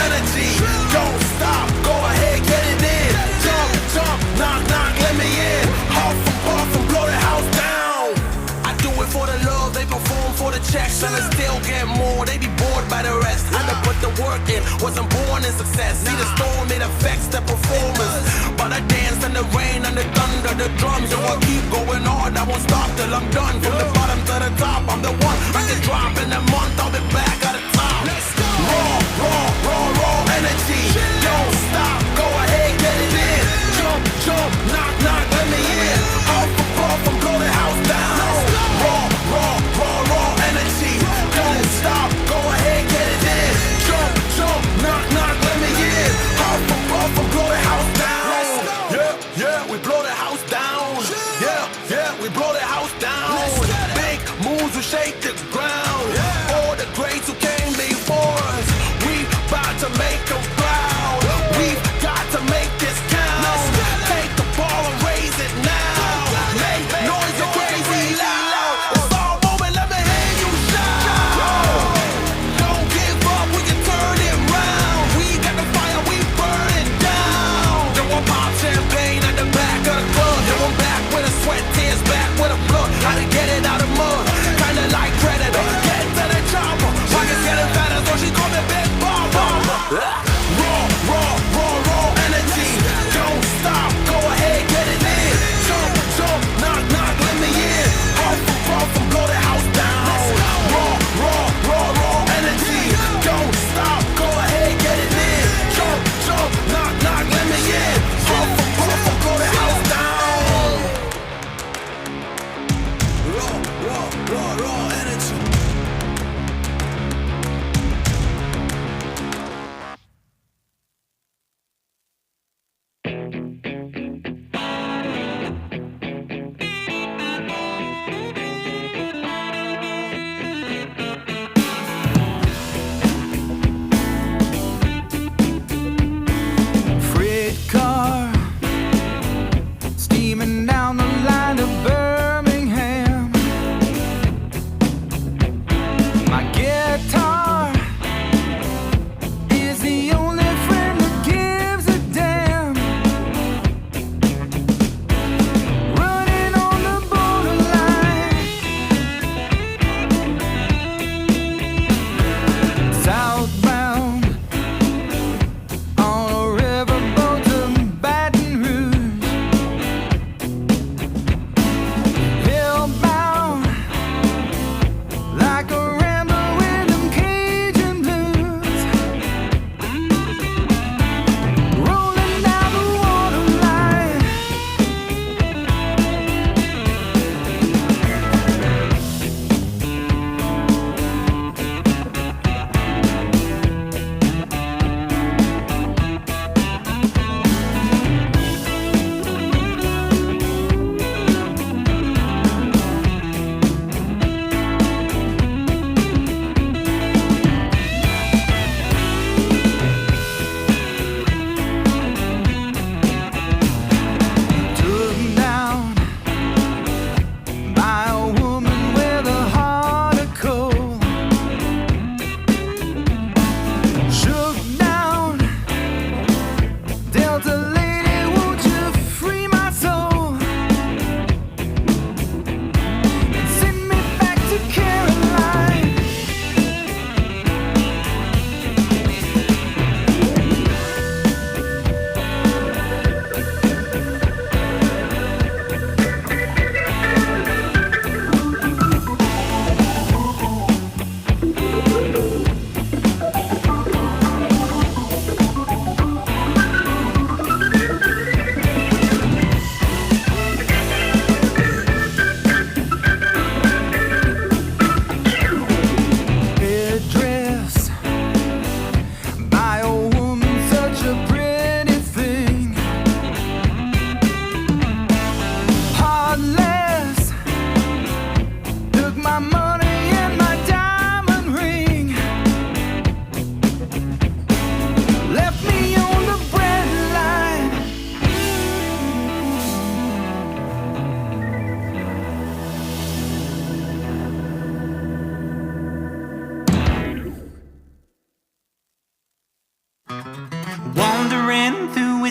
energy. Don't stop, go ahead, get it in. Jump, knock, let me in. Huff and puff and blow the house down. I do it for the love, they perform for the checks, and I still get more. They be bored by the rest. I done put the work in, wasn't born in success. See the storm, it affects the performance. But I dance in the rain and the thunder, the drums. So I keep going on, I won't stop till I'm done. From the bottom to the top, I'm the one. I can drop in a month, I'll be back at the top. Let's go. Raw energy. Don't stop, go ahead, get it in. Jump, knock, let me in. Huff and puff and blow the house down. Raw energy. Don't stop, go ahead, get it in. Jump, knock, let me in. Huff and puff and blow the house down. Yeah, we blow the house down. Yeah, we blow the house down. Big moves will shake the ground. All the greats who came before us, we about to make them proud. We've got to make this count. Take the ball and raise it now. Make noise and crazy loud. It's all moment, let me hear you shout. Don't give up, we can turn it round. We got the fire, we burn it down. Then we'll pop champagne at the back of the club. Then we're back with a sweat, tears back with a blood. How to get it out of mud, kinda like Predator. Get to the chopper, pockets getting fatter, so she call me Big Mama. Raw energy. Don't stop, go ahead, get it in. Jump, knock, let me in. Huff and puff and blow the house down. Raw energy. Don't stop, go ahead, get it in. Jump, knock, let me in. Huff and puff and blow the house down.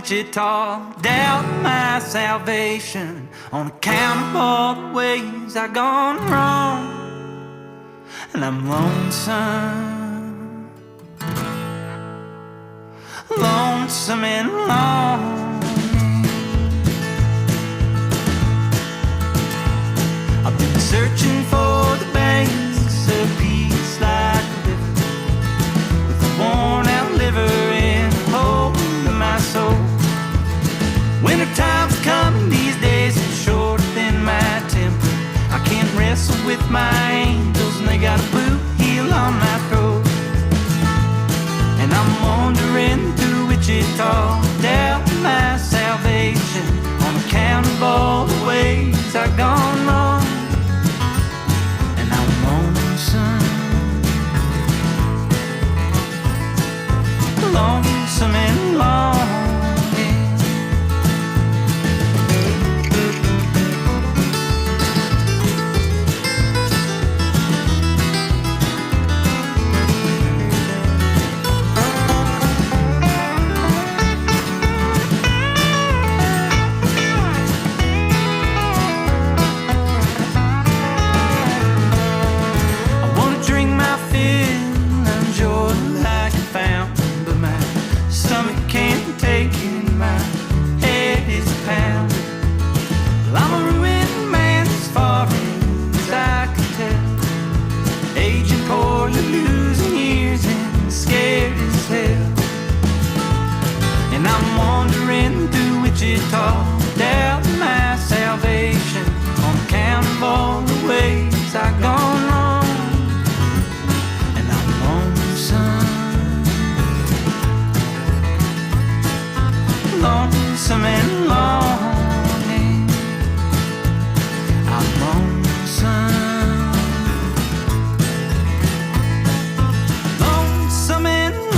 Wichita. Doubt my salvation on account of all the ways I've gone wrong. And I'm lonesome, lonesome and lonely. I've been searching for the banks of peace like a river, with a worn out liver and a hole in my soul. Winter time's coming these days, it's shorter than my temper. I can't wrestle with my angels and they got a boot heel on my throat. And I'm wandering through Wichita, doubt my salvation on account of all the ways I've gone wrong. And I'm lonesome, lonesome and lonely. Doubt my salvation on account of all the ways I've gone wrong. And I'm lonesome, lonesome and lonely. I'm lonesome, lonesome and lonely.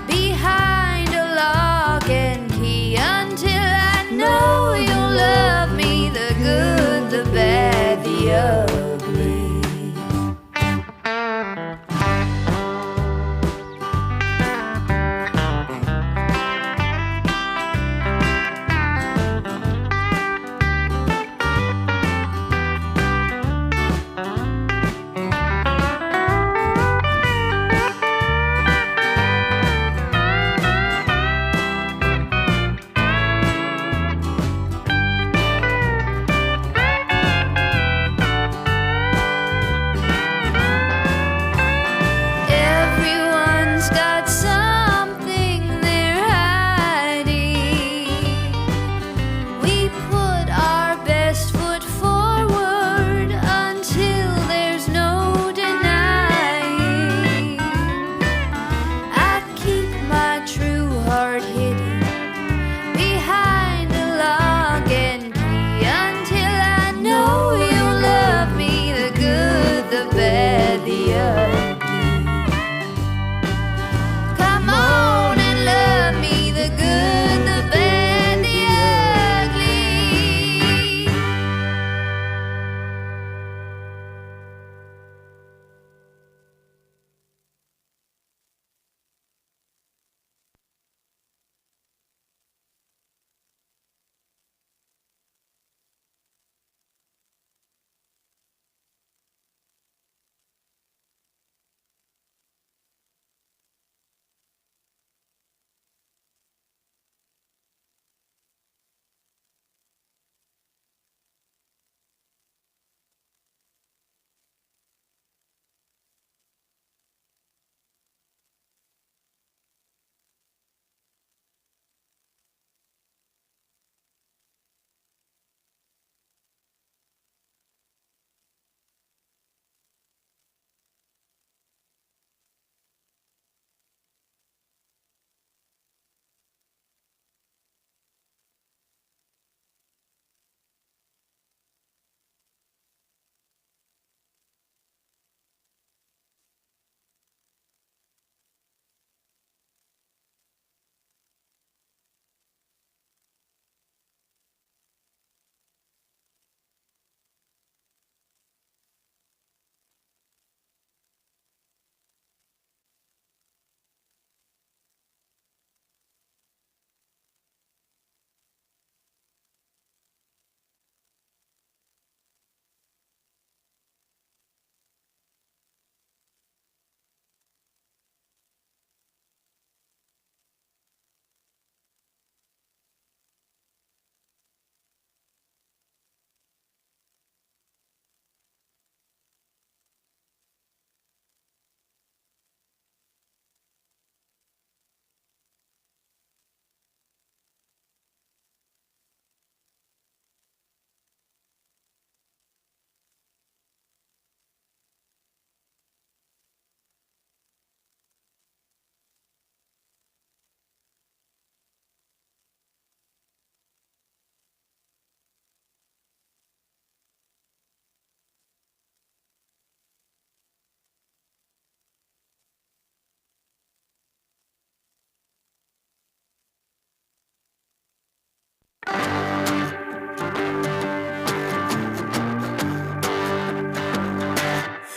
Behind a lock and key until I know you'll love me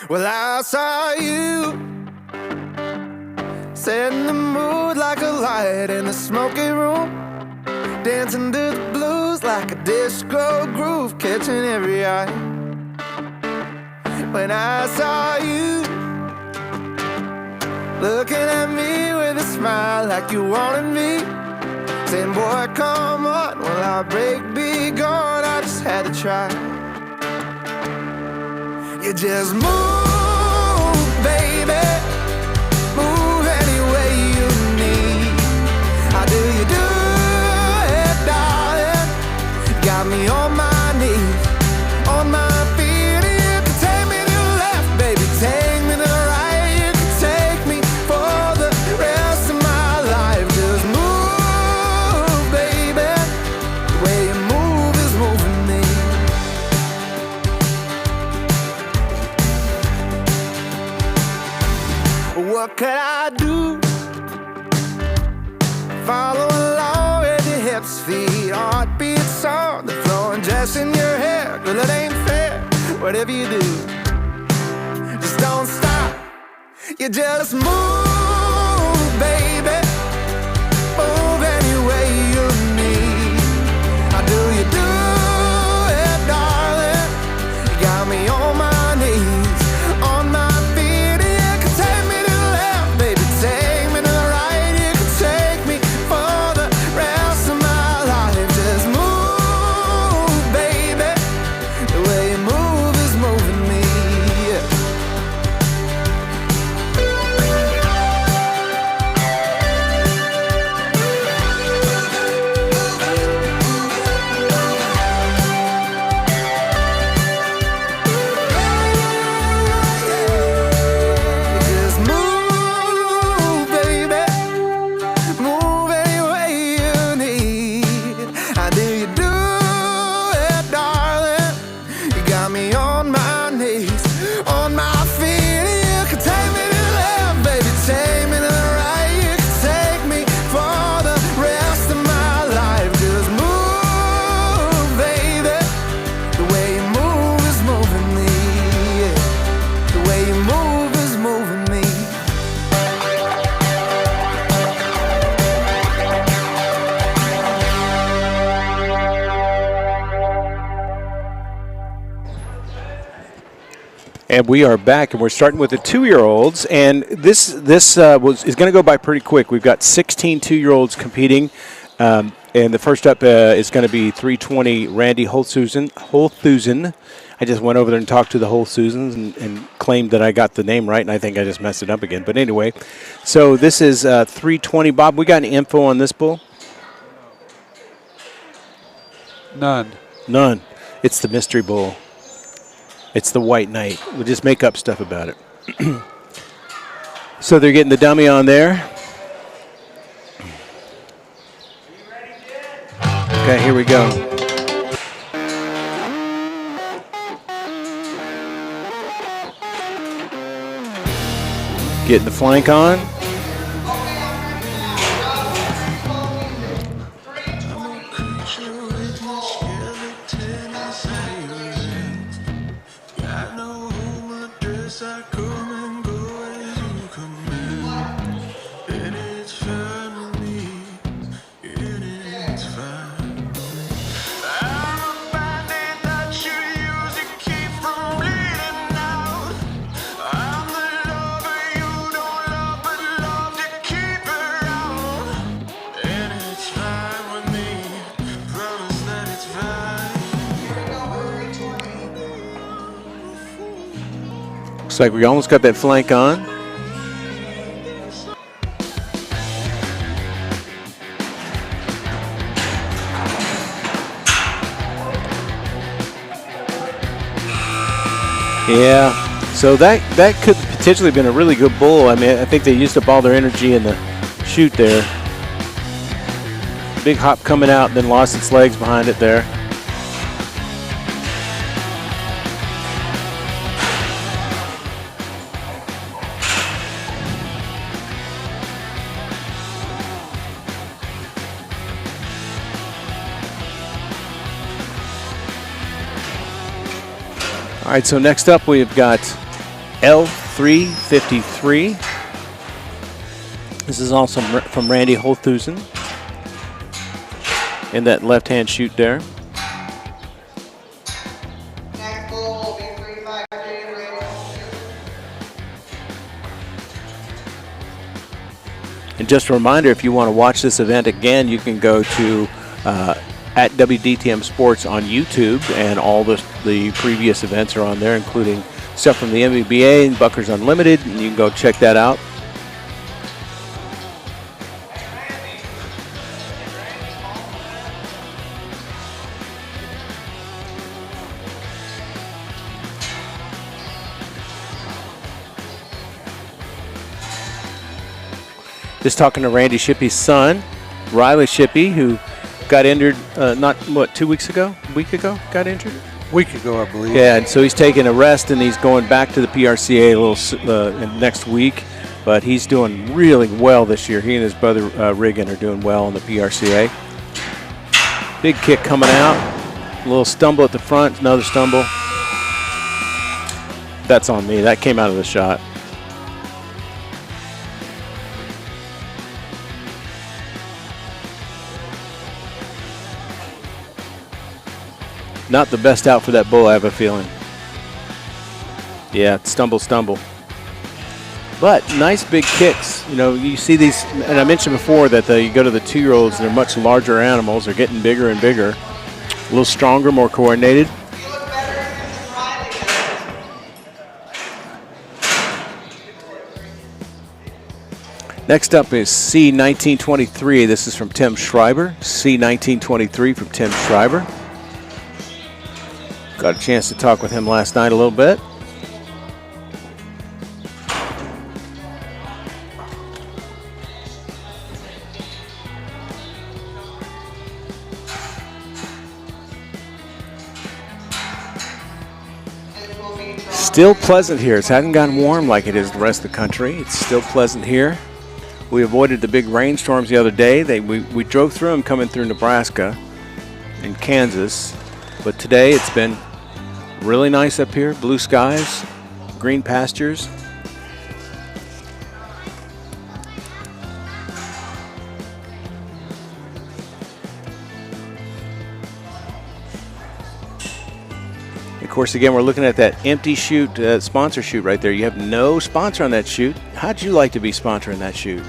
Well, I saw you setting the mood like a light in the smoky room, dancing to the blues like a disco groove, catching every eye. When I saw you looking at me with a smile like you wanted me, saying, boy, come on, will our break be gone? I just had to try. You just move, baby, move any way you need. How do you do it, darling? Got me on my knees, on my feet. You can take me to the left, baby, take me to the right. You can take me for the rest of my life. Just move, baby, the way you move is moving me. What could I do? Follow along with your hips, feet, heartbeat, song, the flowing dress in your hair. Girl, it ain't fair, whatever you do, just don't stop. You just move, baby, move any way you need. How do you do it, darling? You got me on my knees, on my feet. You can take me to the left, baby, take me to the right. You can take me for the rest of my life. Just move, baby, the way you move is moving me. Just move, baby, move any way you need. How do you do it, darling? You got me on my knees, on my feet. You can take me to the left, baby, take me to the right. You can take me for the rest of my life. Just move, baby, the way you move is moving me. The way you move is moving me. And we are back, and we're starting with the 2-year-olds, and this is going to go by pretty quick. We've got 16 2-year-olds competing, and the first up is going to be 320 Randy Holthusen. I just went over there and talked to the Holthusens and claimed that I got the name right, and I think I just messed it up again. But anyway, so this is 320. Bob, we got any info on this bull? None. None. It's the mystery bull. It's the White Knight. We'll just make up stuff about it. So they're getting the dummy on there. Okay, here we go. Getting the flank on. Looks like we almost got that flank on. Yeah, so that could potentially have been a really good bull. I mean, I think they used up all their energy in the chute there. Big hop coming out, then lost its legs behind it there. All right, so next up we've got L353. This is also from Randy Holthusen in that left-hand chute there. And just a reminder, if you want to watch this event again, you can go to at WDTM Sports on YouTube, and all the previous events are on there, including stuff from the MBBA and Buckers Unlimited, and you can go check that out. Just talking to Randy Shippey's son, Riley Shippey, who got injured a week ago, got injured? Week ago, I believe. Yeah, and so he's taking a rest, and he's going back to the PRCA next week, but he's doing really well this year. He and his brother Riggin are doing well in the PRCA. Big kick coming out, a little stumble at the front, another stumble. That's on me. That came out of the shot. Not the best out for that bull, I have a feeling. Yeah, stumble. But nice big kicks. You know, you see these, and I mentioned before that you go to the 2-year-olds, they're much larger animals. They're getting bigger and bigger. A little stronger, more coordinated. Next up is C1923. This is from Tim Schreiber. C1923 from Tim Schreiber. Got a chance to talk with him last night a little bit. Still pleasant here. It hasn't gotten warm like it is the rest of the country. It's still pleasant here. We avoided the big rainstorms the other day. We drove through them coming through Nebraska and Kansas. But today it's been really nice up here. Blue skies, green pastures. Of course, again, we're looking at that empty chute, sponsor chute right there. You have no sponsor on that chute. How'd you like to be sponsoring that chute?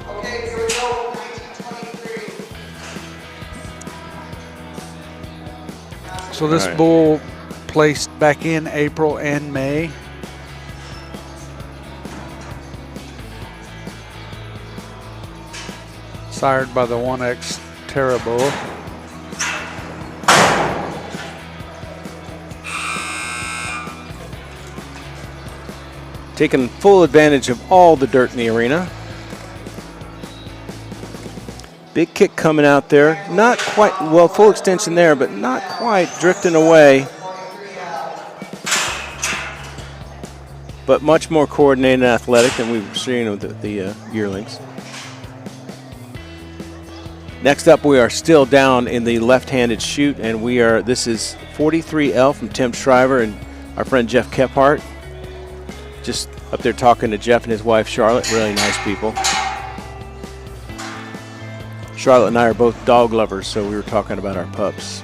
Okay, here we go, 1923. So this bull placed back in April and May. Sired by the 1X Terra bull. Taking full advantage of all the dirt in the arena. Big kick coming out there. Not quite, well, full extension there, but not quite, drifting away. But much more coordinated and athletic than we were seeing with the yearlings. Next up, we are still down in the left-handed chute, and this is 43L from Tim Shriver and our friend Jeff Kephart. Just up there talking to Jeff and his wife Charlotte, really nice people. Charlotte and I are both dog lovers, so we were talking about our pups.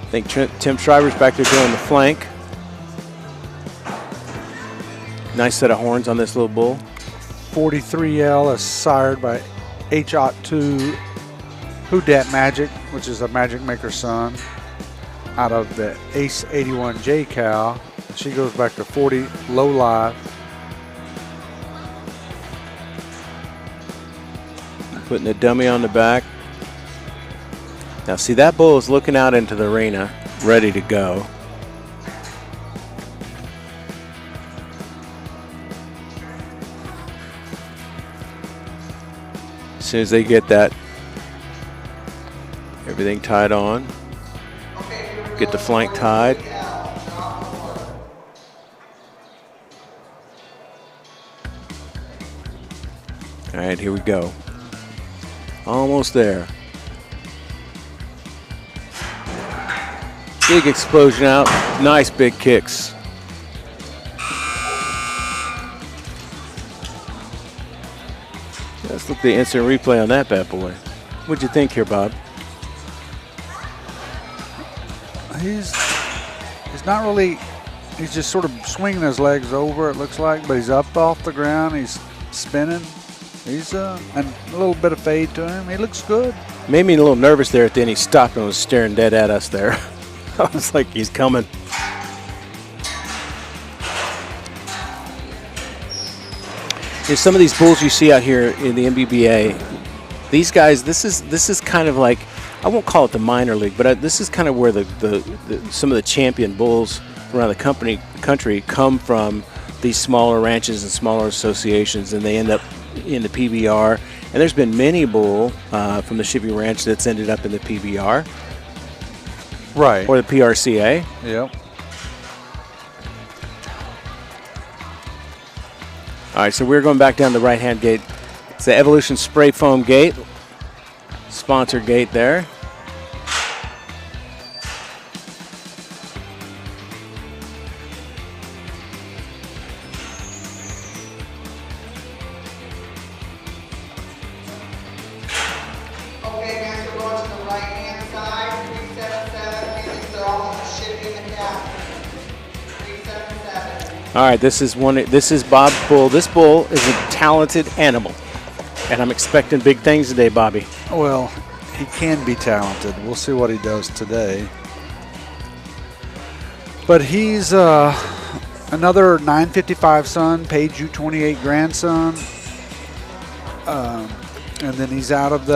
I think Tim Shriver's back there doing the flank. Nice set of horns on this little bull. 43L is sired by H02 Who Dat Magic, which is a Magic Maker's son, out of the Ace 81J cow. She goes back to 40 low live. Putting the dummy on the back. Now see, that bull is looking out into the arena, ready to go. As soon as they get that, everything tied on, get the flank tied. All right, here we go. Big explosion out. Nice big kicks. Let's look at the instant replay on that bad boy. What'd you think here, Bob? He's not really, he's just sort of swinging his legs over, it looks like, but he's up off the ground. He's spinning. He's and a little bit of fade to him. He looks good. Made me a little nervous there at the end. He stopped and was staring dead at us there. I was like, he's coming. There's some of these bulls you see out here in the MBBA. These guys, this is kind of like, I won't call it the minor league, but this is kind of where some of the champion bulls around the country come from. These smaller ranches and smaller associations, and they end up in the PBR. And there's been many bull from the Shippey Ranch that's ended up in the PBR. Right. Or the PRCA. Yep. All right, so we're going back down the right-hand gate. It's the Evolution Spray Foam gate. Sponsor gate there. Okay, next we're going to the right-hand side. 377, Yearlings are all on the Shippey and the cap. 377. All right, this is Bob's bull. This bull is a talented animal, and I'm expecting big things today, Bobby. Well, he can be talented. We'll see what he does today. But he's another 955 son, Page U28 grandson. And then he's out of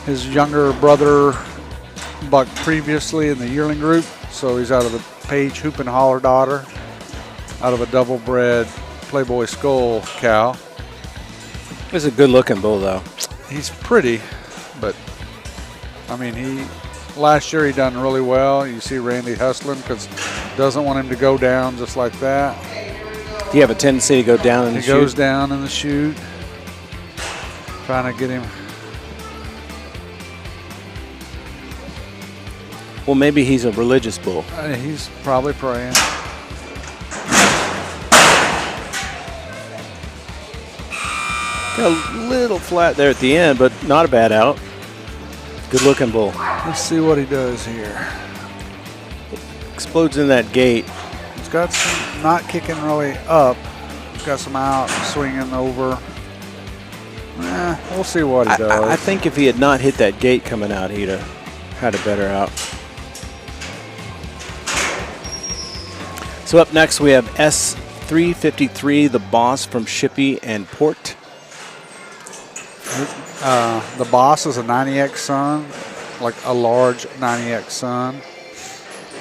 his younger brother buck previously in the yearling group. So he's out of the Page Hoop and Holler daughter, out of a double-bred Playboy Skull cow. He's a good-looking bull, though. He's pretty, but I mean, last year he done really well. You see Randy hustling because doesn't want him to go down just like that. Do you have a tendency to go down in the chute? He goes down in the chute, trying to get him. Well, maybe he's a religious bull. He's probably praying. Got a little flat there at the end, but not a bad out. Good looking bull. Let's see what he does here. Explodes in that gate. He's got some not kicking really up. He's got some out, swinging over. We'll see what he does. I think if he had not hit that gate coming out, he'd have had a better out. So up next we have S353, the Boss from Shippey and Port. The Boss is a 90X son, like a large 90X son,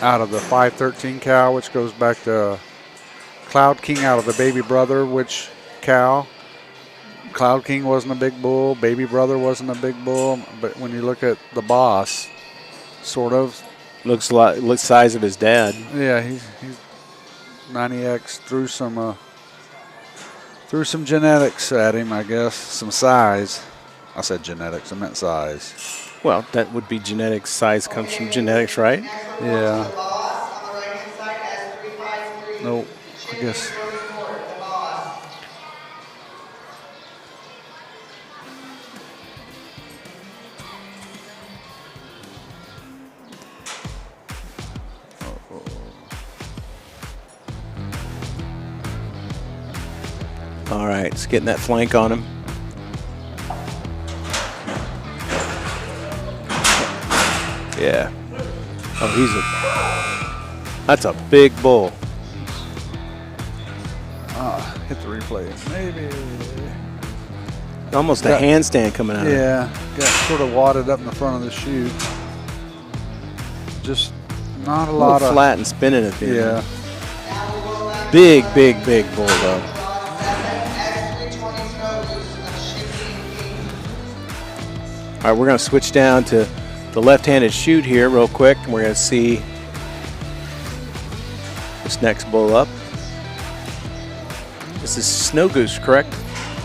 out of the 513 cow, which goes back to Cloud King out of the Baby Brother, which cow. Cloud King wasn't a big bull, Baby Brother wasn't a big bull, but when you look at the Boss, sort of. Looks a lot, looks size of his dad. Yeah, he's 90X threw some genetics at him, I guess, some size. I said genetics, I meant size. Well, that would be genetics. Size comes from genetics, right? Yeah. Nope, I guess. All right, it's getting that flank on him. Yeah. Oh, that's a big bull. Hit the replay. Maybe. Almost a handstand coming out. Yeah, got sort of wadded up in the front of the chute. Just not a lot of flat and spinning at the end. Yeah. Big bull though. All right, we're going to switch down to the left-handed chute here real quick, and we're going to see this next bull up. This is Snow Goose, correct?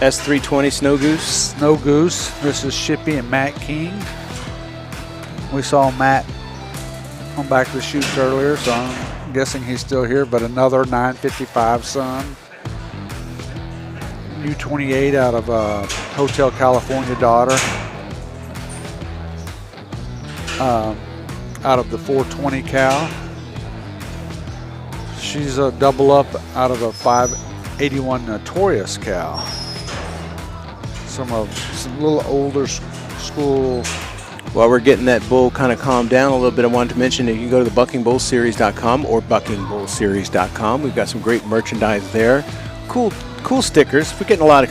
S320 Snow Goose. Snow Goose. This is Shippey and Matt King. We saw Matt on back to the chutes earlier, so I'm guessing he's still here, but another 955 son. U28 out of Hotel California daughter. Out of the 420 cow. She's a double up out of a 581 Notorious cow. Some little older school. While we're getting that bull kind of calmed down a little bit, I wanted to mention that you can go to the buckingbullseries.com or buckingbullseries.com. We've got some great merchandise there. Cool stickers. We're getting a lot of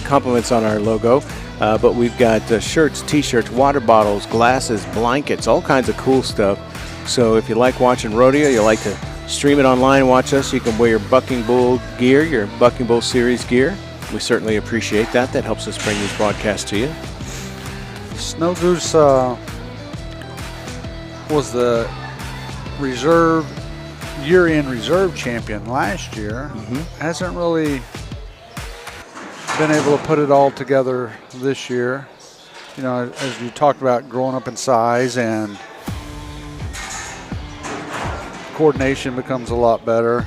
compliments on our logo. But we've got shirts, t-shirts, water bottles, glasses, blankets, all kinds of cool stuff. So if you like watching rodeo, you like to stream it online and watch us, you can wear your Bucking Bull gear, your Bucking Bull Series gear. We certainly appreciate that. That helps us bring these broadcasts to you. Snow Goose was the year-end reserve champion last year. Hasn't really been able to put it all together this year. You know, as you talked about, growing up in size and coordination becomes a lot better.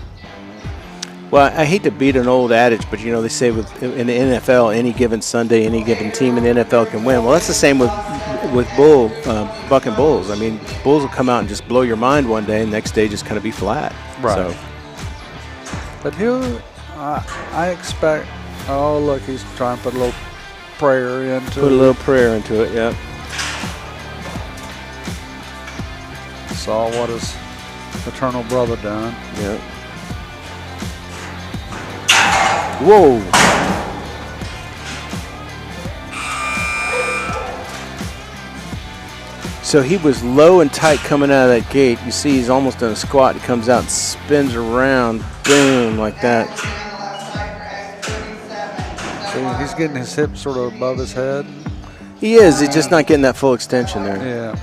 Well, I hate to beat an old adage, but you know, they say in the NFL, any given Sunday, any given team in the NFL can win. Well, that's the same with bucking bulls. I mean, bulls will come out and just blow your mind one day, and the next day just kind of be flat. Right. So. But I expect. Oh, look, he's trying to put a little prayer into it. Put a little prayer into it, yeah. Saw what his paternal brother done. Yeah. Whoa. So he was low and tight coming out of that gate. You see he's almost in a squat. He comes out and spins around, boom, like that. So he's getting his hips sort of above his head. He is. He's just not getting that full extension there. Yeah.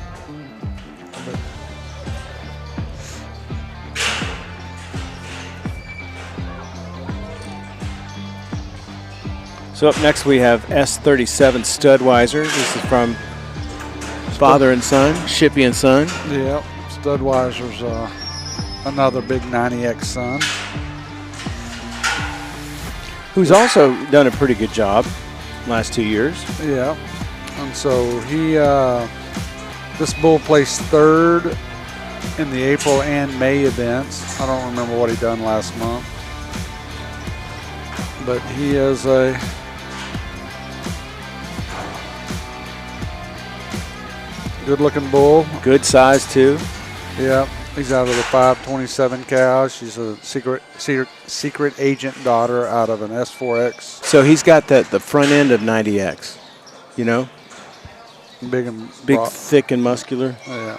So up next we have S37 Studweiser. This is from father and son, Shippy and son. Yeah, Studweiser's another big 90X son. Who's also done a pretty good job last 2 years. Yeah, and so this bull placed third in the April and May events. I don't remember what he done last month, but he is a good-looking bull. Good size too. Yeah, he's out of the 527 cow. She's a secret agent daughter out of an S4X. So he's got the front end of 90X, you know? Big and big, thick and muscular. Yeah.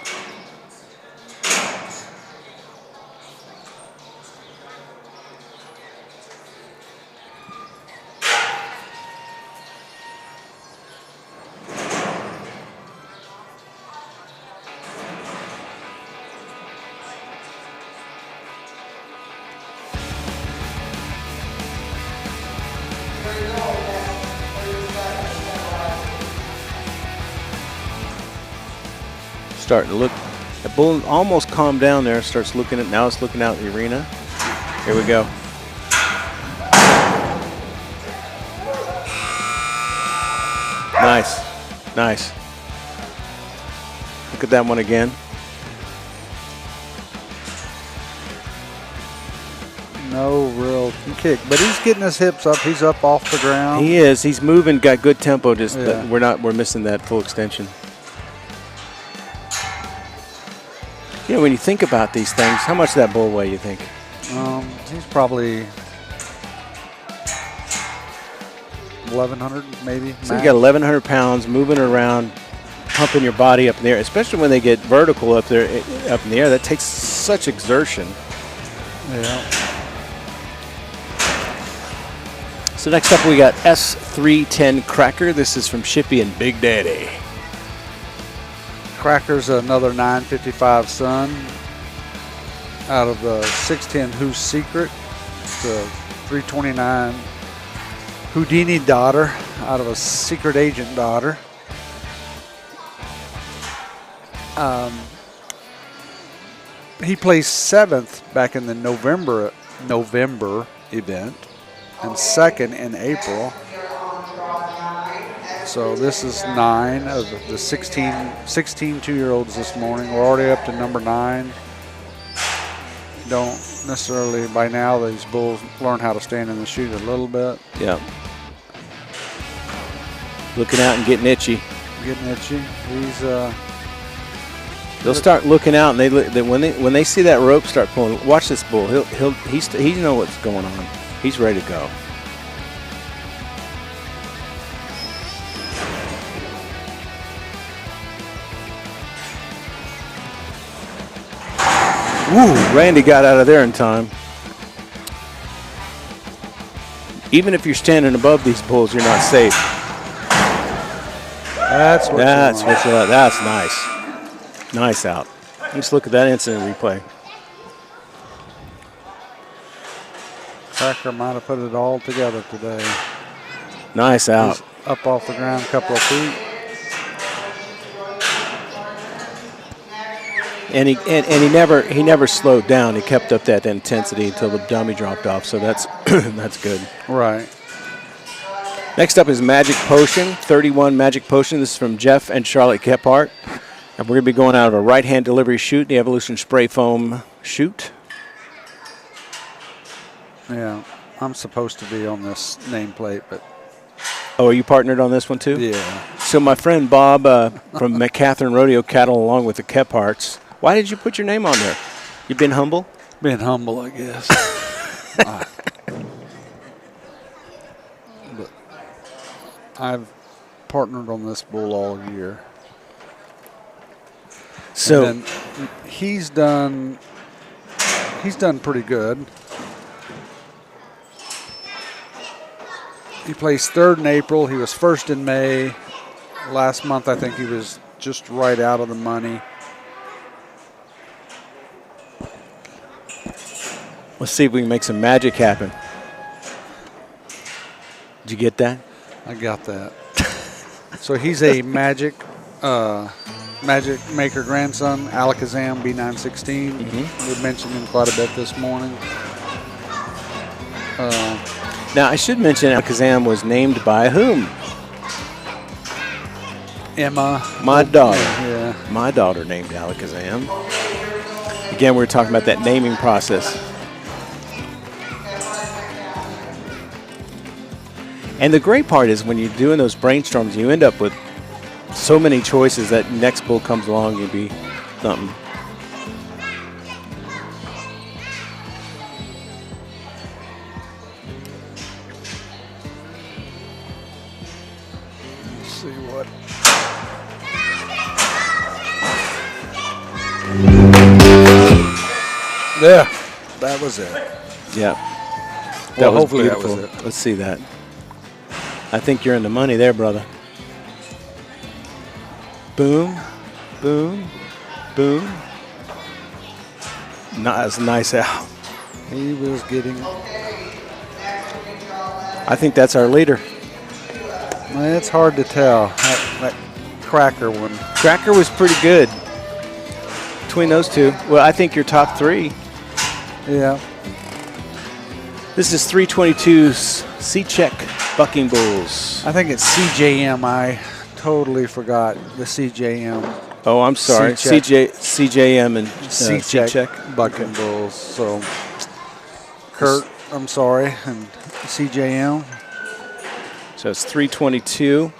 Starting to look, the bull almost calmed down there, starts looking at, now it's looking out the arena. Here we go. Nice, nice. Look at that one again. No real kick, but he's getting his hips up. He's up off the ground. He is, he's moving, got good tempo, just Yeah. we're missing that full extension. You know, when you think about these things, how much does that bull weigh, you think? He's probably 1,100 maybe. So you got 1,100 pounds moving around, pumping your body up in the air, especially when they get vertical up there, up in the air. That takes such exertion. Yeah. So next up we got S310 Cracker. This is from Shippy and Big Daddy. Cracker's another 955 son out of the 610 Who's Secret. It's a 329 Houdini daughter out of a secret agent daughter. he placed 7th back in the November event and 2nd in April. So this is 9 of the 16 2-year-olds this morning. We're already up to number 9. Don't necessarily by now these bulls learn how to stand in the chute a little bit. Yeah. Looking out and getting itchy. He's they'll start looking out, and when they see that rope start pulling. Watch this bull. He know what's going on. He's ready to go. Woo! Randy got out of there in time. Even if you're standing above these bulls, you're not safe. That's what you want. That's nice. Nice out. Let's look at that incident replay. Cracker might have put it all together today. Nice out. He's up off the ground a couple of feet. And he never slowed down. He kept up that intensity until the dummy dropped off. So that's that's good. Right. Next up is Magic Potion, 31 Magic Potion. This is from Jeff and Charlotte Kephart. And we're going to be going out of a right-hand delivery chute, the Evolution Spray Foam chute. Yeah, I'm supposed to be on this nameplate, but. Oh, are you partnered on this one too? Yeah. So my friend Bob from McCatherine Rodeo Cattle, along with the Kepharts. Why did you put your name on there? You been humble? Being humble, I guess. But I've partnered on this bull all year. So and he's done pretty good. He placed 3rd in April. He was 1st in May. Last month, I think he was just right out of the money. Let's see if we can make some magic happen. Did you get that? I got that. So he's a magic maker grandson, Alakazam B916. We mentioned him quite a bit this morning. Now, I should mention Alakazam was named by whom? Emma. My daughter. Yeah. My daughter named Alakazam. Again, we were talking about that naming process. And the great part is when you're doing those brainstorms, you end up with so many choices that next bull comes along, you'd be something. Let's see what. Yeah, that was it. Yeah. Well, hopefully that was it. Let's see that. I think you're in the money there, brother. Boom, boom, boom. That's nice out. He was getting. I think that's our leader. It's hard to tell. That Cracker one. Cracker was pretty good. Between those two. Well, I think you're top 3. Yeah. This is 322's C-Check Bucking Bulls. I think it's CJM. I totally forgot the CJM. Oh, I'm sorry. CJM and C-Check Bucking Bulls. So, Kurt, I'm sorry, and CJM. So it's 322.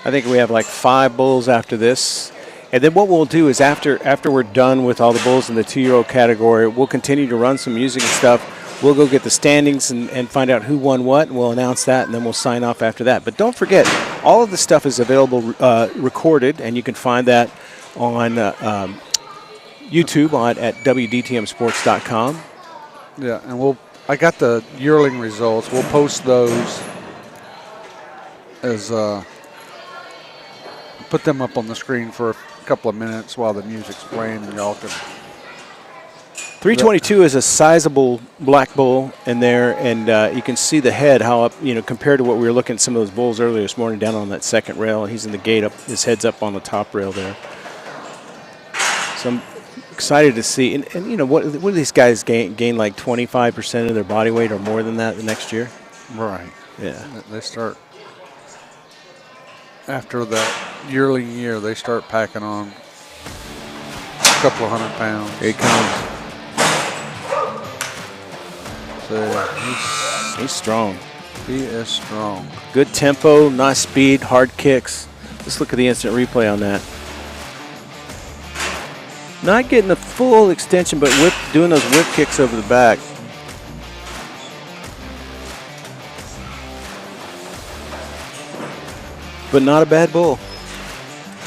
I think we have like 5 bulls after this. And then what we'll do is after we're done with all the bulls in the 2-year-old category, we'll continue to run some music and stuff. We'll go get the standings and find out who won what, and we'll announce that, and then we'll sign off after that. But don't forget, all of the stuff is available recorded, and you can find that on YouTube at WDTMsports.com. Yeah, and I got the yearling results. We'll post those as put them up on the screen for a couple of minutes while the music's playing, and y'all can 322 is a sizable black bull in there, and you can see the head, how up, compared to what we were looking at some of those bulls earlier this morning down on that second rail. He's in the gate up, his head's up on the top rail there. So I'm excited to see. And what do these guys gain like 25% of their body weight or more than that the next year? Right. Yeah. They start, after that yearling year, they start packing on a couple of 100 pounds. Here he comes. So he's strong. He is strong. Good tempo, nice speed, hard kicks. Let's look at the instant replay on that. Not getting the full extension, but doing those whip kicks over the back. But not a bad bull.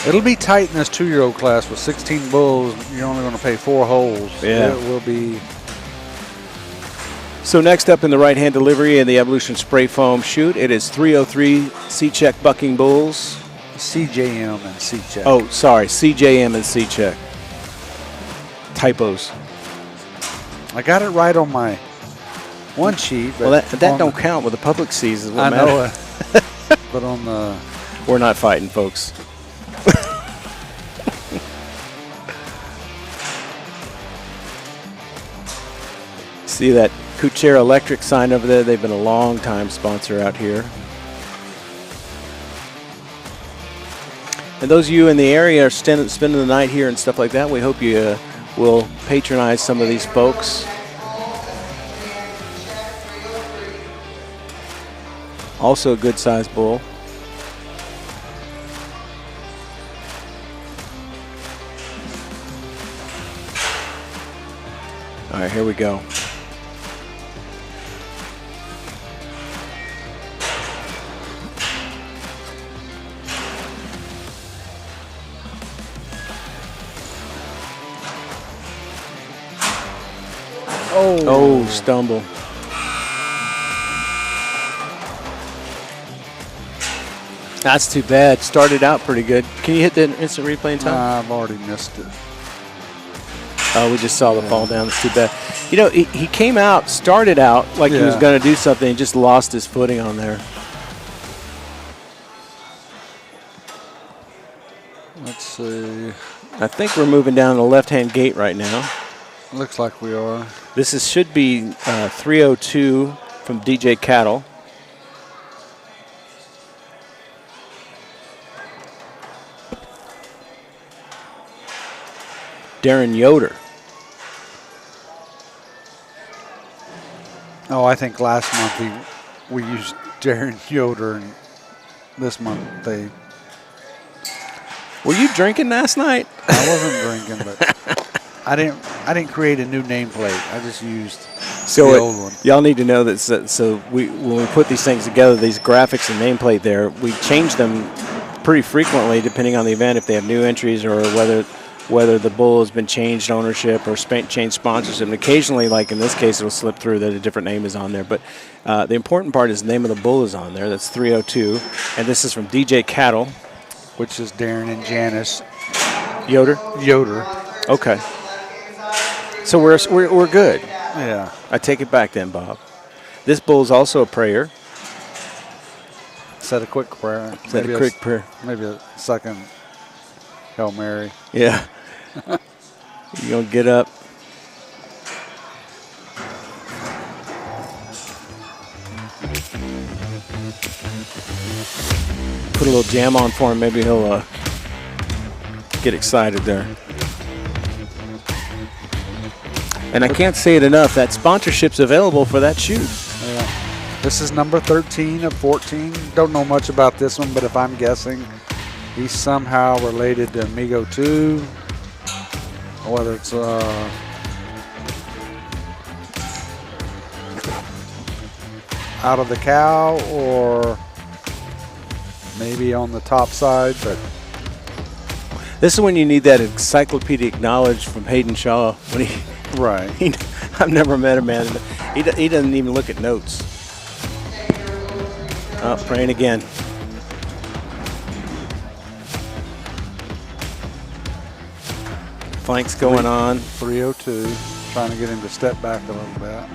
It'll be tight in this 2-year-old class with 16 bulls. You're only going to pay 4 holes. Yeah. It will be. So next up in the right-hand delivery in the Evolution Spray Foam chute, it is 303 C-Check Bucking Bulls. CJM and C-Check. Oh, sorry, CJM and C-Check. Typos. I got it right on my one sheet. But well, that don't count with the public sees. Is what I matters. know. But on the. We're not fighting, folks. See that Kuchera Electric sign over there? They've been a long time sponsor out here. And those of you in the area are spending the night here and stuff like that, we hope you will patronize some of these folks. Also a good sized bull. All right, here we go. Oh, stumble. That's too bad. Started out pretty good. Can you hit the instant replay in time? I've already missed it. Oh, we just saw the fall down. It's too bad. He came out, started out like he was going to do something, and just lost his footing on there. Let's see. I think we're moving down the left-hand gate right now. Looks like we are. This should be 302 from DJ Cattle. Darren Yoder. Oh, I think last month we used Darren Yoder, and this month they. Were you drinking last night? I wasn't drinking, but I didn't create a new nameplate. I just used the old one. Y'all need to know that. So when we put these things together, these graphics and nameplate there, we change them pretty frequently depending on the event. If they have new entries or whether the bull has been changed ownership or changed sponsorship. And occasionally, like in this case, it'll slip through that a different name is on there. But the important part is the name of the bull is on there. That's 302. And this is from DJ Cattle. Which is Darren and Janice. Yoder? Yoder. Okay. So we're good. Yeah. I take it back then, Bob. This bull's also a prayer. Said a quick prayer. Said a quick prayer. Maybe a second Hail Mary. Yeah. You gonna get up? Put a little jam on for him. Maybe he'll get excited there. And I can't say it enough. That sponsorship's available for that shoot. Yeah. This is number 13 of 14. Don't know much about this one, but if I'm guessing, he's somehow related to Amigo 2, whether it's out of the cow or maybe on the top side. But this is when you need that encyclopedic knowledge from Hayden Shaw. When I've never met a man. He doesn't even look at notes. Oh, praying again. Flanks going on. 302. Trying to get him to step back a little bit.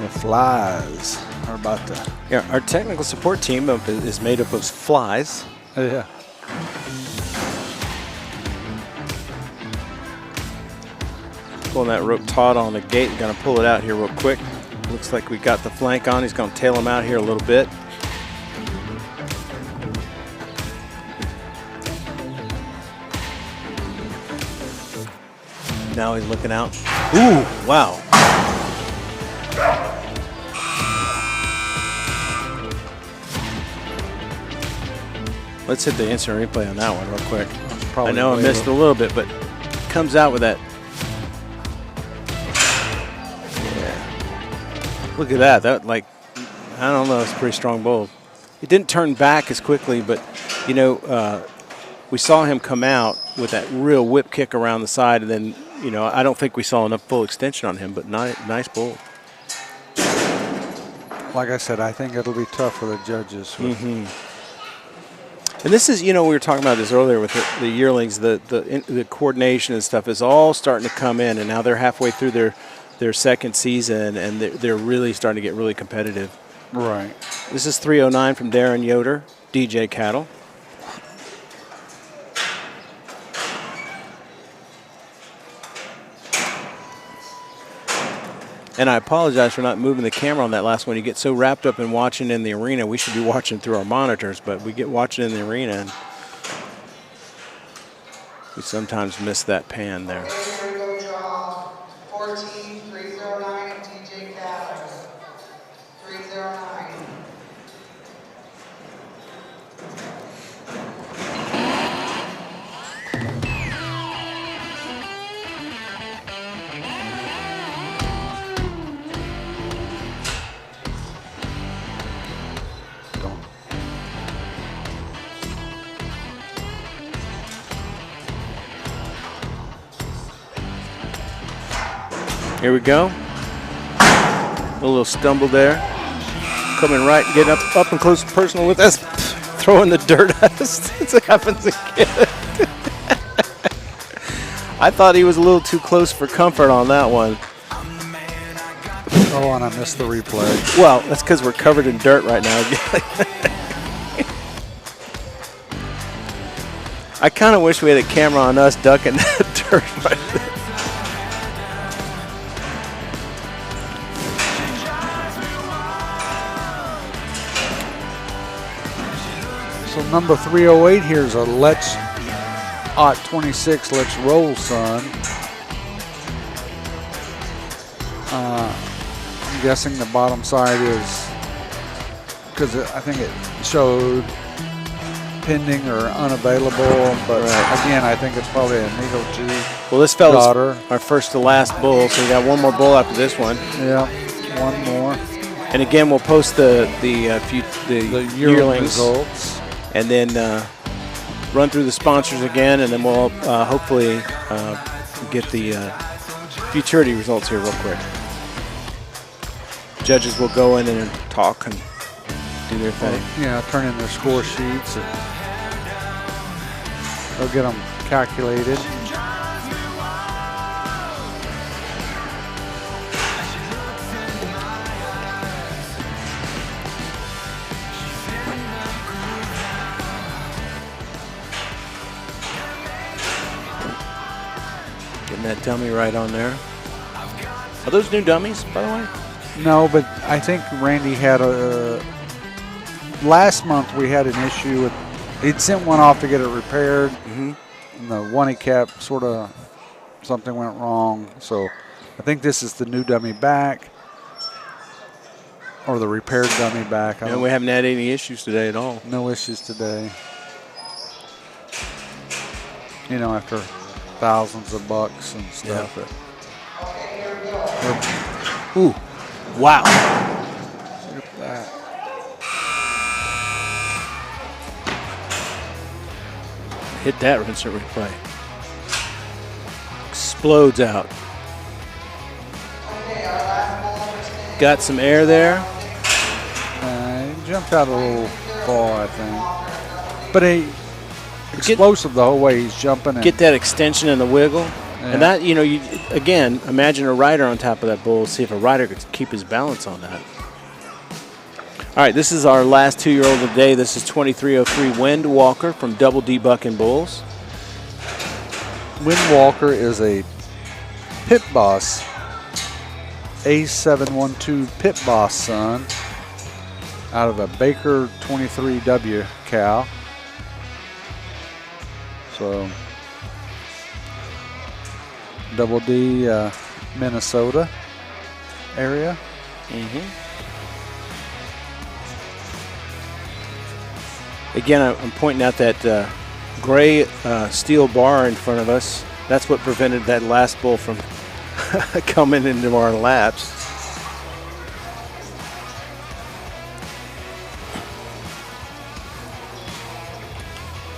The flies are about to. Yeah, our technical support team is made up of flies. Yeah. Pulling that rope taut on the gate. Gonna pull it out here real quick. Looks like we got the flank on. He's gonna tail him out here a little bit. Now he's looking out. Ooh, wow. Let's hit the instant replay on that one real quick. I know I missed a little bit, but comes out with that. Yeah. Look at that. That, like, I don't know, it's a pretty strong bull. It didn't turn back as quickly, but, you know, we saw him come out with that real whip kick around the side, and then, you know, I don't think we saw enough full extension on him, but nice bull. Like I said, I think it'll be tough for the judges. Mm-hmm. And this is, you know, we were talking about this earlier with the yearlings, the coordination and stuff is all starting to come in, and now they're halfway through their second season, and they're really starting to get really competitive. Right. This is 309 from Darren Yoder, DJ Cattle. And I apologize for not moving the camera on that last one. You get so wrapped up in watching in the arena. We should be watching through our monitors, but we get watching in the arena, and we sometimes miss that pan there. Okay, here we go, draw 14, 309, and DJ Cattle. 309. Here we go. A little stumble there. Coming right, getting up and close and personal with us. Throwing the dirt at us. It happens again. I thought he was a little too close for comfort on that one. Oh, and I missed the replay. Well, that's because we're covered in dirt right now. I kind of wish we had a camera on us ducking that dirt right there. So number 308 here is a Let's 26 Let's Roll son. I'm guessing the bottom side is because I think it showed pending or unavailable, but again, I think it's probably a Needle G. Well, this fella's daughter. our first to last bull, so we got one more bull after this one. Yeah, one more. And again, we'll post the yearling results. And then run through the sponsors again, and then we'll hopefully get the Futurity results here real quick. Judges will go in and talk and do their thing. Yeah, turn in their score sheets, and they'll get them calculated. That dummy right on there. Are those new dummies, by the way? No, but I think Randy had last month we had an issue with, he'd sent one off to get it repaired. Mm-hmm. And the one he kept sort of, something went wrong. So I think this is the new dummy back, or the repaired dummy back. And we haven't had any issues today at all. No issues today. You know, after thousands of bucks and stuff. Yeah. Okay, here we go. Ooh, wow. Look at that. Hit that instant replay. Explodes out. Okay, our last bull of the day. got some air there. He jumped out a little far, I think. But he explosive the whole way he's jumping. Get that extension and the wiggle. Yeah. And that, you again, imagine a rider on top of that bull. See if a rider could keep his balance on that. All right, this is our last 2-year-old of the day. This is 2303 Wind Walker from Double D Bucking Bulls. Wind Walker is a pit boss, A712 pit boss son out of a Baker 23W cow. So, Double D, Minnesota area. Again, I'm pointing out that gray steel bar in front of us. That's what prevented that last bull from coming into our laps.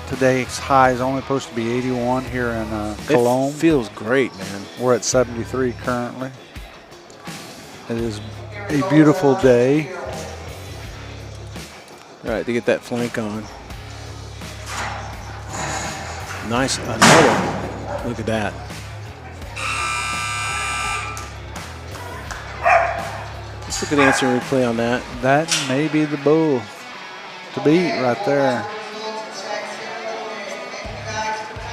Today's high is only supposed to be 81 here in Cologne. It feels great, man. We're at 73 currently. It is a beautiful day. All right, to get that flank on. Nice, another. Look at that. Let's look at the answer replay on that. That may be the bull to beat right there.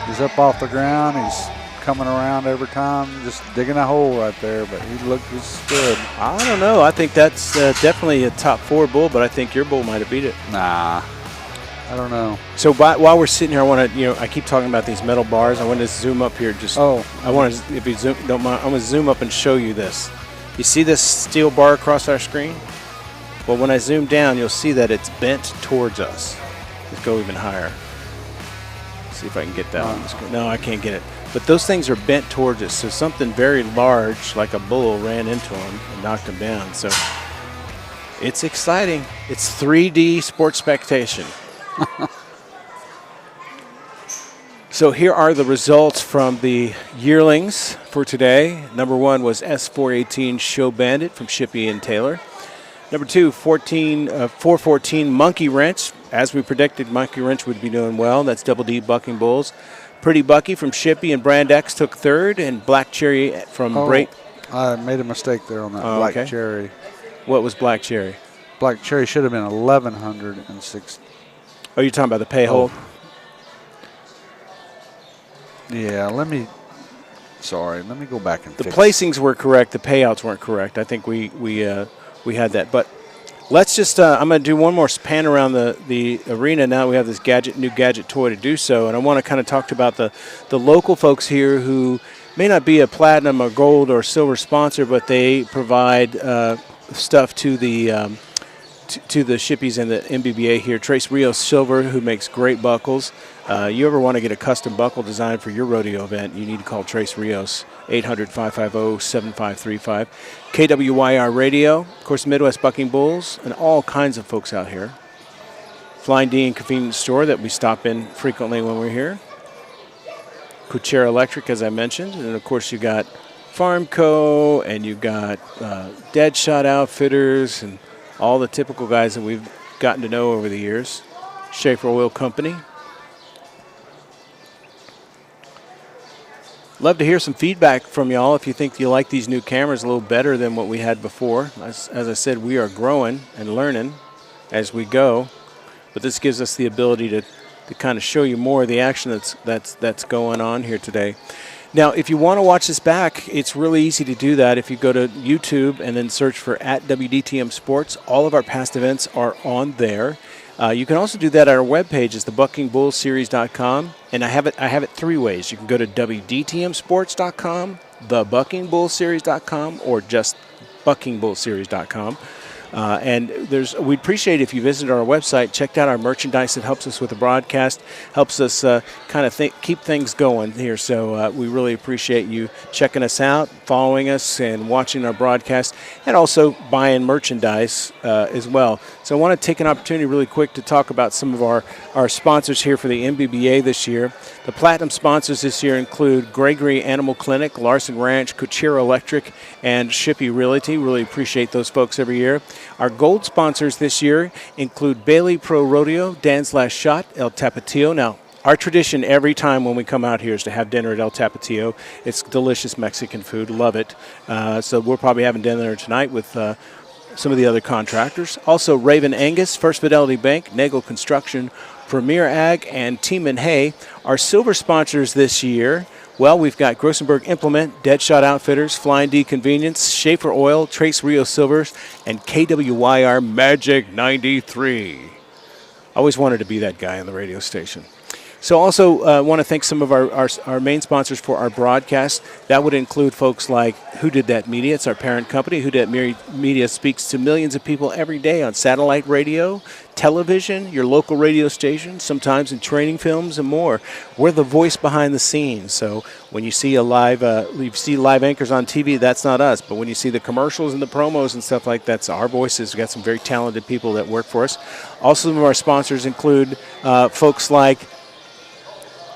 He's up off the ground. He's coming around every time, just digging a hole right there, but he looks good. I don't know. I think that's definitely a top 4 bull, but I think your bull might have beat it. Nah, I don't know. So while we're sitting here, I want to, I keep talking about these metal bars. I want to zoom up here. I want to, if you don't mind, I'm going to zoom up and show you this. You see this steel bar across our screen? Well, when I zoom down, you'll see that it's bent towards us. Let's go even higher. See if I can get that on the screen. No, I can't get it. But those things are bent towards us. So something very large, like a bull, ran into him and knocked him down. So it's exciting. It's 3D sports spectation. So here are the results from the yearlings for today. Number 1 was S418 Show Bandit from Shippey and Taylor. Number 2, 414 Monkey Wrench. As we predicted, Monkey Wrench would be doing well. That's Double D Bucking Bulls. Pretty Bucky from Shippey and Brand X took 3rd, and Black Cherry from Break. I made a mistake there on that Black Cherry. What was Black Cherry? Black Cherry should have been 1,106. Oh, you're talking about the pay hold? Yeah, let me go back and the fix placings were correct. The payouts weren't correct. I think we had that. But let's just, I'm going to do one more pan around the arena now. We have this new gadget toy to do so. And I want to kind of talk about the local folks here who may not be a platinum or gold or silver sponsor, but they provide stuff to the Shippies and the MBBA here. Trace Rios Silver, who makes great buckles. You ever want to get a custom buckle designed for your rodeo event, you need to call Trace Rios, 800-550-7535. KWYR Radio, of course, Midwest Bucking Bulls, and all kinds of folks out here. Flying D and Convenience Store that we stop in frequently when we're here. Kuchera Electric, as I mentioned. And, of course, you got Farmco, and you got Deadshot Outfitters, and all the typical guys that we've gotten to know over the years. Schaefer Oil Company. Love to hear some feedback from y'all if you think you like these new cameras a little better than what we had before. As I said, we are growing and learning as we go, but this gives us the ability to kind of show you more of the action that's going on here today. Now, if you want to watch this back, it's really easy to do that. If you go to YouTube and then search for @WDTM Sports, all of our past events are on there. You can also do that at our webpage. It's thebuckingbullseries.com. And I have it 3 ways. You can go to WDTMsports.com, thebuckingbullseries.com, or just buckingbullseries.com. And we'd appreciate if you visited our website, checked out our merchandise that helps us with the broadcast, helps us kind of keep things going here. So we really appreciate you checking us out, following us, and watching our broadcast, and also buying merchandise as well. So I want to take an opportunity really quick to talk about some of our sponsors here for the MBBA this year. The platinum sponsors this year include Gregory Animal Clinic, Larson Ranch, Kuchera Electric, and Shippey Realty. Really appreciate those folks every year. Our gold sponsors this year include Bailey Pro Rodeo, Dan's Last Shot, El Tapatio. Now, our tradition every time when we come out here is to have dinner at El Tapatio. It's delicious Mexican food. Love it. So we're probably having dinner tonight with some of the other contractors. Also, Raven Angus, First Fidelity Bank, Nagel Construction, Premier Ag, and Team and Hay. Our silver sponsors this year, well, we've got Grossenberg Implement, Deadshot Outfitters, Flying D Convenience, Schaefer Oil, Trace Rio Silvers, and KWYR Magic 93. I always wanted to be that guy on the radio station. So also want to thank some of our main sponsors for our broadcast. That would include folks like Who Did That Media. It's our parent company. Who Did That Media speaks to millions of people every day on satellite radio, television, your local radio station, sometimes in training films and more. We're the voice behind the scenes. So when you see live anchors on TV, that's not us. But when you see the commercials and the promos and stuff like that, that's our voices. We've got some very talented people that work for us. Also, some of our sponsors include folks like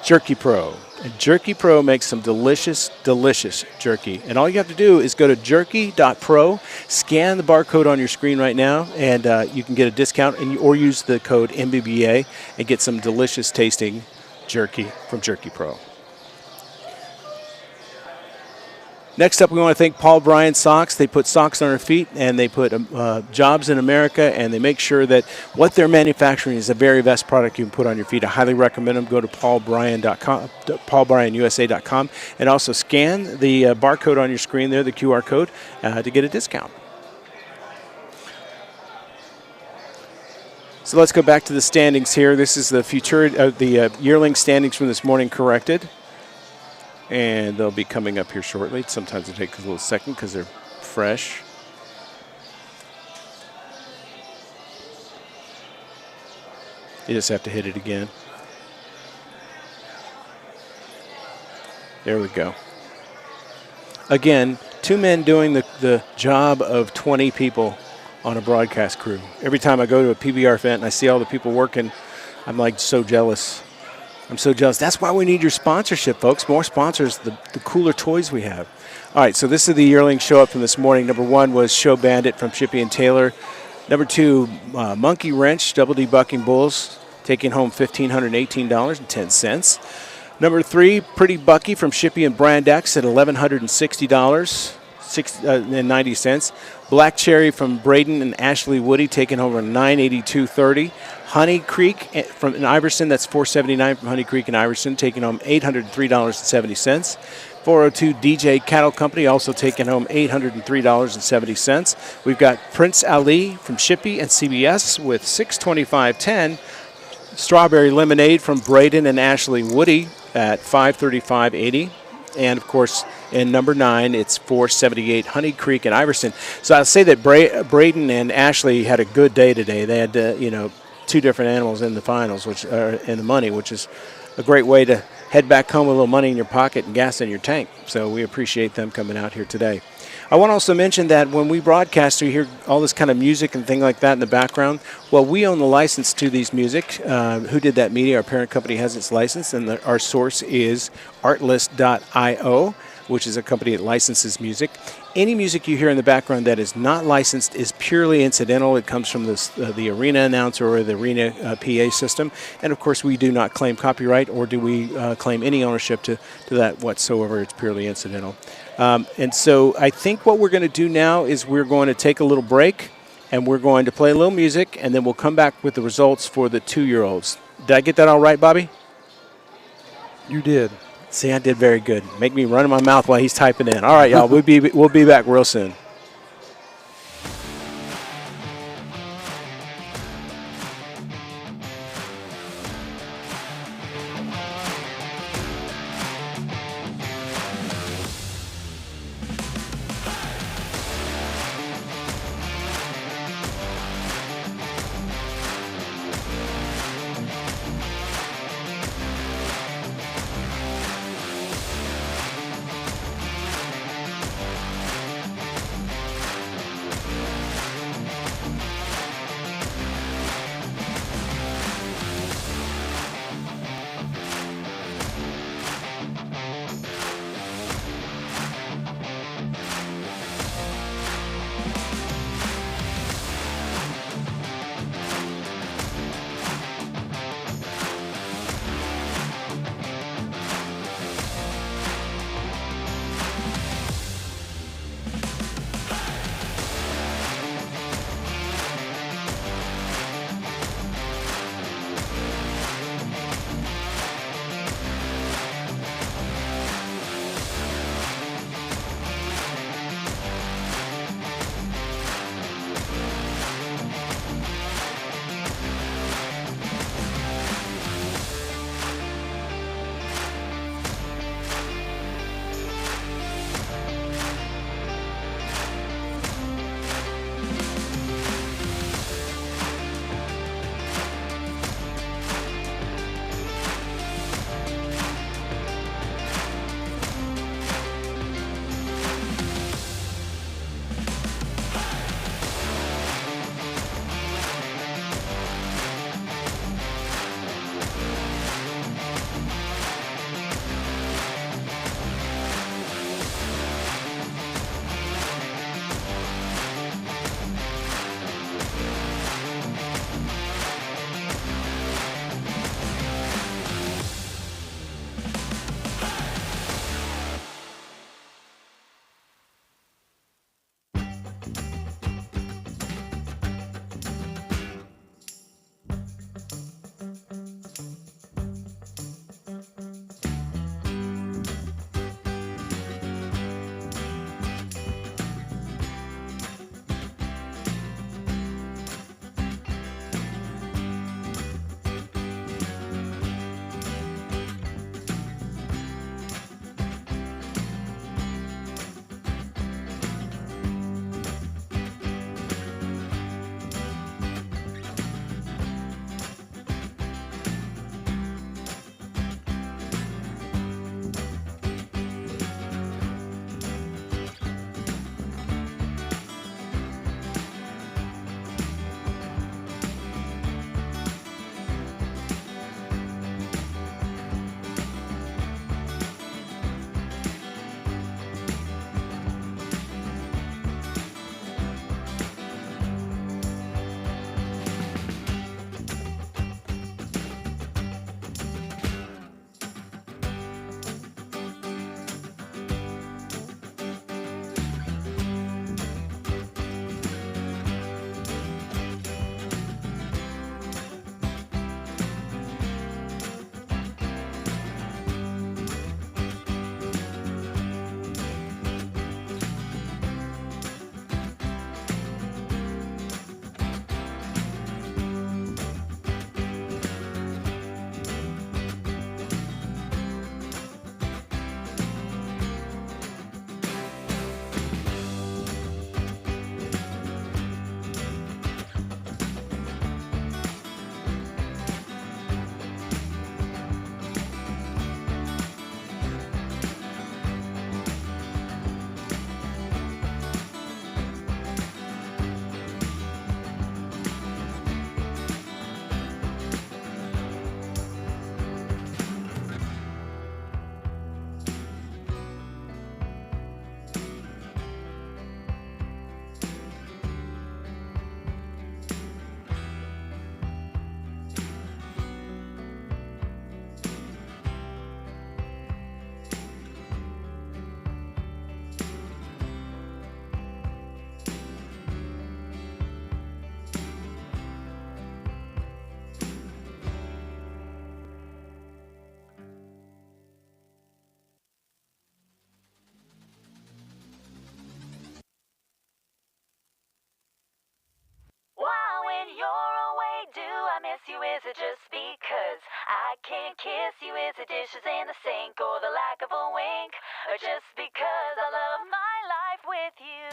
Jerky Pro. And Jerky Pro makes some delicious, delicious jerky. And all you have to do is go to jerky.pro, scan the barcode on your screen right now, and you can get a discount, or use the code MBBA and get some delicious tasting jerky from Jerky Pro. Next up, we want to thank Paul Bryan Socks. They put socks on our feet, and they put jobs in America, and they make sure that what they're manufacturing is the very best product you can put on your feet. I highly recommend them. Go to paulbryan.com, paulbryanusa.com, and also scan the barcode on your screen there, the QR code, to get a discount. So let's go back to the standings here. This is the the Yearling standings from this morning corrected. And they'll be coming up here shortly. Sometimes it takes a little second because they're fresh. You just have to hit it again. There we go. Again, 2 men doing the job of 20 people on a broadcast crew. Every time I go to a PBR event and I see all the people working, I'm like so jealous. I'm so jealous. That's why we need your sponsorship, folks. More sponsors, the cooler toys we have. All right, so this is the Yearling show up from this morning. Number 1 was Show Bandit from Shippey and Taylor. Number 2, Monkey Wrench, Double D Bucking Bulls, taking home $1,518.10. Number 3, Pretty Bucky from Shippey and Brand X at $1,160.90. Black Cherry from Braden and Ashley Woody, taking home $982.30. Honey Creek in Iverson, that's $479 from Honey Creek in Iverson, taking home $803.70. 402 DJ Cattle Company, also taking home $803.70. We've got Prince Ali from Shippey and CBS with $625.10. Strawberry Lemonade from Braden and Ashley Woody at $535.80. And, of course, in number 9, it's $478 Honey Creek and Iverson. So I'll say that Braden and Ashley had a good day today. They had, 2 different animals in the finals, which are in the money, which is a great way to head back home with a little money in your pocket and gas in your tank. So we appreciate them coming out here today. I want to also mention that when we broadcast, you hear all this kind of music and things like that in the background. Well, we own the license to these music. Who Did That Media, our parent company, has its license, and our source is artlist.io, which is a company that licenses music. Any music you hear in the background that is not licensed is purely incidental. It comes from the arena announcer or the arena PA system. And, of course, we do not claim copyright, or do we claim any ownership to that whatsoever. It's purely incidental. And so I think what we're going to do now is we're going to take a little break, and we're going to play a little music, and then we'll come back with the results for the 2-year-olds. Did I get that all right, Bobby? You did. See, I did very good. Make me run in my mouth while he's typing in. All right, y'all, we'll be back real soon. you? Is it just because I can't kiss you? Is it dishes in the sink or the lack of a wink? Or just because I love my life with you?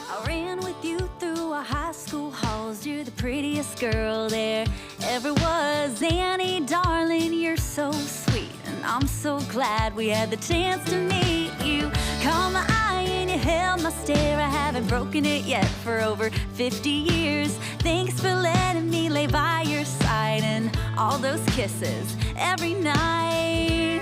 I ran with you through our high school halls. You're the prettiest girl there ever was. Annie, darling, you're so sweet, and I'm so glad we had the chance to meet you. Caught my eye and you held my stare. I haven't broken it yet for over 50 years. Thanks for letting me lay by your side and all those kisses every night.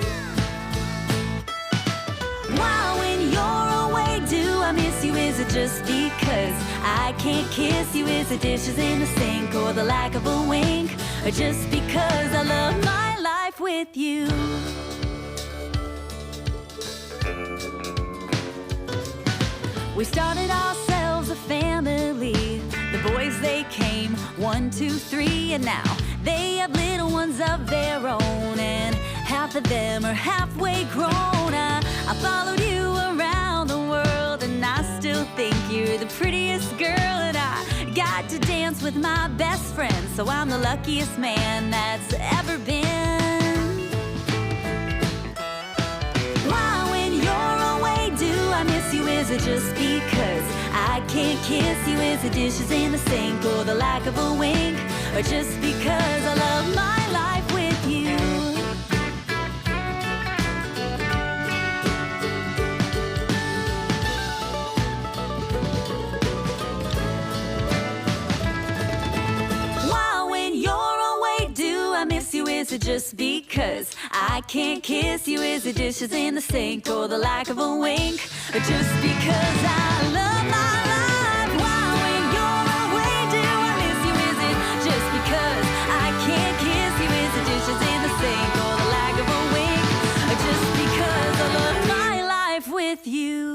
Why, when you're away, do I miss you? Is it just because I can't kiss you? Is it dishes in the sink or the lack of a wink? Or just because I love my life with you? We started ourselves a family. The boys, they came 1, 2, 3, and now they have little ones of their own, and half of them are halfway grown. I followed you around the world, and I still think you're the prettiest girl. And I got to dance with my best friend, so I'm the luckiest man that's ever been. Why, when you're away, do I miss you? Is it just because I can't kiss you? Is it dishes in the sink or the lack of a wink? Or just because I love my life with you? Is it just because I can't kiss you? Is it dishes in the sink or the lack of a wink? Or just because I love my life? Why, when you're away, do I miss you? Is it just because I can't kiss you? Is it dishes in the sink or the lack of a wink? Or just because I love my life with you?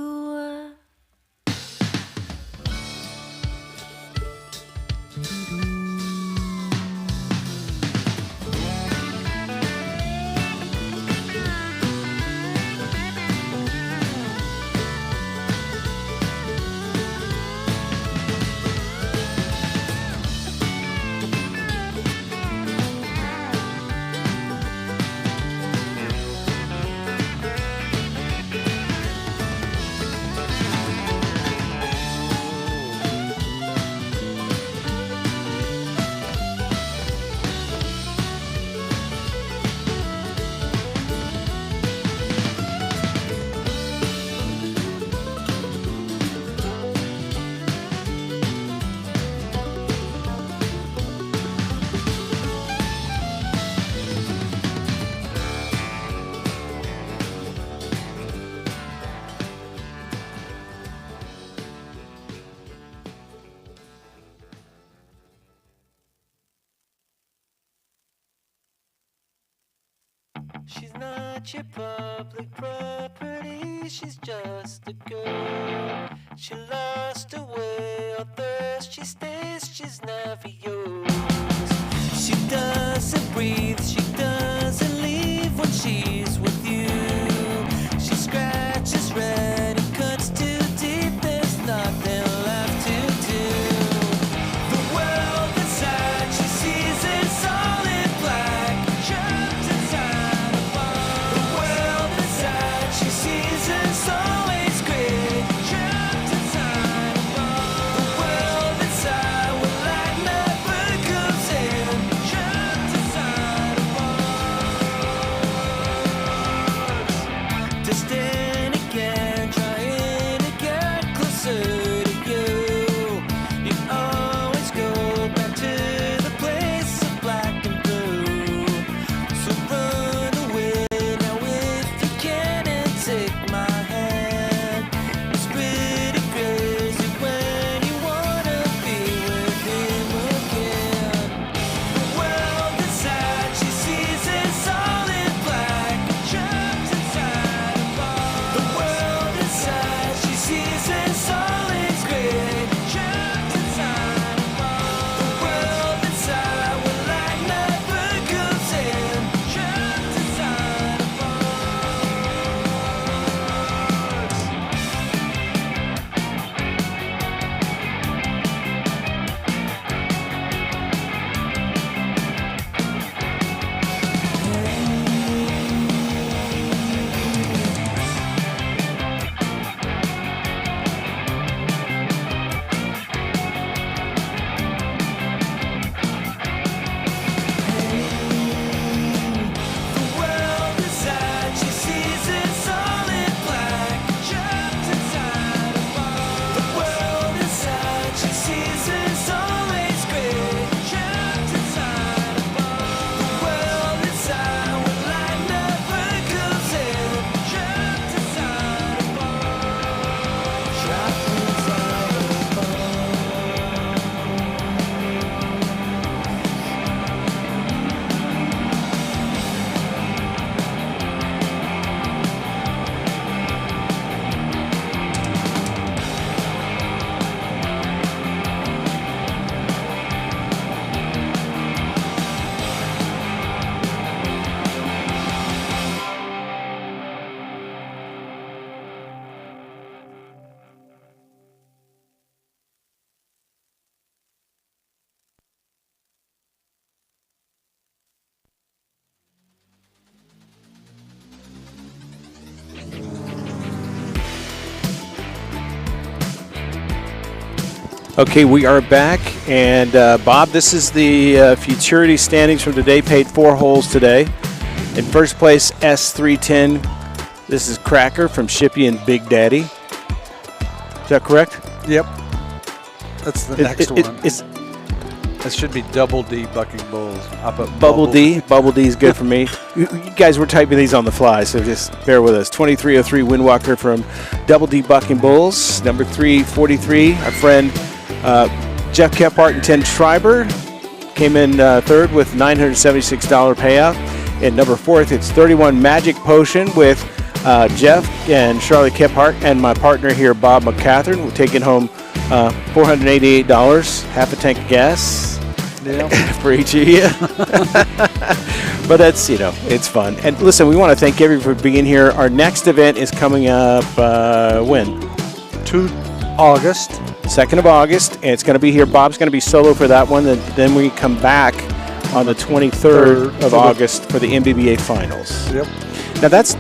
She's not your public property, she's just a girl. She lost her way, although she stays, she's never yours. She doesn't breathe, she doesn't leave when she's with you. She scratches red and cuts too deep, there's nothing left to do. The world inside she sees is all in black, trapped inside a ball. The world inside she sees is always gray, trapped inside a ball. The world inside where light never comes in, trapped inside a box. Distant again, trying to get closer to you. You always go back to the place of black and blue. So run away now if you can and take my hand. It's pretty crazy when you wanna be with him again. The world inside she sees is all in black, trapped inside a ball. The world Okay, we are back, and Bob, this is the Futurity standings from today. Paid 4 holes today. In first place, S310. This is Cracker from Shippy and Big Daddy. Is that correct? Yep. That's the next one. That should be Double D Bucking Bulls. I put Bubble D. Bubble D is good for me. You guys were typing these on the fly, so just bear with us. 2303 Windwalker from Double D Bucking Bulls. Number 343, our friend Jeff Kephart and 10 Schreiber came in third with $976 payout. And number 4th, it's 31 Magic Potion with Jeff and Charlotte Kephart and my partner here, Bob McCatherine. We're taking home $488, half a tank of gas. Yeah. For each of you. But that's, it's fun. And listen, we want to thank everyone for being here. Our next event is coming up when? 2 August. 2nd of August. And it's going to be here. Bob's going to be solo for that one. And then we come back on the 23rd of August for the MBBA finals. Yep. Now that's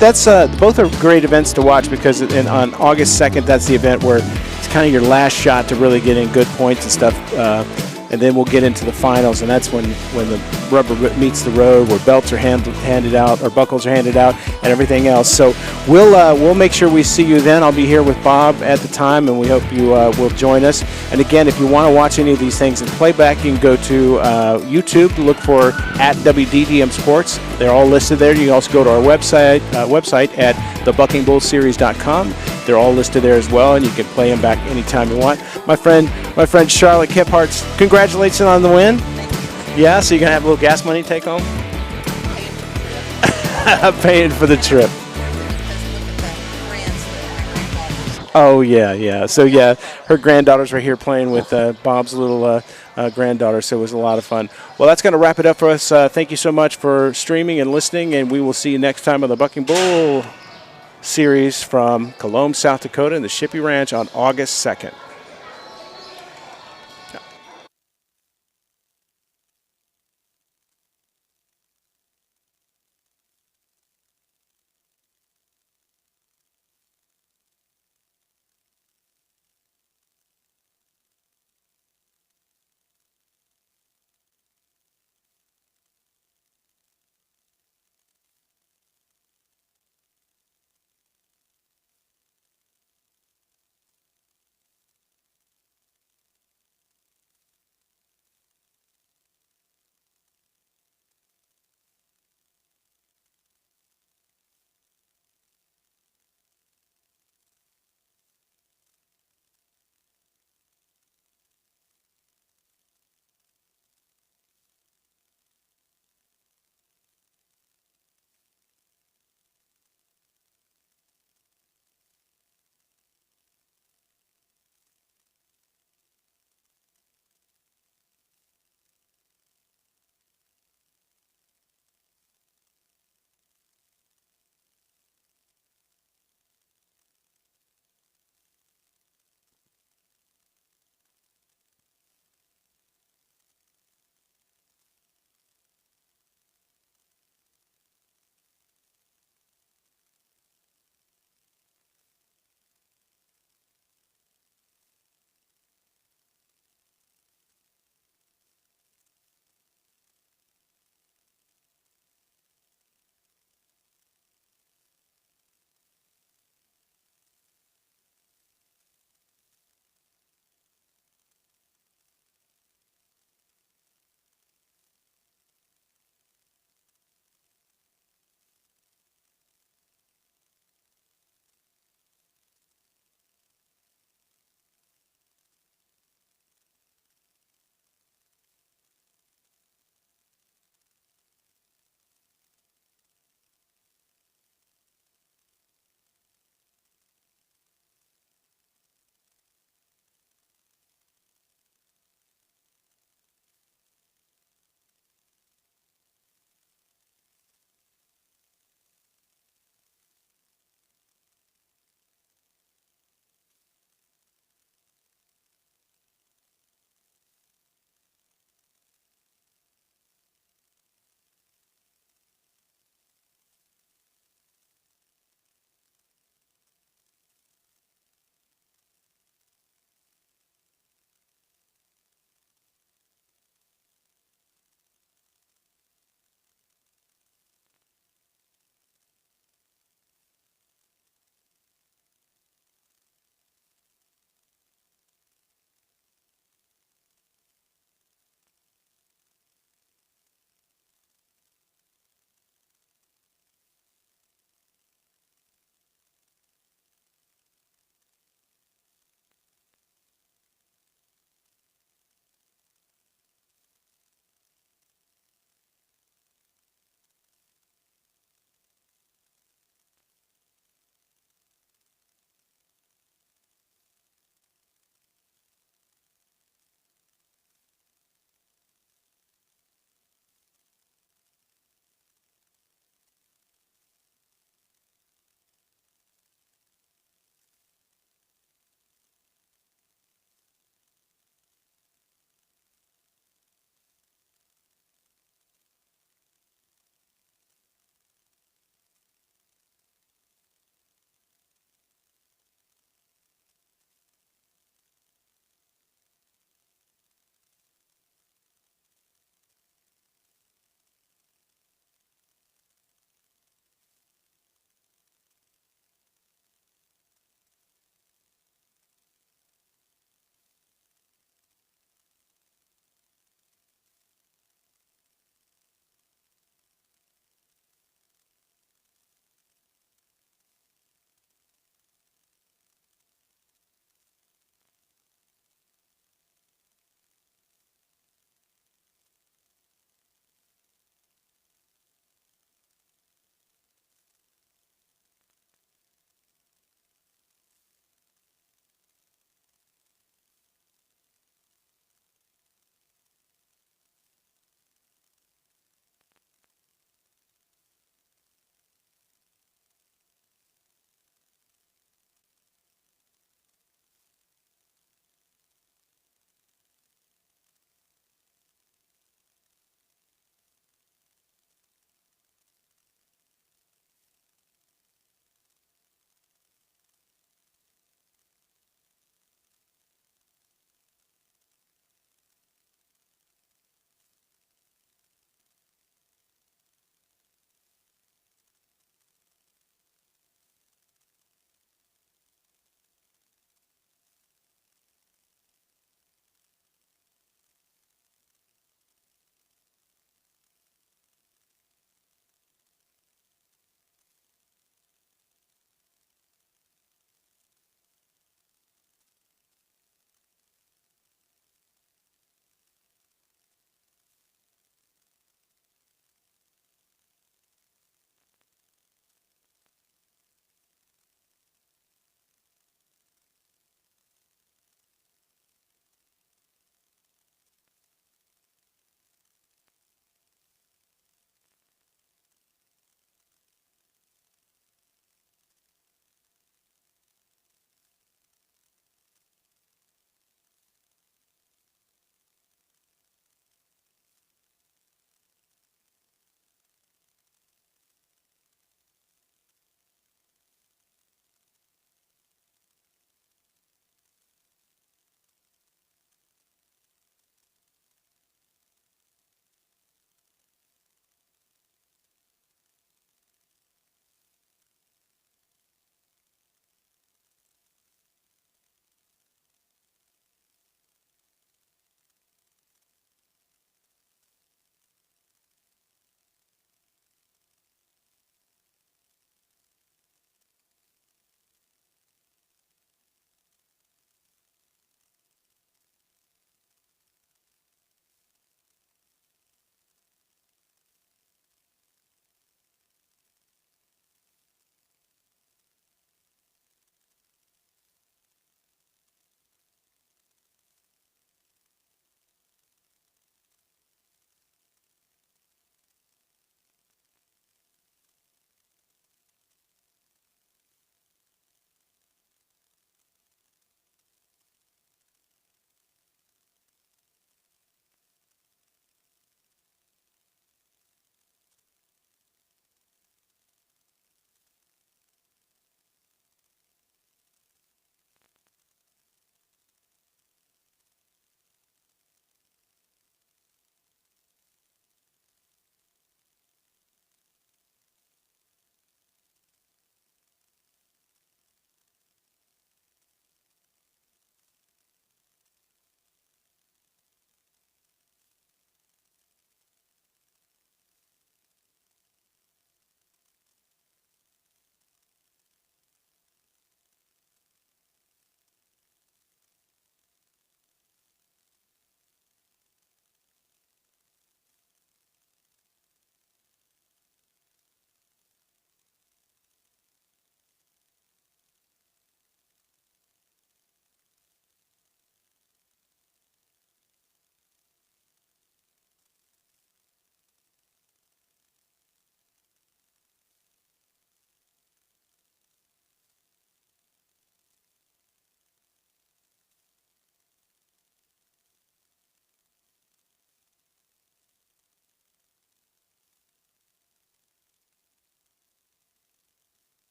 both are great events to watch because on August 2nd, that's the event where it's kind of your last shot to really get in good points and stuff. And then we'll get into the finals, and that's when the rubber meets the road, where belts are handed out, or buckles are handed out, and everything else. So we'll make sure we see you then. I'll be here with Bob at the time, and we hope you will join us. And again, if you want to watch any of these things in playback, you can go to YouTube, look for @WDDM Sports. They're all listed there. You can also go to our website at thebuckingbullseries.com. They're all listed there as well, and you can play them back anytime you want. My friend Charlotte Kephart, congratulations on the win. Yeah, so you're going to have a little gas money to take home? Paying for the trip. Oh, yeah. So, yeah, her granddaughters were here playing with Bob's little granddaughter, so it was a lot of fun. Well, that's going to wrap it up for us. Thank you so much for streaming and listening, and we will see you next time on the Bucking Bull Series from Cologne, South Dakota, and the Shippy Ranch on August 2nd.